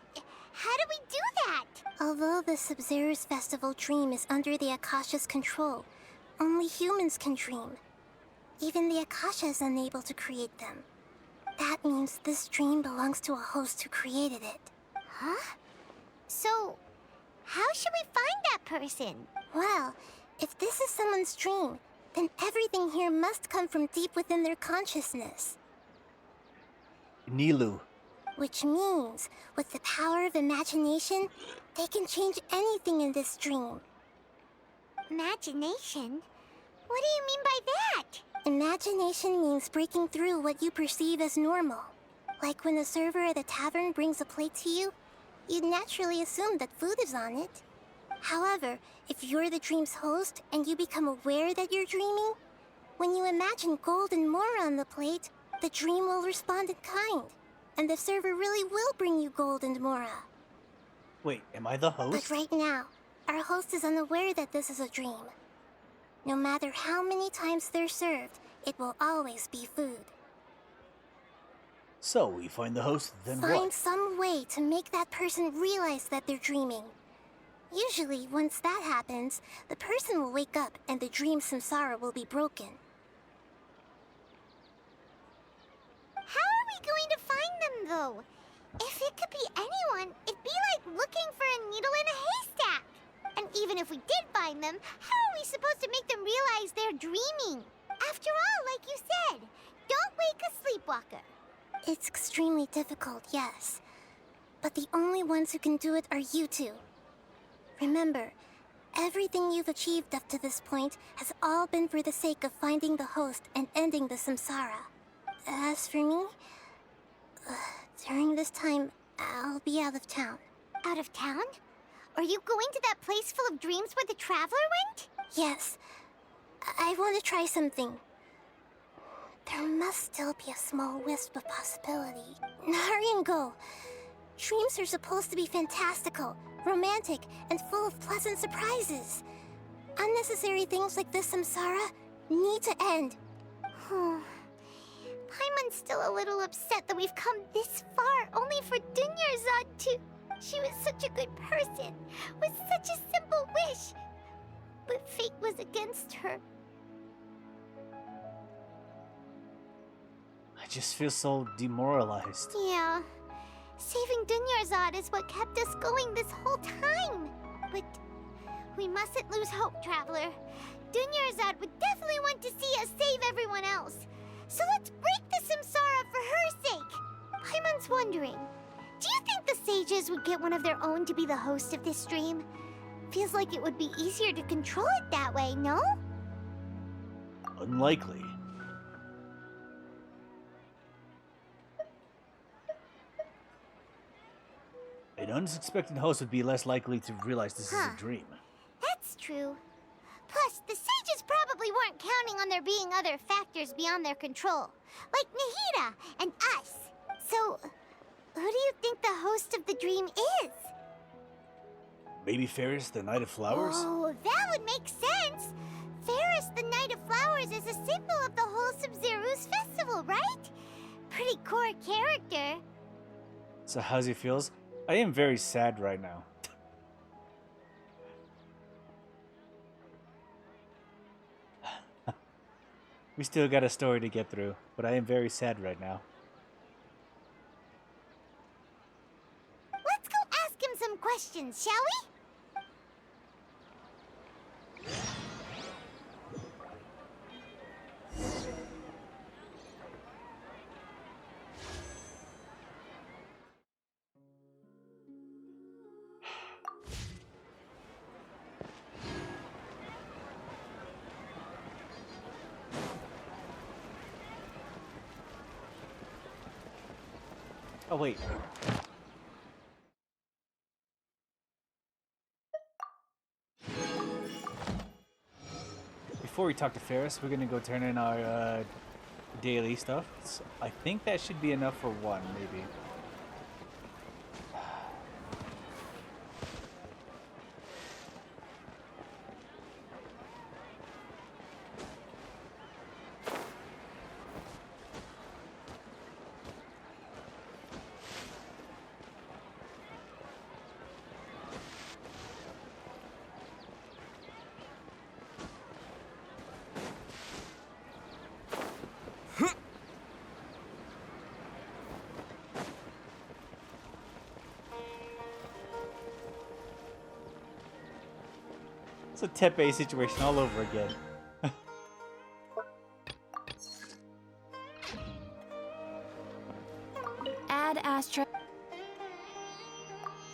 Speaker 2: how do we do that?
Speaker 10: Although the Sub-Zero's festival dream is under the Akasha's control, only humans can dream. Even the Akasha is unable to create them. That means this dream belongs to a host who created it.
Speaker 2: Huh? So, how should we find that person?
Speaker 10: Well, if this is someone's dream, then everything here must come from deep within their consciousness.
Speaker 1: Nilu.
Speaker 10: Which means, with the power of imagination, they can change anything in this dream.
Speaker 2: Imagination? What do you mean by that?
Speaker 10: Imagination means breaking through what you perceive as normal. Like when the server at the tavern brings a plate to you, you'd naturally assume that food is on it. However, if you're the dream's host and you become aware that you're dreaming, when you imagine gold and more on the plate, the dream will respond in kind. And the server really will bring you gold and mora.
Speaker 1: Wait, am I the host?
Speaker 10: But right now, our host is unaware that this is a dream. No matter how many times they're served, it will always be food.
Speaker 1: So, we find the host, then
Speaker 10: Find
Speaker 1: what?
Speaker 10: some way to make that person realize that they're dreaming. Usually, once that happens, the person will wake up and the dream samsara will be broken.
Speaker 2: How are we going to find them, though? If it could be anyone, it'd be like looking for a needle in a haystack. And even if we did find them, how are we supposed to make them realize they're dreaming? After all, like you said, don't wake a sleepwalker.
Speaker 10: It's extremely difficult, yes. But the only ones who can do it are you two. Remember, everything you've achieved up to this point has all been for the sake of finding the host and ending the samsara. As for me, during this time, I'll be out of town.
Speaker 2: Out of town? Are you going to that place full of dreams where the Traveler went?
Speaker 10: Yes. I want to try something. There must still be a small wisp of possibility. Hurry and go. Dreams are supposed to be fantastical, romantic, and full of pleasant surprises. Unnecessary things like this samsara need to end.
Speaker 2: Paimon's still a little upset that we've come this far only for Dunyarzad to... She was such a good person, with such a simple wish. But fate was against her.
Speaker 1: I just feel so demoralized.
Speaker 2: Yeah. Saving Dunyarzad is what kept us going this whole time. But we mustn't lose hope, Traveler. Dunyarzad would definitely want to see us save everyone else. So let's break the samsara for her sake. Paimon's wondering, do you think the sages would get one of their own to be the host of this stream? Feels like it would be easier to control it that way, no?
Speaker 1: Unlikely. An unsuspecting host would be less likely to realize this is a dream.
Speaker 2: That's true. Plus, the sages probably weren't counting on there being other factors beyond their control, like Nahida and us. So, who do you think the host of the dream is?
Speaker 1: Maybe Ferris, the Knight of Flowers?
Speaker 2: Oh, that would make sense. Ferris, the Knight of Flowers, is a symbol of the whole Sub-Zero's festival, right? Pretty core character.
Speaker 1: So how's he feels? I am very sad right now. We still got a story to get through, but I am very sad right now.
Speaker 2: Let's go ask him some questions, shall we?
Speaker 1: Oh, wait. Before we talk to Ferris, we're gonna go turn in our daily stuff. So I think that should be enough for one, maybe. It's a Tepe situation all over again.
Speaker 16: Ad Astra.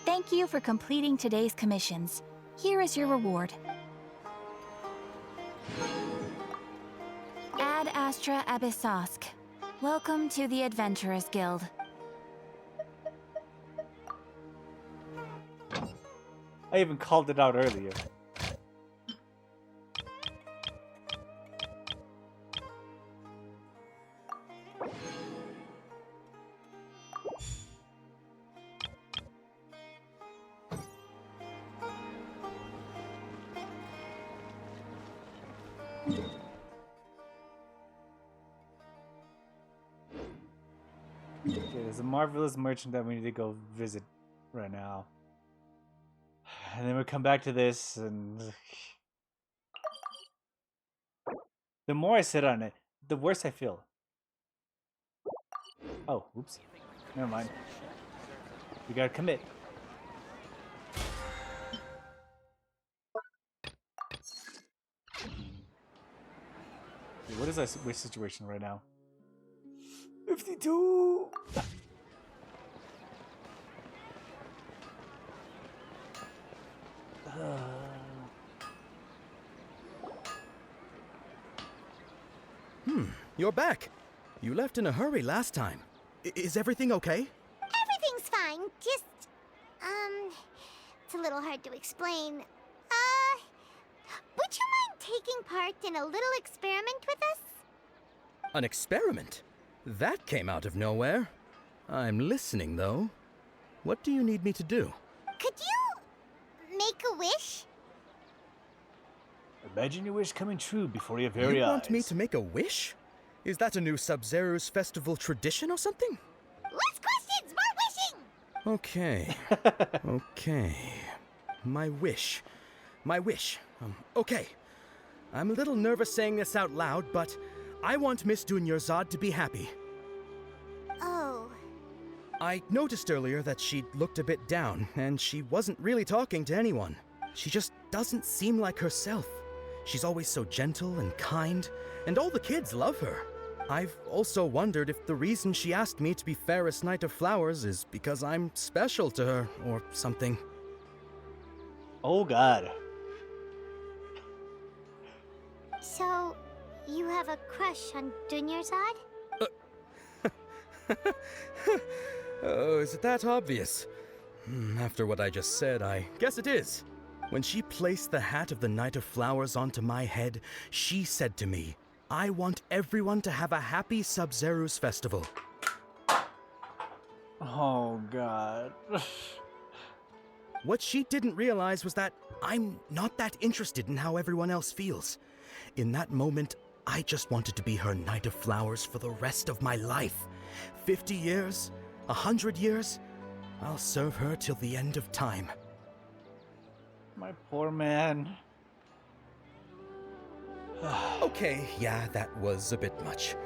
Speaker 16: Thank you for completing today's commissions. Here is your reward. Ad Astra Abyssosk. Welcome to the Adventurers Guild.
Speaker 1: I even called it out earlier. Okay, there's a marvelous merchant that we need to go visit right now. And then we'll come back to this, and the more I sit on it, the worse I feel. Oh, oops. Never mind. We gotta commit. Okay, what is our wish situation right now? 52!
Speaker 6: You're back. You left in a hurry last time. Is everything okay?
Speaker 2: Everything's fine. Just, it's a little hard to explain. Would you mind taking part in a little experiment with us?
Speaker 6: An experiment? That came out of nowhere. I'm listening, though. What do you need me to do?
Speaker 2: Could you make a wish?
Speaker 1: Imagine your wish coming true before your very eyes.
Speaker 6: You want me to make a wish? Is that a new Sub-Zero's festival tradition or something?
Speaker 2: Less questions, more wishing!
Speaker 6: Okay. Okay. My wish. Okay. I'm a little nervous saying this out loud, but I want Miss Dunyarzad to be happy.
Speaker 2: Oh.
Speaker 6: I noticed earlier that she looked a bit down, and she wasn't really talking to anyone. She just doesn't seem like herself. She's always so gentle and kind, and all the kids love her. I've also wondered if the reason she asked me to be Fairest Knight of Flowers is because I'm special to her, or something.
Speaker 1: Oh god.
Speaker 2: So, you have a crush on Dunyarzad?
Speaker 6: Oh, is it that obvious? After what I just said, I guess it is. When she placed the hat of the Knight of Flowers onto my head, she said to me, I want everyone to have a happy Sub-Zero's festival.
Speaker 1: Oh god.
Speaker 6: What she didn't realize was that I'm not that interested in how everyone else feels. In that moment, I just wanted to be her Knight of Flowers for the rest of my life. 50 years, 100 years, I'll serve her till the end of time.
Speaker 1: My poor man.
Speaker 6: Okay, yeah, that was a bit much.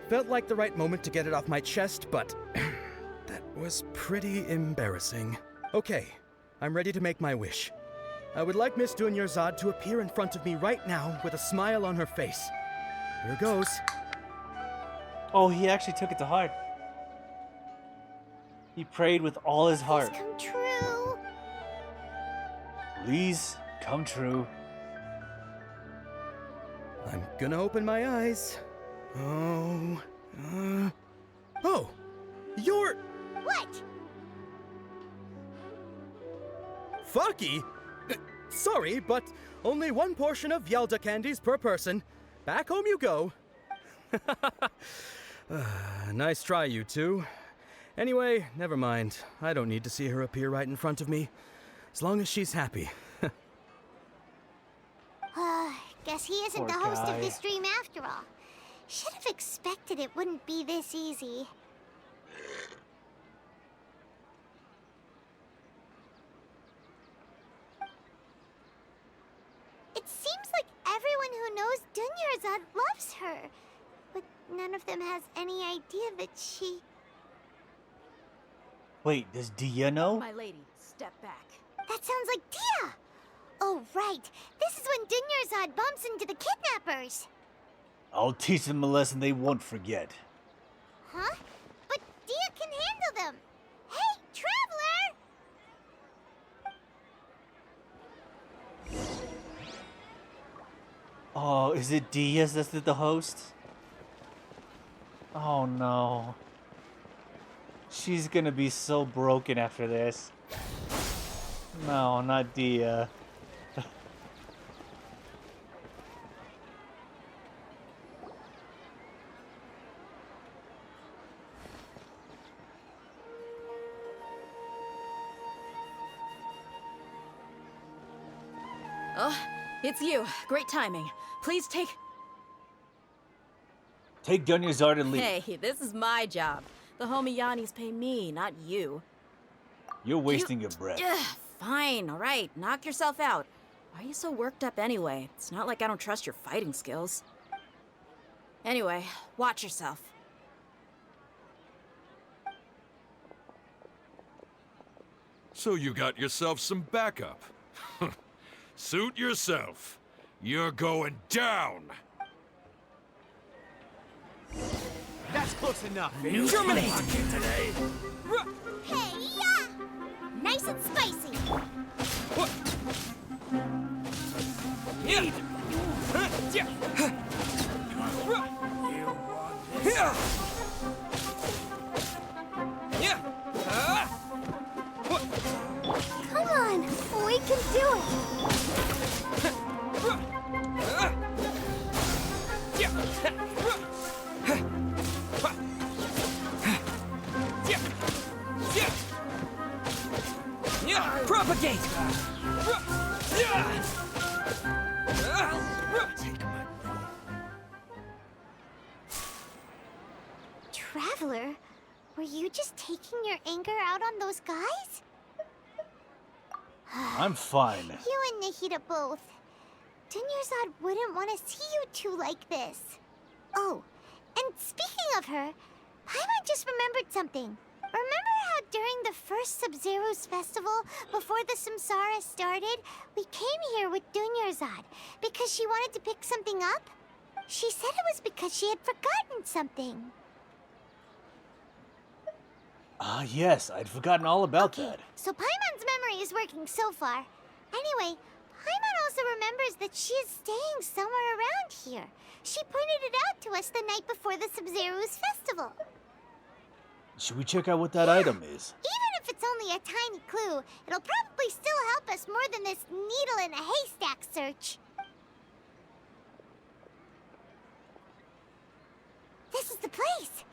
Speaker 6: Felt like the right moment to get it off my chest, but that was pretty embarrassing. Okay, I'm ready to make my wish. I would like Miss Dunyarzad to appear in front of me right now with a smile on her face. Here goes.
Speaker 1: Oh, he actually took it to heart. He prayed with all his heart.
Speaker 2: Please come true.
Speaker 1: Please come true.
Speaker 6: I'm gonna open my eyes. Oh, you're...
Speaker 2: What?
Speaker 6: Faki? Sorry, but only one portion of Yalda candies per person. Back home you go. Nice try, you two. Anyway, never mind. I don't need to see her appear right in front of me. As long as she's happy.
Speaker 2: Guess he isn't the host of this dream after all. Should have expected it wouldn't be this easy. It seems like everyone who knows Dunyarzad loves her, but none of them has any idea that she...
Speaker 1: Wait, does Dia know?
Speaker 13: My lady, step back.
Speaker 2: That sounds like Dia! Oh, right. This is when Dunyarzad bumps into the kidnappers.
Speaker 1: I'll teach them a lesson they won't forget.
Speaker 2: Huh? But Dia can handle them. Hey, Traveler!
Speaker 1: Oh, is it Diaz that's the host? Oh no. She's gonna be so broken after this. No, not Dia.
Speaker 13: Oh, it's you. Great timing. Please take...
Speaker 1: Take Dunyarzad and leave.
Speaker 13: Hey, this is my job. The homie Yannis pay me, not you.
Speaker 1: You're wasting your breath.
Speaker 13: Ugh, fine, all right. Knock yourself out. Why are you so worked up anyway? It's not like I don't trust your fighting skills. Anyway, watch yourself.
Speaker 7: So you got yourself some backup. Suit yourself. You're going down.
Speaker 17: That's close enough.
Speaker 13: Germinate!
Speaker 17: Today.
Speaker 2: Hey, yeah! Nice and spicy.
Speaker 17: Need.
Speaker 2: Come on, we can do it.
Speaker 17: Propagate!
Speaker 2: Traveler, were you just taking your anger out on those guys?
Speaker 1: I'm fine.
Speaker 2: You and Nahida both. Dunyarzad wouldn't want to see you two like this. Oh, and speaking of her, Paimon just remembered something. Remember how during the first Sub-Zero's festival, before the Samsara started, we came here with Dunyarzad because she wanted to pick something up? She said it was because she had forgotten something.
Speaker 1: Ah, yes, I'd forgotten all about that.
Speaker 2: So Paimon's memory is working so far. Anyway, Paimon also remembers that she is staying somewhere around here. She pointed it out to us the night before the Sub-Zero's festival.
Speaker 1: Should we check out what that item is?
Speaker 2: Even if it's only a tiny clue, it'll probably still help us more than this needle in a haystack search. This is the place.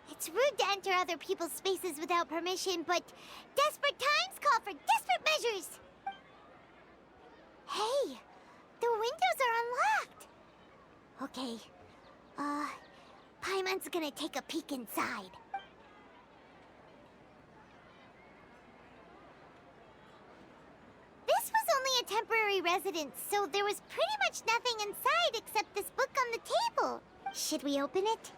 Speaker 2: It's rude to enter other people's spaces without permission, but desperate times call for desperate measures. Hey, the windows are unlocked. Okay, Paimon's gonna take a peek inside. This was only a temporary residence, so there was pretty much nothing inside except this book on the table. Should we open it?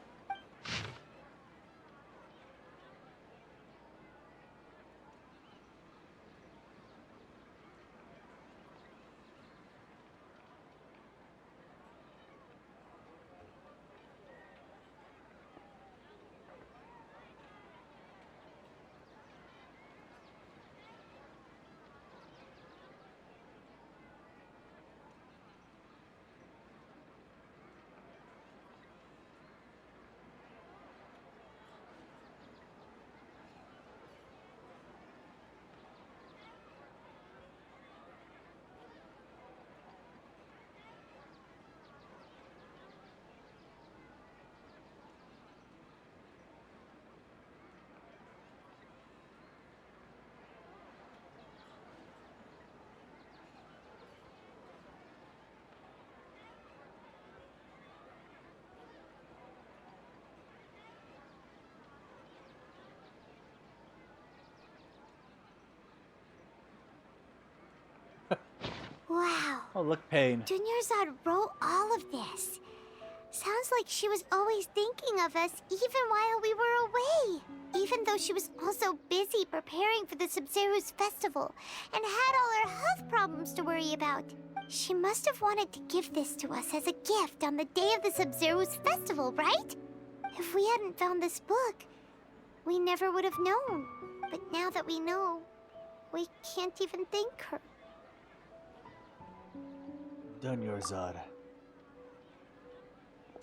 Speaker 2: Wow.
Speaker 1: Oh, look, Pain.
Speaker 2: Dunyarzad wrote all of this. Sounds like she was always thinking of us even while we were away. Even though she was also busy preparing for the Sub-Zero's festival and had all her health problems to worry about. She must have wanted to give this to us as a gift on the day of the Sub-Zero's festival, right? If we hadn't found this book, we never would have known. But now that we know, we can't even thank her.
Speaker 1: Dunyarzad.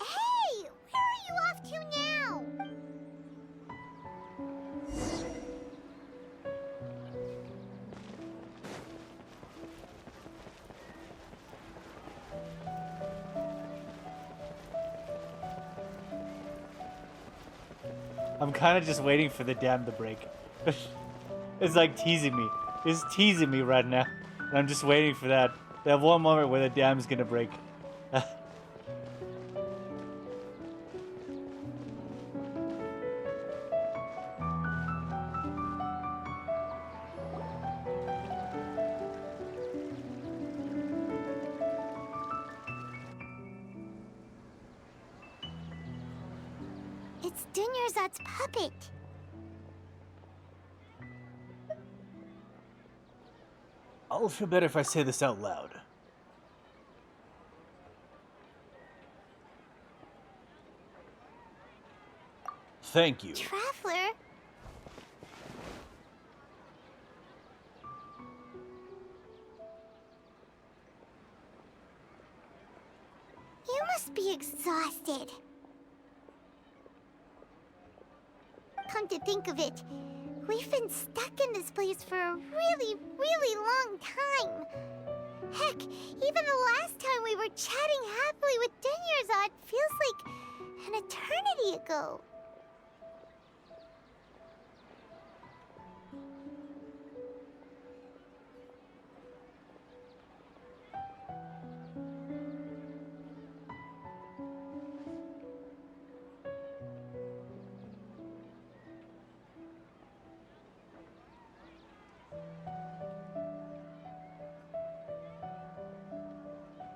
Speaker 2: Hey! Where are you off to now?
Speaker 1: I'm kind of just waiting for the dam to break. It's like teasing me. It's teasing me right now. And I'm just waiting for that. That one moment where the dam's gonna break.
Speaker 2: It's Dunyarzad's puppet.
Speaker 1: I'll feel better if I say this out loud. Thank you.
Speaker 2: Traveler? You must be exhausted. Come to think of it, we've been stuck in this place for a really, really long time. Heck, even the last time we were chatting happily with Dunyarzad feels like an eternity ago.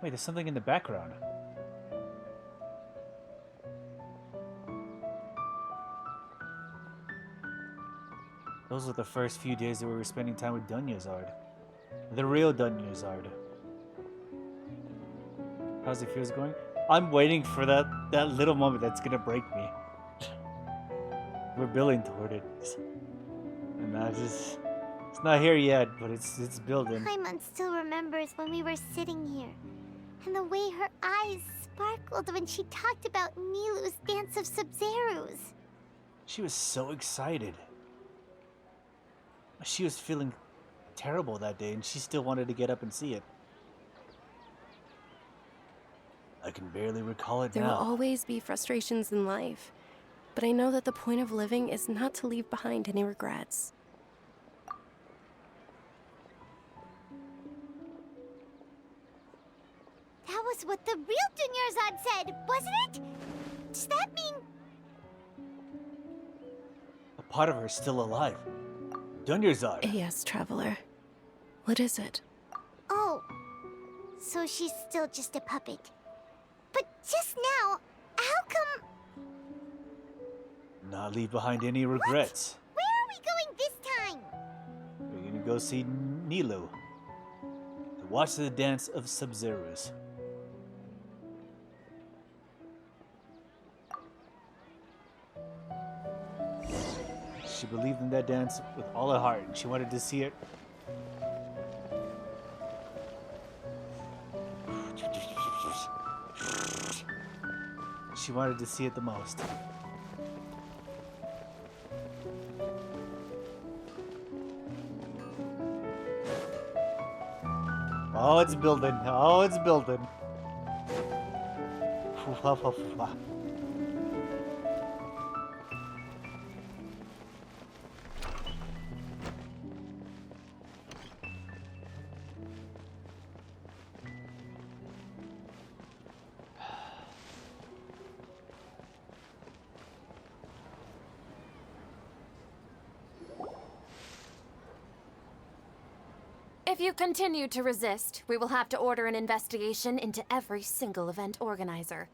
Speaker 1: Wait, there's something in the background. Those were the first few days that we were spending time with Dunyarzad. The real Dunyarzad. How's the feels going? I'm waiting for that little moment that's gonna break me. We're building toward it. And it's not here yet, but it's building.
Speaker 2: Paimon still remembers when we were sitting here, and the way her eyes sparkled when she talked about Nilu's Dance of Sub-Zeros.
Speaker 1: She was so excited. She was feeling terrible that day, and she still wanted to get up and see it. I can barely recall it
Speaker 3: There
Speaker 1: now.
Speaker 3: will always be frustrations in life, but I know that the point of living is not to leave behind any regrets.
Speaker 2: That was what the real Dunyarzad said, wasn't it? Does that mean...
Speaker 1: A part of her is still alive. Dunyarzad.
Speaker 3: Yes, Traveler. What is it?
Speaker 2: Oh, so she's still just a puppet. But just now, how come...
Speaker 1: Not leave behind any regrets.
Speaker 2: Where are we going this time?
Speaker 1: We're gonna go see Nilu. To watch the Dance of Sub-Zeros. She believed in that dance with all her heart, and she wanted to see it. She wanted to see it the most. Oh, it's building. Oh, it's building.
Speaker 9: If you continue to resist, we will have to order an investigation into every single event organizer.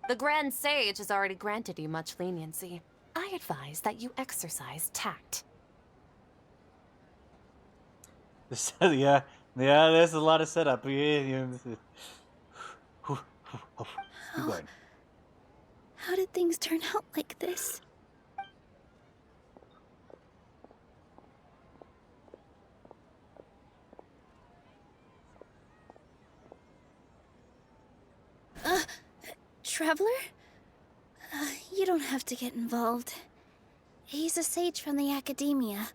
Speaker 9: The Grand Sage has already granted you much leniency. I advise that you exercise tact.
Speaker 1: This, yeah, there's a lot of setup. Yeah. Keep going.
Speaker 10: How did things turn out like this? Traveler? You don't have to get involved. He's a sage from the academia.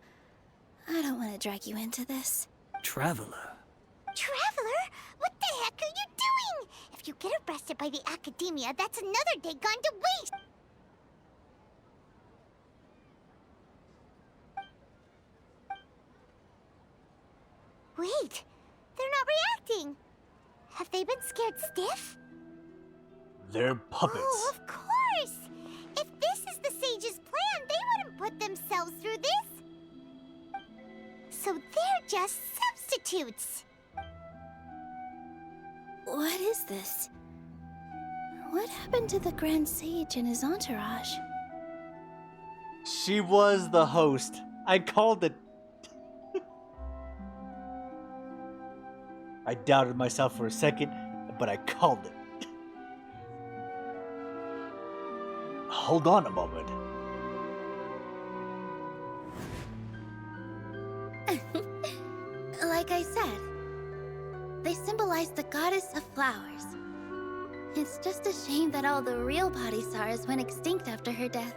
Speaker 10: I don't want to drag you into this.
Speaker 8: Traveler?
Speaker 2: Traveler? What the heck are you doing? If you get arrested by the academia, that's another day gone to waste. Wait, they're not reacting. Have they been scared stiff?
Speaker 1: They're puppets.
Speaker 2: Oh, of course! If this is the sage's plan, they wouldn't put themselves through this. So they're just substitutes.
Speaker 10: What is this? What happened to the Grand Sage and his entourage?
Speaker 1: She was the host. I called it. I doubted myself for a second, but I called it. Hold on a moment.
Speaker 10: Like I said, they symbolize the goddess of flowers. It's just a shame that all the real Padisaras went extinct after her death.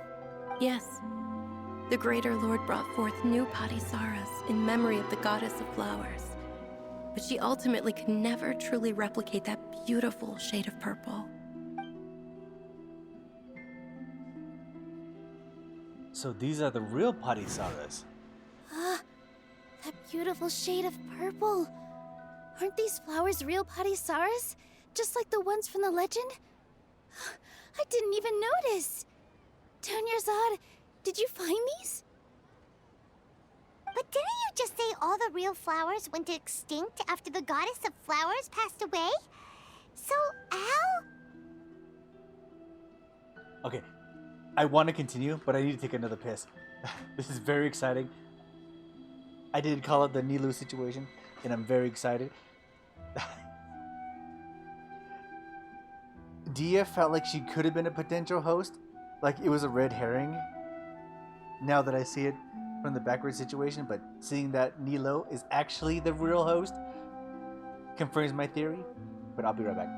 Speaker 3: Yes. The Greater Lord brought forth new Padisaras in memory of the goddess of flowers. But she ultimately could never truly replicate that beautiful shade of purple.
Speaker 1: So these are the real Padisaras.
Speaker 10: Ah, that beautiful shade of purple. Aren't these flowers real Padisaras? Just like the ones from the legend? I didn't even notice. Dunyarzad, did you find these?
Speaker 2: But didn't you just say all the real flowers went extinct after the goddess of flowers passed away? So, Al?
Speaker 1: Okay, I want to continue, but I need to take another piss. This is very exciting. I did call it the Nilu situation, and I'm very excited. Dia felt like she could have been a potential host, like it was a red herring. Now that I see it from the backward situation, but seeing that Nilo is actually the real host confirms my theory. But I'll be right back.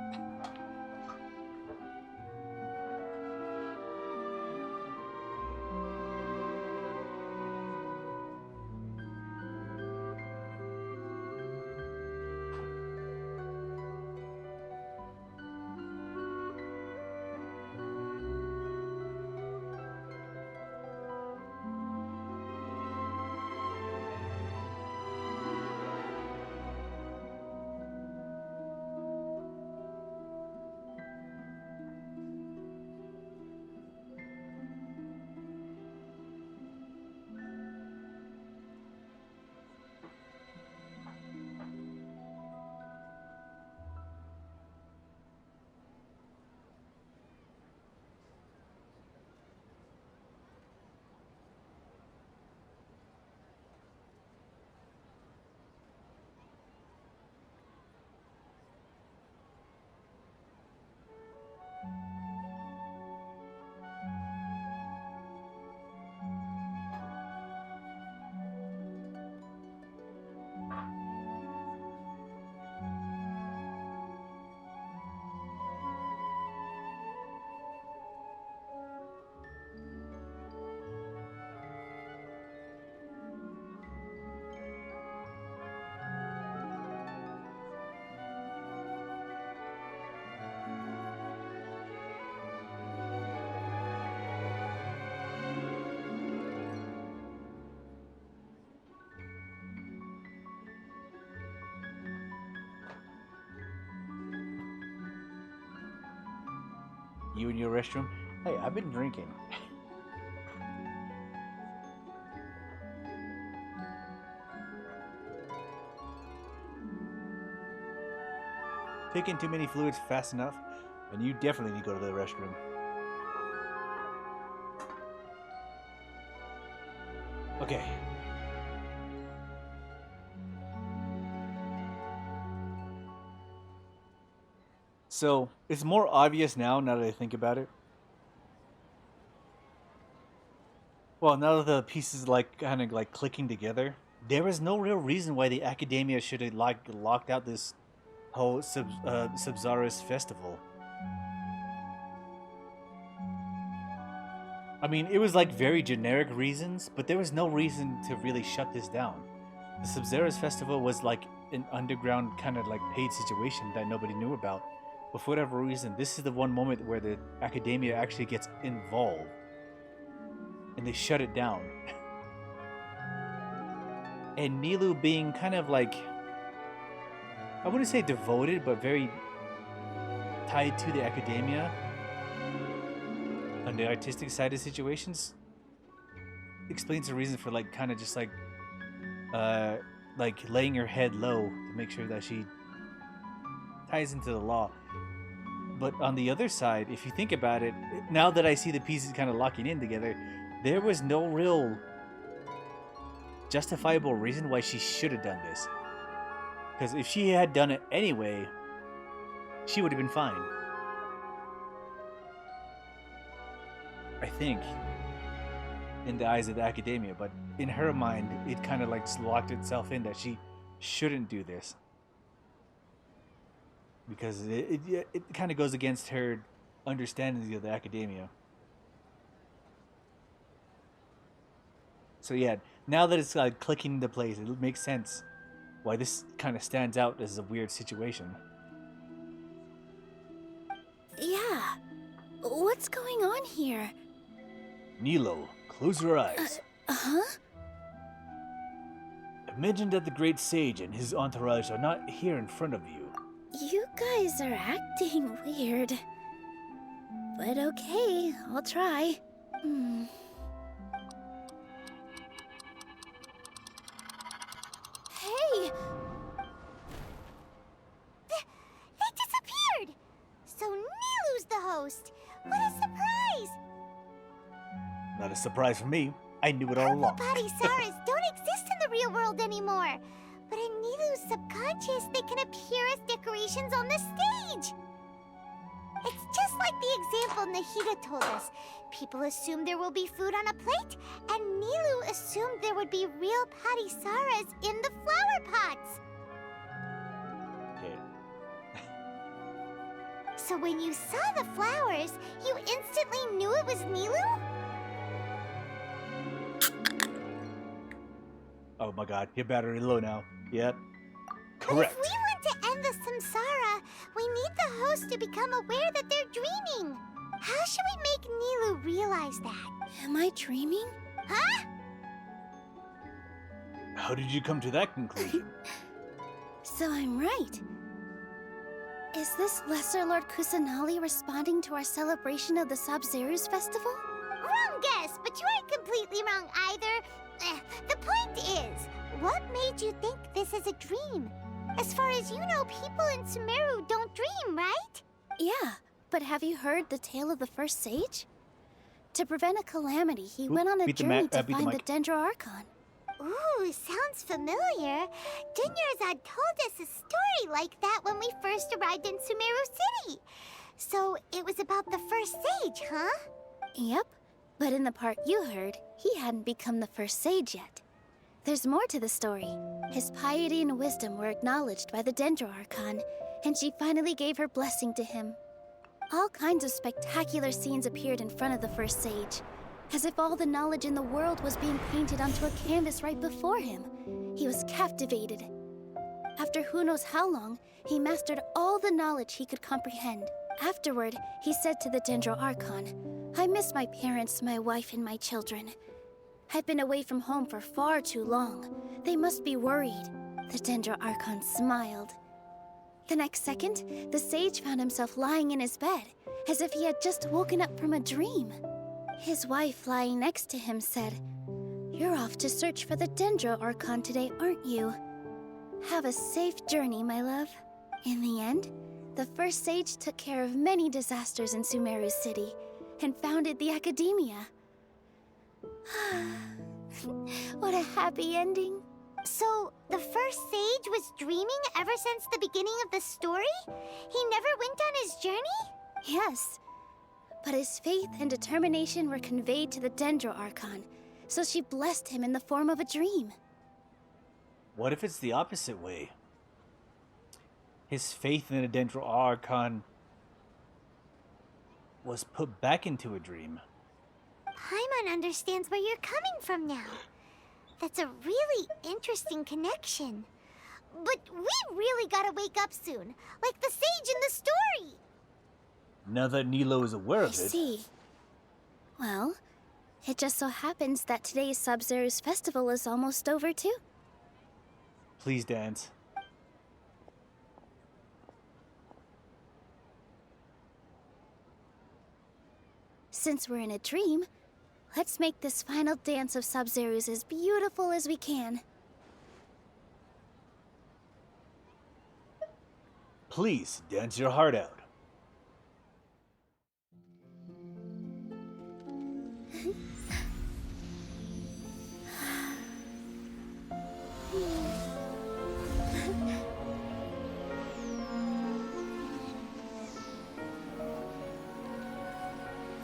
Speaker 1: You in your restroom? Hey, I've been drinking. Taking too many fluids fast enough And you definitely need to go to the restroom. Okay. So, it's more obvious now that I think about it. Well, now that the pieces like kind of like clicking together, there was no real reason why the academia should have like locked out this whole Subzaris festival. I mean, it was like very generic reasons, but there was no reason to really shut this down. The Subzaris festival was like an underground kind of like paid situation that nobody knew about. But for whatever reason, this is the one moment where the academia actually gets involved. And they shut it down. And Nilu being kind of like, I wouldn't say devoted, but very tied to the academia on the artistic side of situations, explains the reason for like kind of just like laying her head low to make sure that she ties into the law. But on the other side, if you think about it, now that I see the pieces kind of locking in together, there was no real justifiable reason why she should have done this. Because if she had done it anyway, she would have been fine. I think, in the eyes of the academia, but in her mind, it kind of like locked itself in that she shouldn't do this. Because it kind of goes against her understanding of the academia. So yeah, now that it's like clicking into place, it makes sense why this kind of stands out as a weird situation.
Speaker 10: Yeah. What's going on here?
Speaker 1: Nilo, close your eyes.
Speaker 10: Huh?
Speaker 1: Imagine that the great sage and his entourage are not here in front of you.
Speaker 10: You guys are acting weird. But okay, I'll try.
Speaker 2: Hey! They disappeared! So Nilu's the host! What a surprise!
Speaker 1: Not a surprise for me. I knew it all along.
Speaker 2: Parisaras don't exist in the real world anymore. But in Nilu's subconscious, they can appear as decorations on the stage. It's just like the example Nahida told us. People assume there will be food on a plate, and Nilu assumed there would be real Parisaras in the flower pots.
Speaker 1: Okay.
Speaker 2: So when you saw the flowers, you instantly knew it was Nilu?
Speaker 1: Oh my god, your battery low now. Yep. Correct.
Speaker 2: But if we want to end the samsara, we need the host to become aware that they're dreaming. How should we make Nilu realize that?
Speaker 10: Am I dreaming?
Speaker 2: Huh?
Speaker 1: How did you come to that conclusion?
Speaker 10: So I'm right. Is this Lesser Lord Kusanali responding to our celebration of the Sabzerus festival?
Speaker 2: Wrong guess, but you aren't completely wrong either. The point is, what made you think this is a dream? As far as you know, people in Sumeru don't dream, right?
Speaker 10: Yeah, but have you heard the tale of the first sage? To prevent a calamity, he went on a journey to find the Dendro Archon.
Speaker 2: Ooh, sounds familiar. Dunyarzad told us a story like that when we first arrived in Sumeru City. So it was about the first sage, huh?
Speaker 10: Yep, but in the part you heard, he hadn't become the first sage yet. There's more to the story. His piety and wisdom were acknowledged by the Dendro Archon, and she finally gave her blessing to him. All kinds of spectacular scenes appeared in front of the first sage, as if all the knowledge in the world was being painted onto a canvas right before him. He was captivated. After who knows how long, he mastered all the knowledge he could comprehend. Afterward, he said to the Dendro Archon, "I miss my parents, my wife, and my children. I've been away from home for far too long. They must be worried." The Dendro Archon smiled. The next second, the sage found himself lying in his bed, as if he had just woken up from a dream. His wife, lying next to him, said, "You're off to search for the Dendro Archon today, aren't you? Have a safe journey, my love." In the end,
Speaker 18: The first sage took care of many disasters in Sumeru City and founded the academia. What a happy ending.
Speaker 2: So, the first sage was dreaming ever since the beginning of the story? He never went on his journey?
Speaker 18: Yes. But his faith and determination were conveyed to the Dendro Archon, so she blessed him in the form of a dream.
Speaker 1: What if it's the opposite way? His faith in the Dendro Archon was put back into a dream.
Speaker 2: Paimon understands where you're coming from now. That's a really interesting connection. But we really gotta wake up soon, like the sage in the story.
Speaker 1: Now that Nilo is aware of
Speaker 18: I
Speaker 1: it.
Speaker 18: see. Well, it just so happens that today's Sub-Zero's festival is almost over too.
Speaker 1: Please dance.
Speaker 18: Since we're in a dream, let's make this final dance of Sub-Zero's as beautiful as we can.
Speaker 1: Please dance your heart out.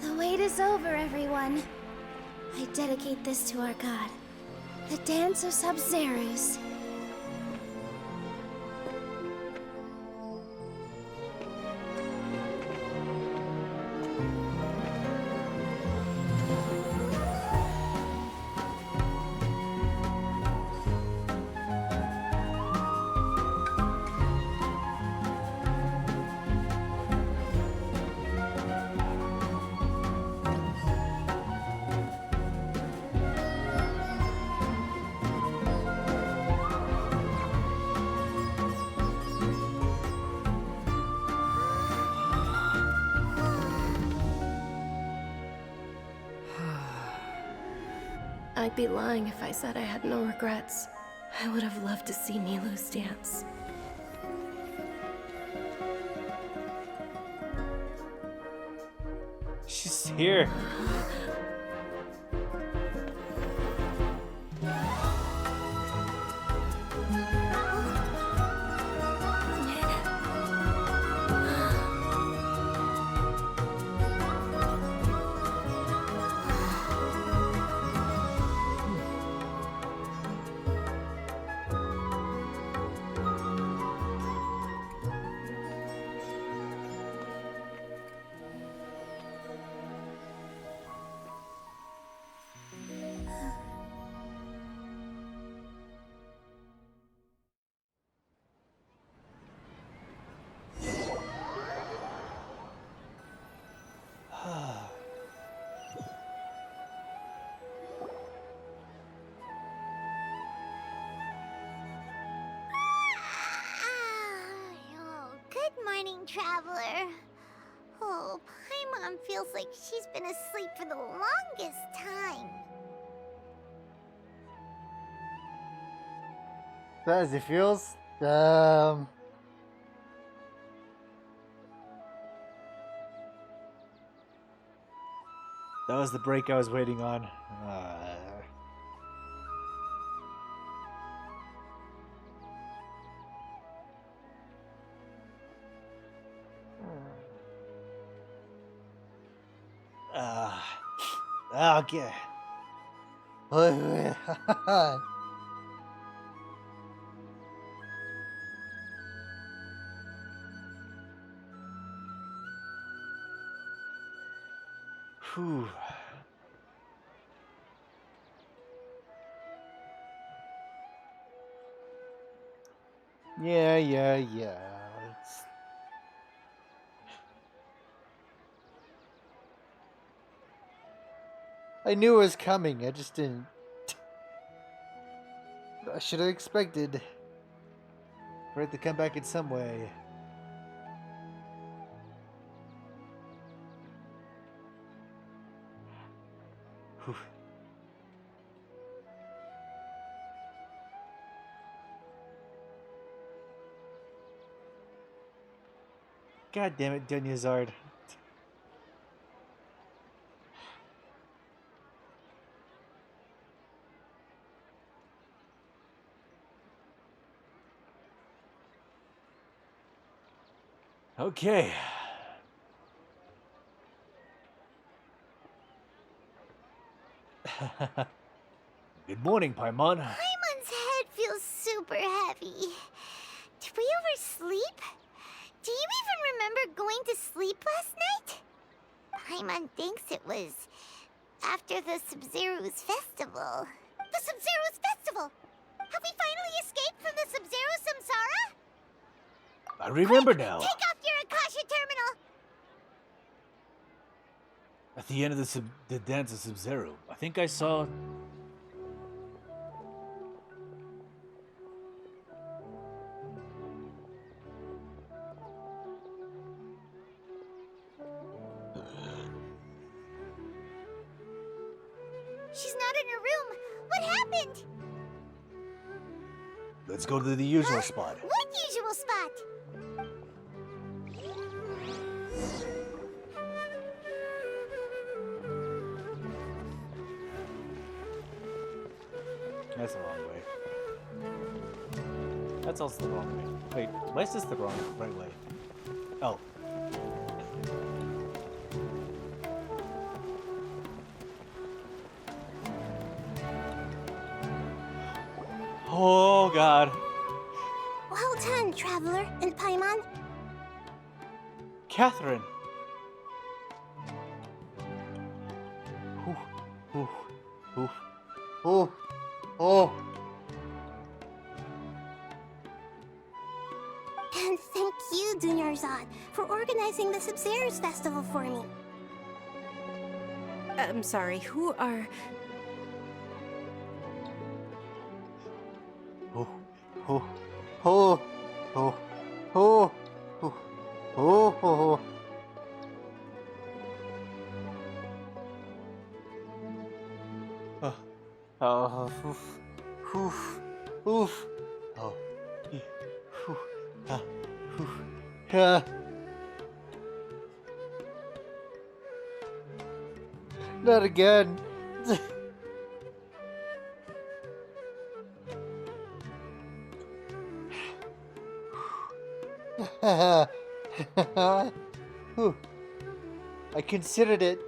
Speaker 18: The wait is over, everyone. I dedicate this to our god, the Dance of Sub-Zeros.
Speaker 3: I'd be lying if I said I had no regrets. I would have loved to see Nilou's dance.
Speaker 1: She's here.
Speaker 2: Oh, good morning, traveler. Oh, Paimon feels like she's been asleep for the longest time.
Speaker 19: That as it feels.
Speaker 1: That was the break I was waiting on. Okay. Whew. Yeah. I knew it was coming, I just didn't. I should have expected for it to come back in some way. Whew. God damn it, Dunyazard. Okay. Good morning, Paimon.
Speaker 2: Paimon's head feels super heavy. Did we oversleep? Do you even remember going to sleep last night? Paimon thinks it was after the Sub-Zero's festival. The Sub-Zero's festival! Have we finally escaped from the Sub-Zero Samsara?
Speaker 1: I remember now.
Speaker 2: Take off your Akasha terminal!
Speaker 1: At the end of the dance of Sub-Zero, I think I saw...
Speaker 2: She's not in her room. What happened?
Speaker 1: Let's go to the usual spot.
Speaker 2: What usual spot?
Speaker 1: That's the wrong way. That's also the wrong way. Wait, why is this the right way? Oh. Oh, God.
Speaker 10: Well done, Traveler and Paimon.
Speaker 1: Catherine.
Speaker 19: Oh.
Speaker 10: And thank you, Dunyarzad, for organizing the Sub-Zero's festival for me.
Speaker 3: I'm sorry, who are...
Speaker 19: Not again. Whew. I considered it.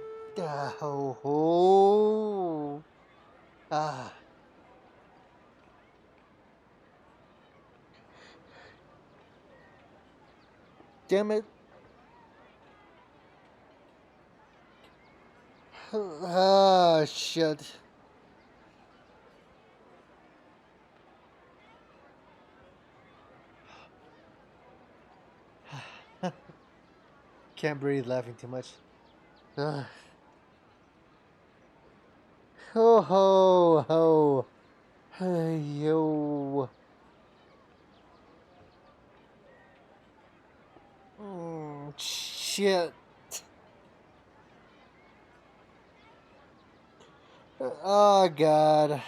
Speaker 19: Ah. Damn it. Ah, shit. Can't breathe, laughing too much. Ah. Ho ho ho. Hey yo. Shit. Oh God.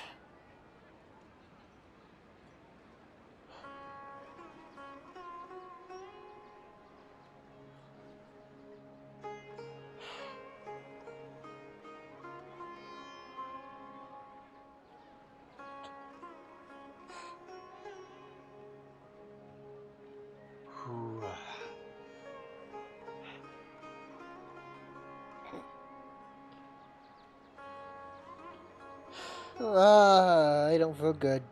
Speaker 19: I don't feel good.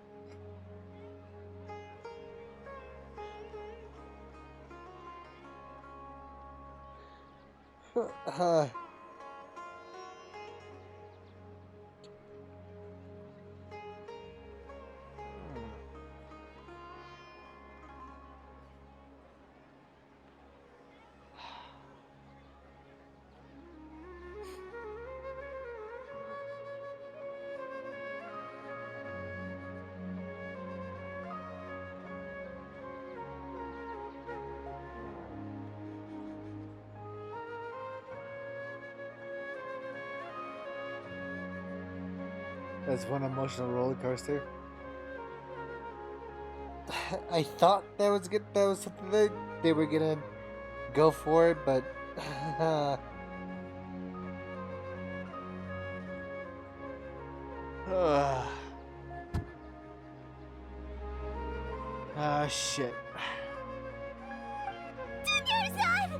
Speaker 19: That's one emotional roller coaster. I thought that was good. That was something that they were gonna go for it, but shit.
Speaker 2: Dunyarzad!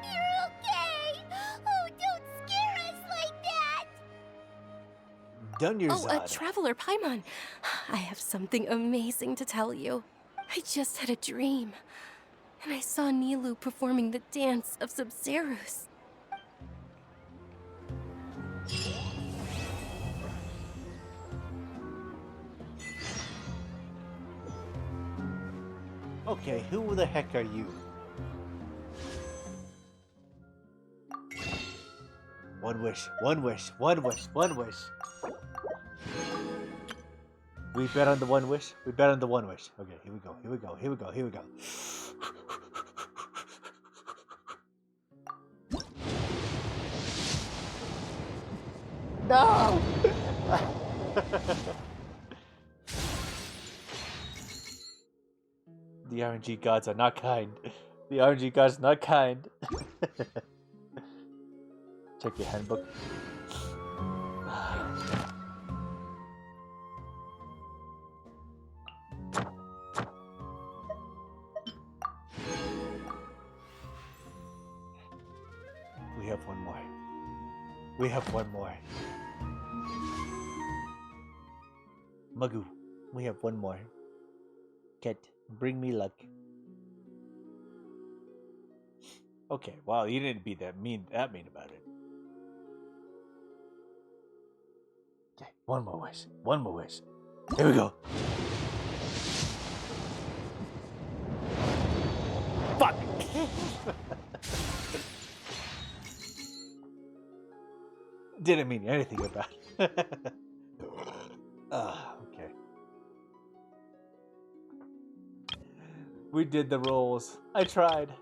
Speaker 2: You're okay! Oh, don't scare us like that!
Speaker 3: Oh, a traveler Paimon. I have something amazing to tell you. I just had a dream, and I saw Nilu performing the dance of Sub-Zerus.
Speaker 1: Okay, who the heck are you? One wish, one wish, one wish, one wish. We bet on the one wish? We bet on the one wish. Okay, here we go, here we go, here we go, here we go. No! The RNG gods are not kind. The RNG gods are not kind. Check your handbook. We have one more. We have one more. Magu, we have one more. Ket, bring me luck. Okay, wow, you didn't be that mean about it. Okay, one more wish. One more wish. Here we go. Fuck! Didn't mean anything about it. Okay. We did the rolls. I tried.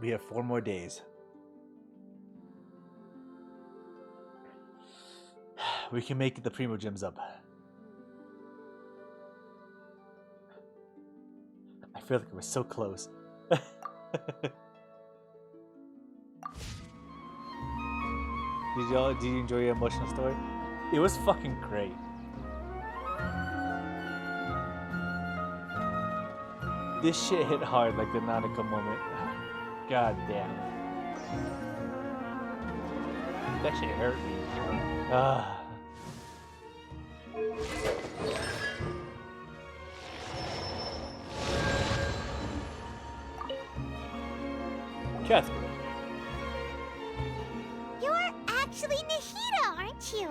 Speaker 1: We have 4 more days. We can make the Primo Gems up. I feel like it was so close. Did you enjoy your emotional story? It was fucking great. This shit hit hard like the Nanako moment. God damn. That shit hurt me. Catherine.
Speaker 2: You're actually Nahida, aren't you?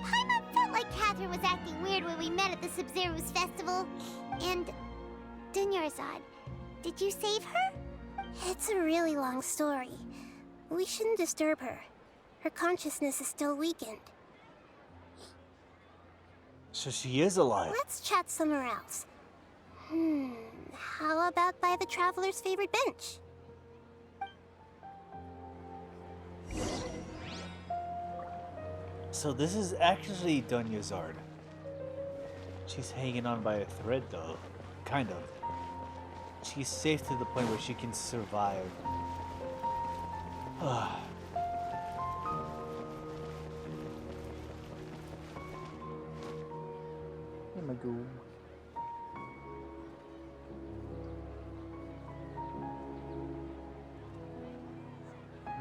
Speaker 2: Paimon felt like Catherine was acting weird when we met at the Sub-Zerus festival. And Dunyarzad, did you save her?
Speaker 10: It's a really long story. We shouldn't disturb her. Her consciousness is still weakened.
Speaker 1: So she is alive.
Speaker 10: Let's chat somewhere else. How about by the traveler's favorite bench?
Speaker 1: So this is actually Dunyarzad. She's hanging on by a thread though. Kind of. She's safe to the point where she can survive. Here we go.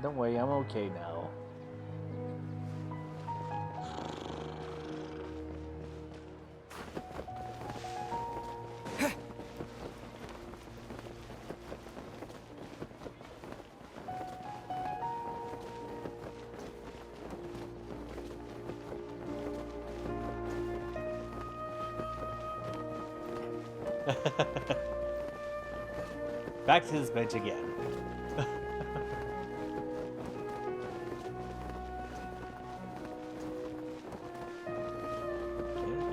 Speaker 1: Don't worry, I'm okay now. Back to this bench again. Okay,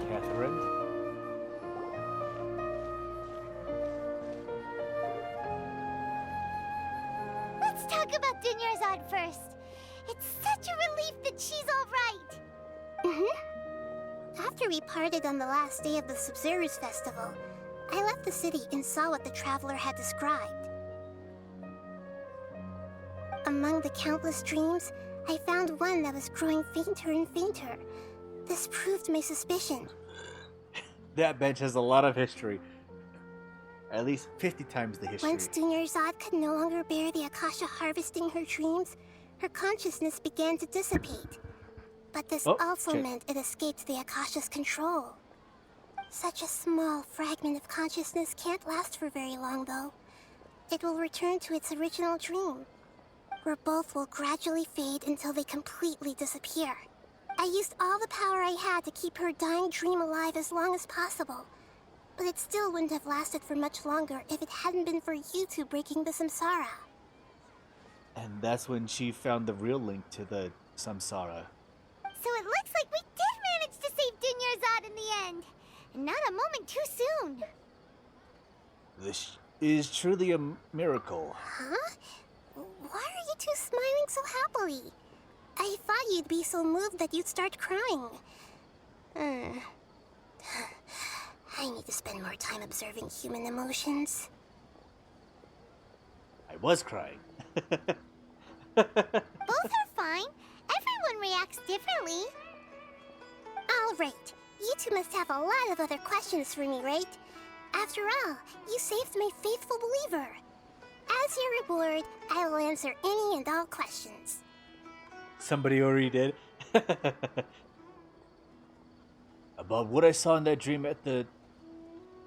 Speaker 1: Catherine.
Speaker 2: Let's talk about Dunyarzad first. It's such a relief that she's all right.
Speaker 10: After we parted on the last day of the Sub-Zero's festival, I left the city and saw what the traveler had described. Among the countless dreams, I found one that was growing fainter and fainter. This proved my suspicion.
Speaker 1: That bench has a lot of history. At least 50 times the history.
Speaker 10: Once Dunyarzad could no longer bear the Akasha harvesting her dreams, her consciousness began to dissipate. But this also meant it escaped the Akasha's control. Such a small fragment of consciousness can't last for very long, though. It will return to its original dream, where both will gradually fade until they completely disappear. I used all the power I had to keep her dying dream alive as long as possible. But it still wouldn't have lasted for much longer if it hadn't been for you two breaking the samsara.
Speaker 1: And that's when she found the real link to the samsara.
Speaker 2: So it looks like we did manage to save Dunyarzad in the end. And not a moment too soon.
Speaker 1: This is truly a miracle.
Speaker 10: Huh? Why are you two smiling so happily? I thought you'd be so moved that you'd start crying. I need to spend more time observing human emotions.
Speaker 1: I was crying.
Speaker 2: Both are fine. Everyone reacts differently.
Speaker 10: All right. You two must have a lot of other questions for me, right? After all, you saved my faithful believer. As your reward, I will answer any and all questions.
Speaker 1: Somebody already did. About what I saw in that dream at the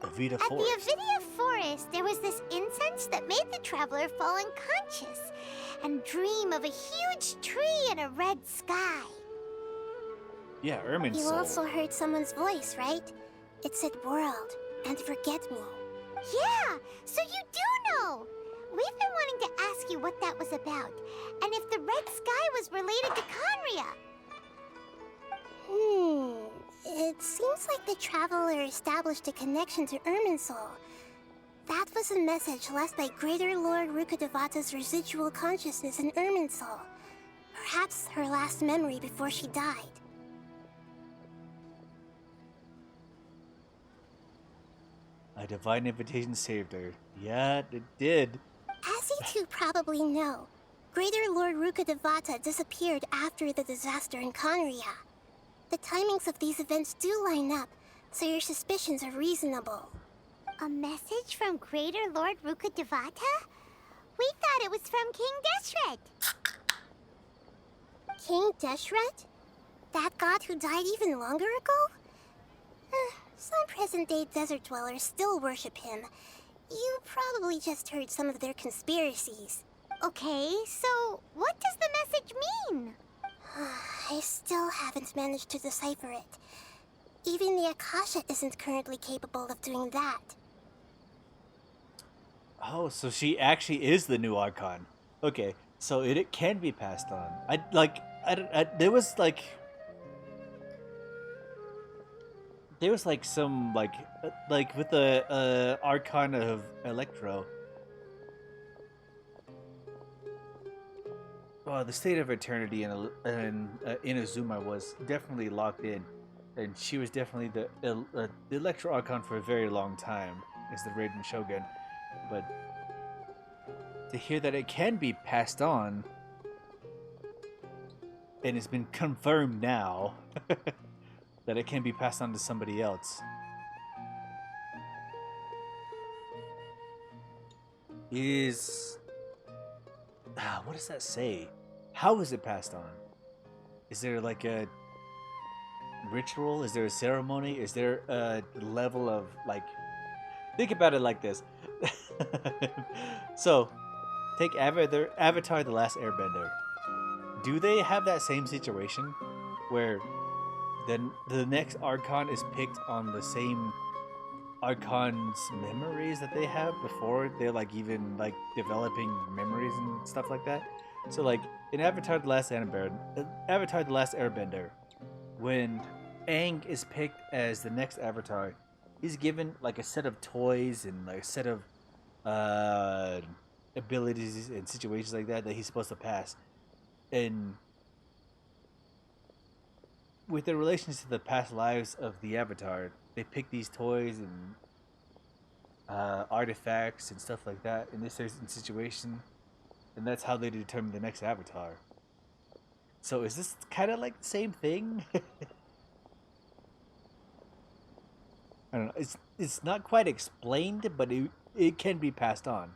Speaker 1: Avita
Speaker 2: At
Speaker 1: Forest.
Speaker 2: the Avidia Forest, there was this incense that made the traveler fall unconscious and dream of a huge tree and a red sky.
Speaker 1: Yeah, Ermin's
Speaker 10: You
Speaker 1: soul.
Speaker 10: also heard someone's voice, right? It said world and forget me.
Speaker 2: Yeah, so you do know. We've been wanting to ask you what that was about, and if the red sky was related to Conria.
Speaker 10: It seems like the traveler established a connection to Irminsul. That was a message left by Greater Lord Rukkhadevata's residual consciousness in Irminsul. Perhaps her last memory before she died.
Speaker 1: A divine invitation saved her. Yeah, it did.
Speaker 10: As you two probably know, Greater Lord Rukkhadevata disappeared after the disaster in Conria. The timings of these events do line up, so your suspicions are reasonable.
Speaker 2: A message from Greater Lord Rukkhadevata? We thought it was from King Deshret.
Speaker 10: King Deshret? That god who died even longer ago? Some present-day desert dwellers still worship him. You probably just heard some of their conspiracies.
Speaker 2: Okay, so what does the message mean?
Speaker 10: I still haven't managed to decipher it. Even the Akasha isn't currently capable of doing that.
Speaker 1: Oh, so she actually is the new Archon. Okay, so it can be passed on. There was some with the Archon of Electro. Oh, the State of Eternity and Inazuma was definitely locked in, and she was definitely the Electro Archon for a very long time as the Raiden Shogun. But to hear that it can be passed on, and it's been confirmed now that it can be passed on to somebody else, is what does that say? How is it passed on? Is there like a ritual? Is there a ceremony? Is there a level of like? Think about it like this. So, take Avatar: The Last Airbender. Do they have that same situation where then the next Archon is picked on the same Archon's memories that they have before they're like even like developing memories and stuff like that? So like in Avatar: The Last Airbender, when Aang is picked as the next Avatar, he's given like a set of toys and like a set of abilities and situations like that he's supposed to pass. And with the relations to the past lives of the Avatar, they pick these toys and artifacts and stuff like that in this certain situation, and that's how they determine the next Avatar. So is this kind of like the same thing? I don't know. It's not quite explained, but it can be passed on.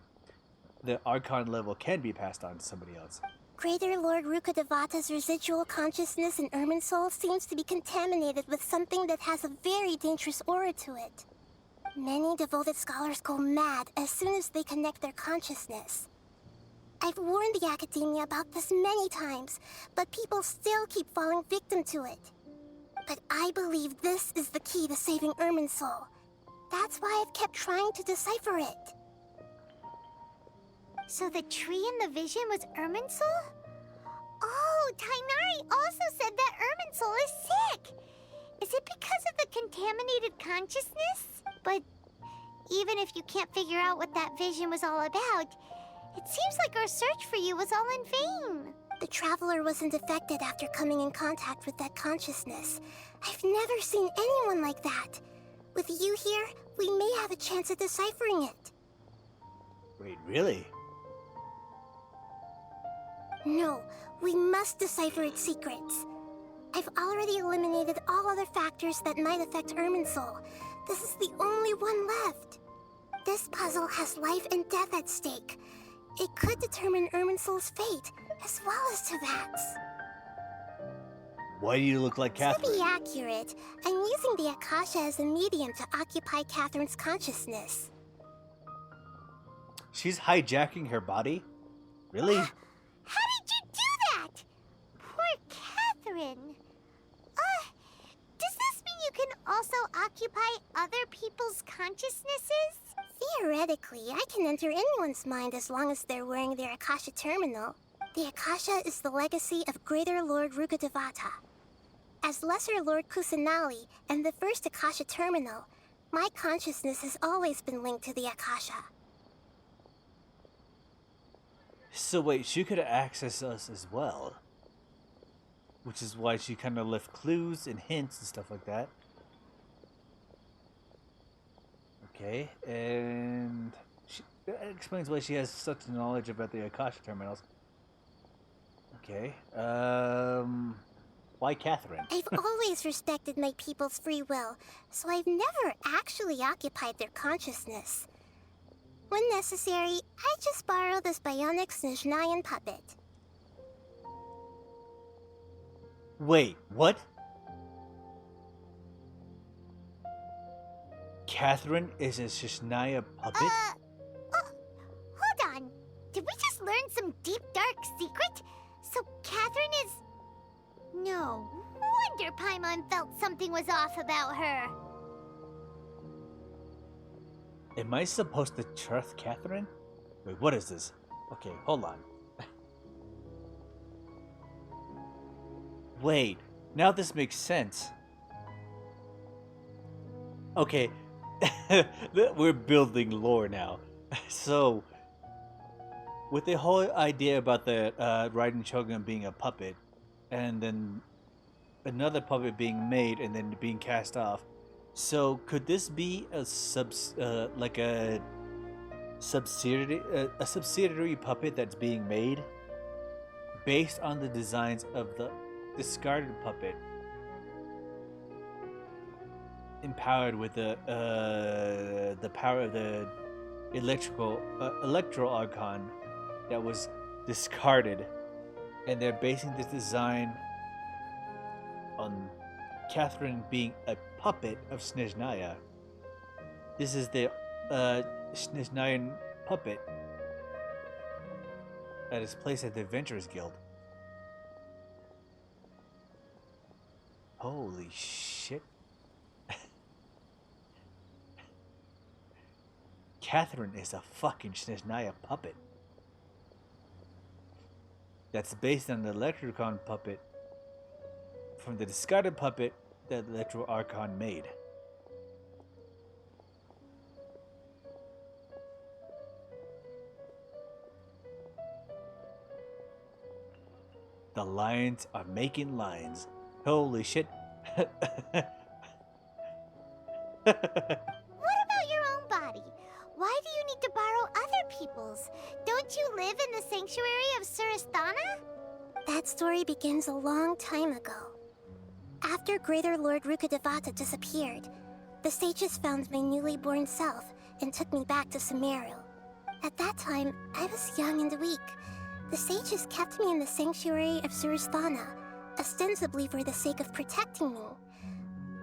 Speaker 1: The Archon level can be passed on to somebody else.
Speaker 10: Greater Lord Rukkhadevata's residual consciousness in Irminsul seems to be contaminated with something that has a very dangerous aura to it. Many devoted scholars go mad as soon as they connect their consciousness. I've warned the academia about this many times, but people still keep falling victim to it. But I believe this is the key to saving Irminsul. That's why I've kept trying to decipher it.
Speaker 2: So the tree in the vision was Irminsul? Oh, Tainari also said that Irminsul is sick! Is it because of the contaminated consciousness? But even if you can't figure out what that vision was all about, it seems like our search for you was all in vain.
Speaker 10: The Traveler wasn't affected after coming in contact with that consciousness. I've never seen anyone like that. With you here, we may have a chance at deciphering it.
Speaker 1: Wait, really?
Speaker 10: No, we must decipher its secrets. I've already eliminated all other factors that might affect Irminsul. This is the only one left. This puzzle has life and death at stake. It could determine Irminsul's fate, as well as Teyvat's.
Speaker 1: Why do you look like Catherine?
Speaker 10: To be accurate, I'm using the Akasha as a medium to occupy Catherine's consciousness.
Speaker 1: She's hijacking her body? Really?
Speaker 2: How did you do that? Poor Catherine. Does this mean you can also occupy other people's consciousnesses?
Speaker 10: Theoretically, I can enter anyone's mind as long as they're wearing their Akasha terminal. The Akasha is the legacy of Greater Lord Rukkhadevata. As Lesser Lord Kusanali and the first Akasha terminal, my consciousness has always been linked to the Akasha.
Speaker 1: So wait, she could access us as well. Which is why she kind of left clues and hints and stuff like that. Okay, and that explains why she has such knowledge about the Akasha terminals. Okay, why Catherine?
Speaker 10: I've always respected my people's free will, so I've never actually occupied their consciousness. When necessary, I just borrow this bionic Snezhnayan puppet.
Speaker 1: Wait, what? Catherine is a Snezhnaya puppet?
Speaker 2: Hold on. Did we just learn some deep, dark secret? So Catherine is... No wonder Paimon felt something was off about her.
Speaker 1: Am I supposed to trust Catherine? Wait, what is this? Okay, hold on. Wait, now this makes sense. Okay, we're building lore now. So, with the whole idea about the Raiden Shogun being a puppet, and then another puppet being made and then being cast off, so could this be a subsidiary puppet that's being made based on the designs of the discarded puppet, empowered with the power of the electro archon that was discarded, and they're basing this design on Catherine being a puppet of Snezhnaya. This is the Snezhnayan puppet that is placed at the Adventurers Guild. Holy shit. Catherine is a fucking Snezhnaya puppet. That's based on the Electrocon puppet from the discarded puppet that Electro Archon made. The lions are making lines. Holy shit.
Speaker 2: What about your own body? Why do you need to borrow other people's? Don't you live in the sanctuary of Surasthana?
Speaker 10: That story begins a long time ago. After Greater Lord Rukkhadevata disappeared, the sages found my newly born self and took me back to Sumeru. At that time, I was young and weak. The sages kept me in the sanctuary of Surasthana, ostensibly for the sake of protecting me.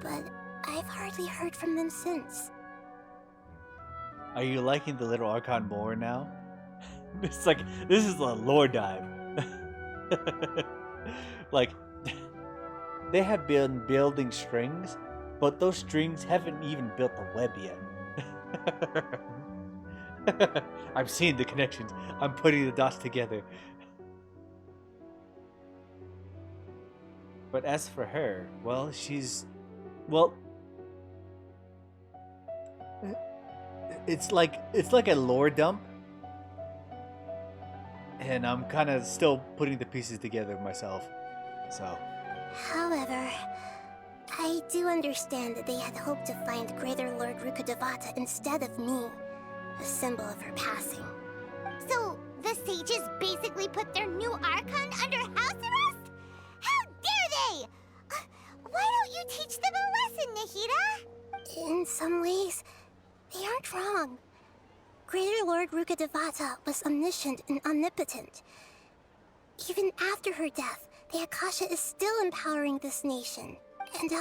Speaker 10: But I've hardly heard from them since.
Speaker 1: Are you liking the little Archon more now? It's like, this is a lore dive. Like, they have been building strings, but those strings haven't even built the web yet. I'm seeing the connections. I'm putting the dots together. But as for her, well, she's... Well... It's like a lore dump. And I'm kind of still putting the pieces together myself. So...
Speaker 10: However, I do understand that they had hoped to find Greater Lord Rukkhadevata instead of me, a symbol of her passing.
Speaker 2: So, the sages basically put their new Archon under house arrest? How dare they! Why don't you teach them a lesson, Nahida?
Speaker 10: In some ways, they aren't wrong. Greater Lord Rukkhadevata was omniscient and omnipotent. Even after her death, the Akasha is still empowering this nation. And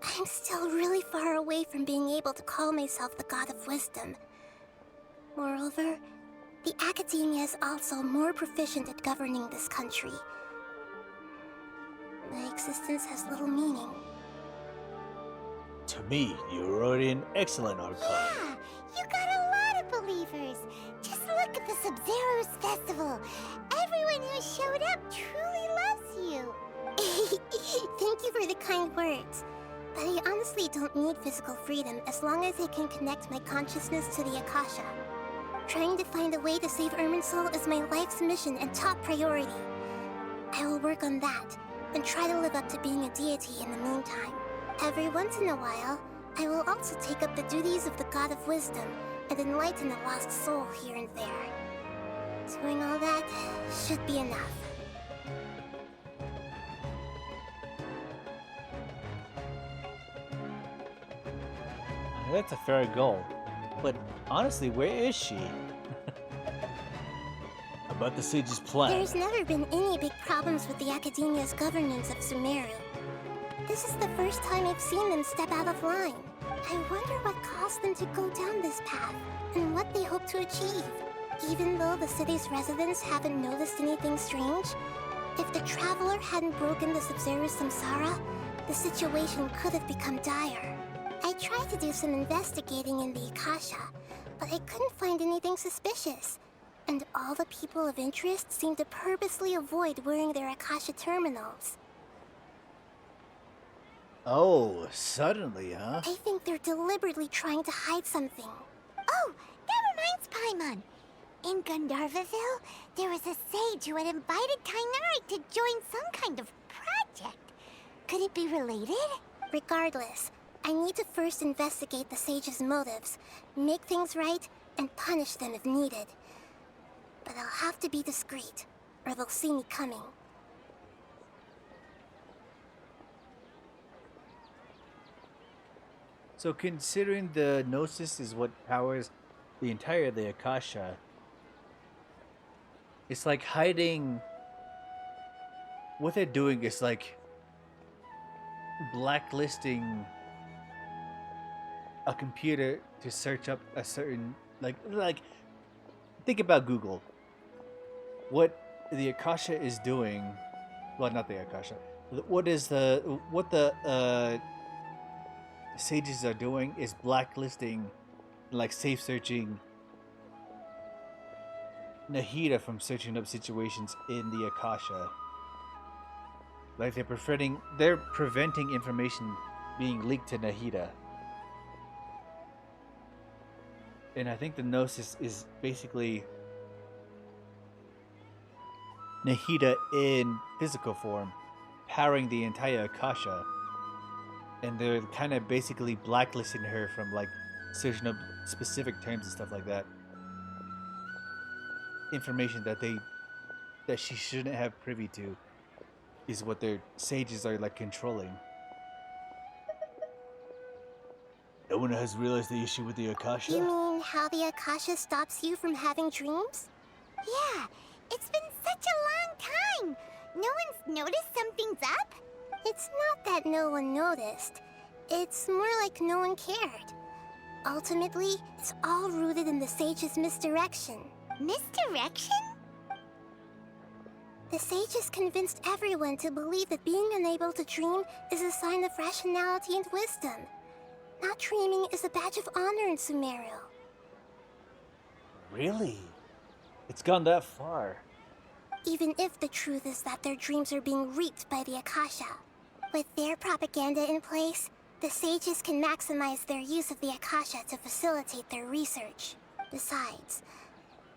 Speaker 10: I'm still really far away from being able to call myself the God of Wisdom. Moreover, the Academia is also more proficient at governing this country. My existence has little meaning.
Speaker 1: To me, you're already an excellent Archon.
Speaker 2: Yeah, you got a lot of believers. Just look at the Sub-Zero's festival. Everyone who showed up truly loves you.
Speaker 10: Thank you for the kind words. But I honestly don't need physical freedom as long as I can connect my consciousness to the Akasha. Trying to find a way to save Irminsul is my life's mission and top priority. I will work on that, and try to live up to being a deity in the meantime. Every once in a while, I will also take up the duties of the God of Wisdom and enlighten a lost soul here and there. Doing all that should be enough.
Speaker 1: That's a fair goal. But honestly, where is she? About the Sage's plan.
Speaker 10: There's never been any big problems with the Academia's governance of Sumeru. This is the first time I've seen them step out of line. I wonder what caused them to go down this path, and what they hope to achieve. Even though the city's residents haven't noticed anything strange, if the Traveler hadn't broken the Sub-Zero's samsara, the situation could have become dire. I tried to do some investigating in the Akasha, but I couldn't find anything suspicious. And all the people of interest seem to purposely avoid wearing their Akasha terminals.
Speaker 1: Oh, suddenly, huh?
Speaker 10: I think they're deliberately trying to hide something.
Speaker 2: Oh, that reminds Paimon. In Gandharvaville, there was a sage who had invited Kainari to join some kind of project. Could it be related?
Speaker 10: Regardless, I need to first investigate the sage's motives, make things right, and punish them if needed. But I'll have to be discreet, or they'll see me coming.
Speaker 1: So considering the Gnosis is what powers the entire the Akasha, it's like hiding... What they're doing is like blacklisting a computer to search up a certain... Like think about Google. What the Akasha is doing... Well, not the Akasha. What the sages are doing is blacklisting, like safe searching Nahida from searching up situations in the Akasha. Like they're preventing information being leaked to Nahida. And I think the Gnosis is basically Nahida in physical form. powering the entire Akasha, and they're kind of basically blacklisting her from like searching up specific terms and stuff like that. Information that she shouldn't have privy to is what their sages are like controlling. No one has realized the issue with the Akasha?
Speaker 10: You mean how the Akasha stops you from having dreams?
Speaker 2: Yeah, it's been such a long time. No one's noticed something's up?
Speaker 10: It's not that no one noticed. It's more like no one cared. Ultimately, it's all rooted in the sage's misdirection.
Speaker 2: Misdirection?
Speaker 10: The sages convinced everyone to believe that being unable to dream is a sign of rationality and wisdom. Not dreaming is a badge of honor in Sumeru.
Speaker 1: Really? It's gone that far.
Speaker 10: Even if the truth is that their dreams are being reaped by the Akasha. With their propaganda in place, the sages can maximize their use of the Akasha to facilitate their research. Besides,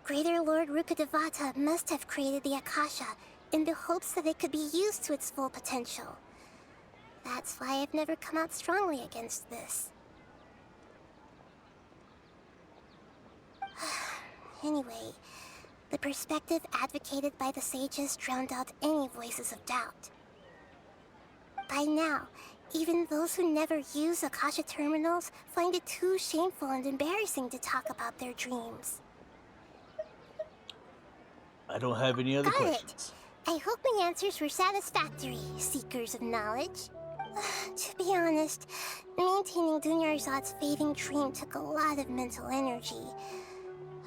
Speaker 10: Greater Lord Rukkhadevata must have created the Akasha in the hopes that it could be used to its full potential. That's why I've never come out strongly against this. Anyway, the perspective advocated by the sages drowned out any voices of doubt. By now, even those who never use Akasha terminals find it too shameful and embarrassing to talk about their dreams.
Speaker 1: I don't have any other
Speaker 10: Got
Speaker 1: questions.
Speaker 10: it. I hope my answers were satisfactory, seekers of knowledge. To be honest, maintaining Dunyarzad's fading dream took a lot of mental energy.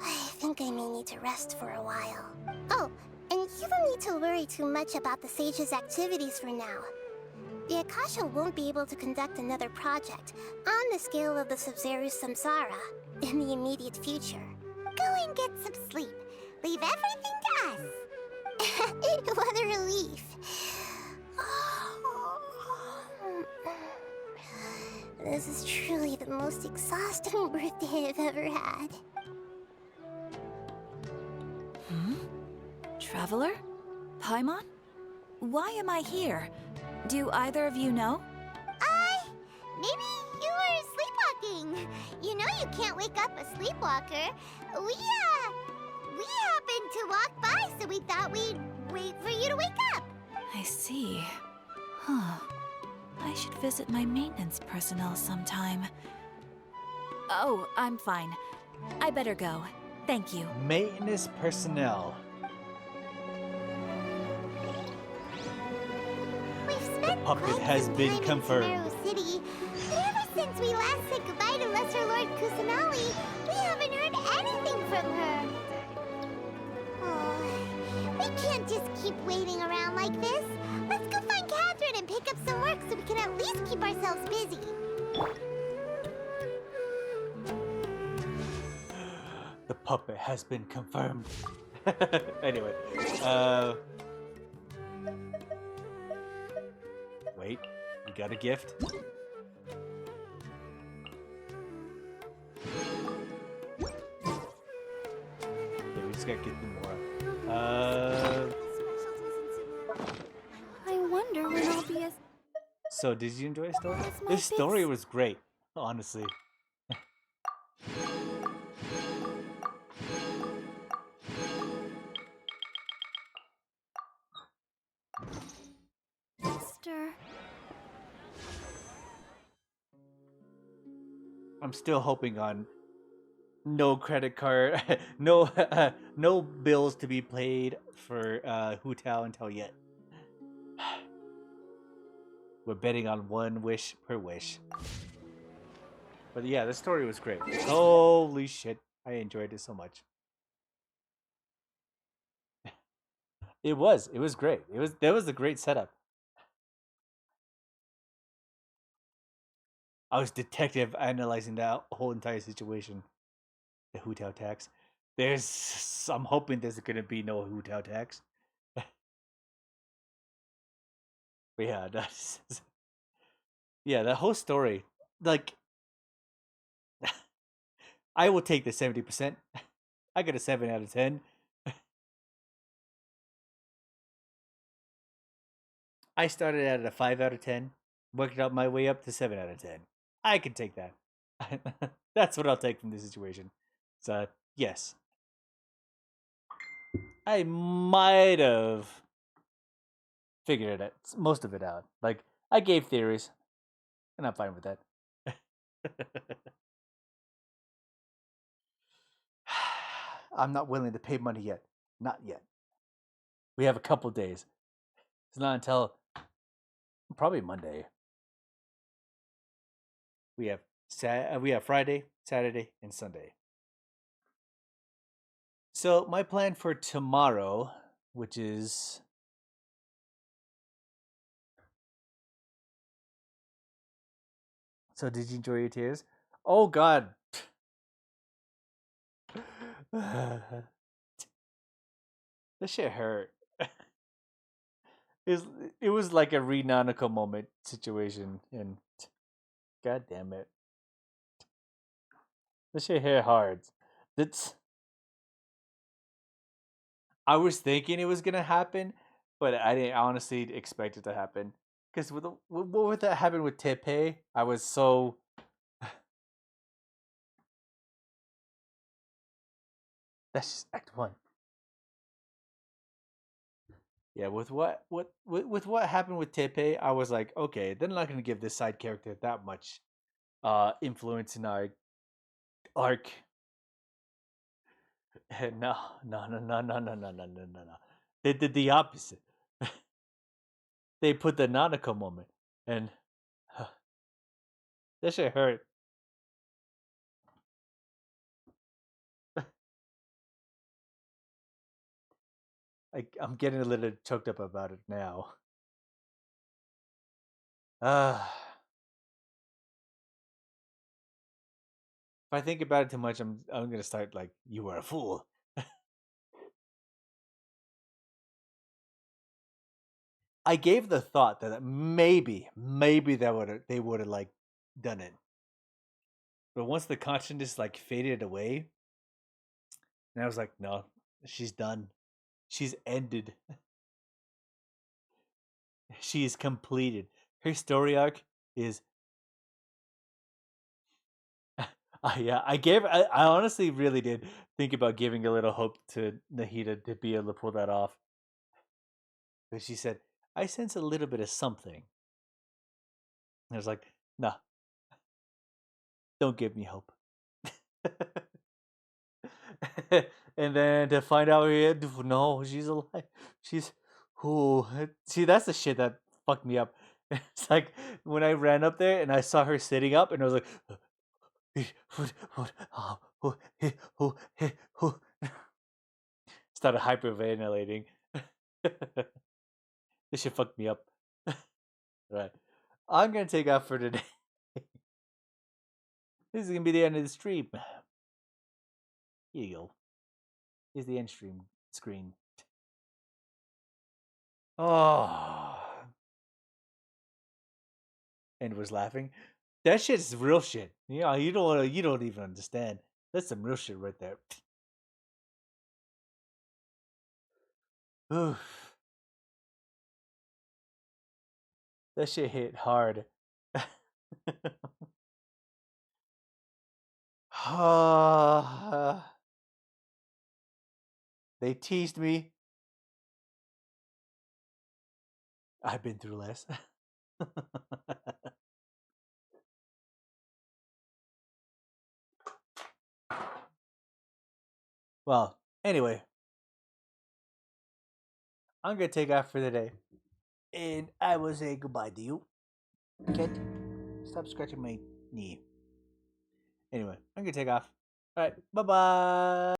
Speaker 10: I think I may need to rest for a while. Oh, and you don't need to worry too much about the sage's activities for now. The Akasha won't be able to conduct another project on the scale of the Sub-Zero Samsara in the immediate future.
Speaker 2: Go and get some sleep. Leave everything to us.
Speaker 10: What a relief. This is truly the most exhausting birthday I've ever had.
Speaker 20: Traveler? Paimon? Why am I here? Do either of you know?
Speaker 2: Maybe you were sleepwalking. You know you can't wake up a sleepwalker. We happened to walk by, so we thought we'd wait for you to wake up.
Speaker 20: I see. Huh. I should visit my maintenance personnel sometime. Oh, I'm fine. I better go. Thank you.
Speaker 1: Maintenance personnel. The puppet has been confirmed.
Speaker 2: City, but ever since we last said goodbye to Lesser Lord Kusanali, we haven't heard anything from her. Oh, we can't just keep waiting around like this. Let's go find Catherine and pick up some work so we can at least keep ourselves busy.
Speaker 1: The puppet has been confirmed. Anyway, wait, you got a gift? Okay, we just gotta get them more.
Speaker 18: I wonder when I'll be as...
Speaker 1: So, did you enjoy the story? This story was great, honestly.
Speaker 18: Sister...
Speaker 1: I'm still hoping on no credit card, no no bills to be paid for Hu Tao until yet. We're betting on one wish per wish. But yeah, the story was great. Holy shit, I enjoyed it so much. It was great. That was a great setup. I was detective analyzing that whole entire situation. The Hu Tao tax. I'm hoping there's gonna be no Hu Tao tax. But yeah, yeah, the whole story, like, I will take the 70%. I got a 7 out of 10. I started at a 5 out of 10, worked out my way up to 7 out of 10. I can take that. That's what I'll take from this situation. So, yes. I might have figured it out, most of it out. Like, I gave theories, and I'm fine with that. I'm not willing to pay money yet. Not yet. We have a couple days. It's not until probably Monday. We have Friday, Saturday, and Sunday. So my plan for tomorrow, which is so did you enjoy your tears? Oh God. This shit hurt. It was like a Renanako moment situation, and God damn it, this shit hit hard. That's I was thinking it was gonna happen, but I didn't honestly expect it to happen. Because what would that happen with Tepe? I was so. That's just Act 1. Yeah, with what happened with Tepe, I was like, okay, they're not gonna give this side character that much influence in our arc. No, no, no, no, no, no, no, no, no, no, no. They did the opposite. They put the Nanako moment, and that shit hurt. I'm getting a little choked up about it now. If I think about it too much, I'm gonna start like, you were a fool. I gave the thought that maybe they would have like done it, but once the consciousness like faded away, and I was like, no, she's done, she's ended, she is completed. Her story arc is. Yeah, I honestly really did think about giving a little hope to Nahida to be able to pull that off, but she said, "I sense a little bit of something." And I was like, "Nah, don't give me hope." And then to find out, no, she's alive. She's who? See, that's the shit that fucked me up. It's like when I ran up there and I saw her sitting up, and I was like, started hyperventilating. This shit fucked me up. Right. I'm gonna take off for today. This is gonna be the end of the stream. Here you go. Here's the end stream screen. Oh, and was laughing. That shit is real shit. You know, you don't even understand. That's some real shit right there. Oof. That shit hit hard. They teased me. I've been through less. Well, anyway, I'm gonna take off for the day, and I will say goodbye to you. Kid, stop scratching my knee. Anyway, I'm gonna take off. All right, bye bye.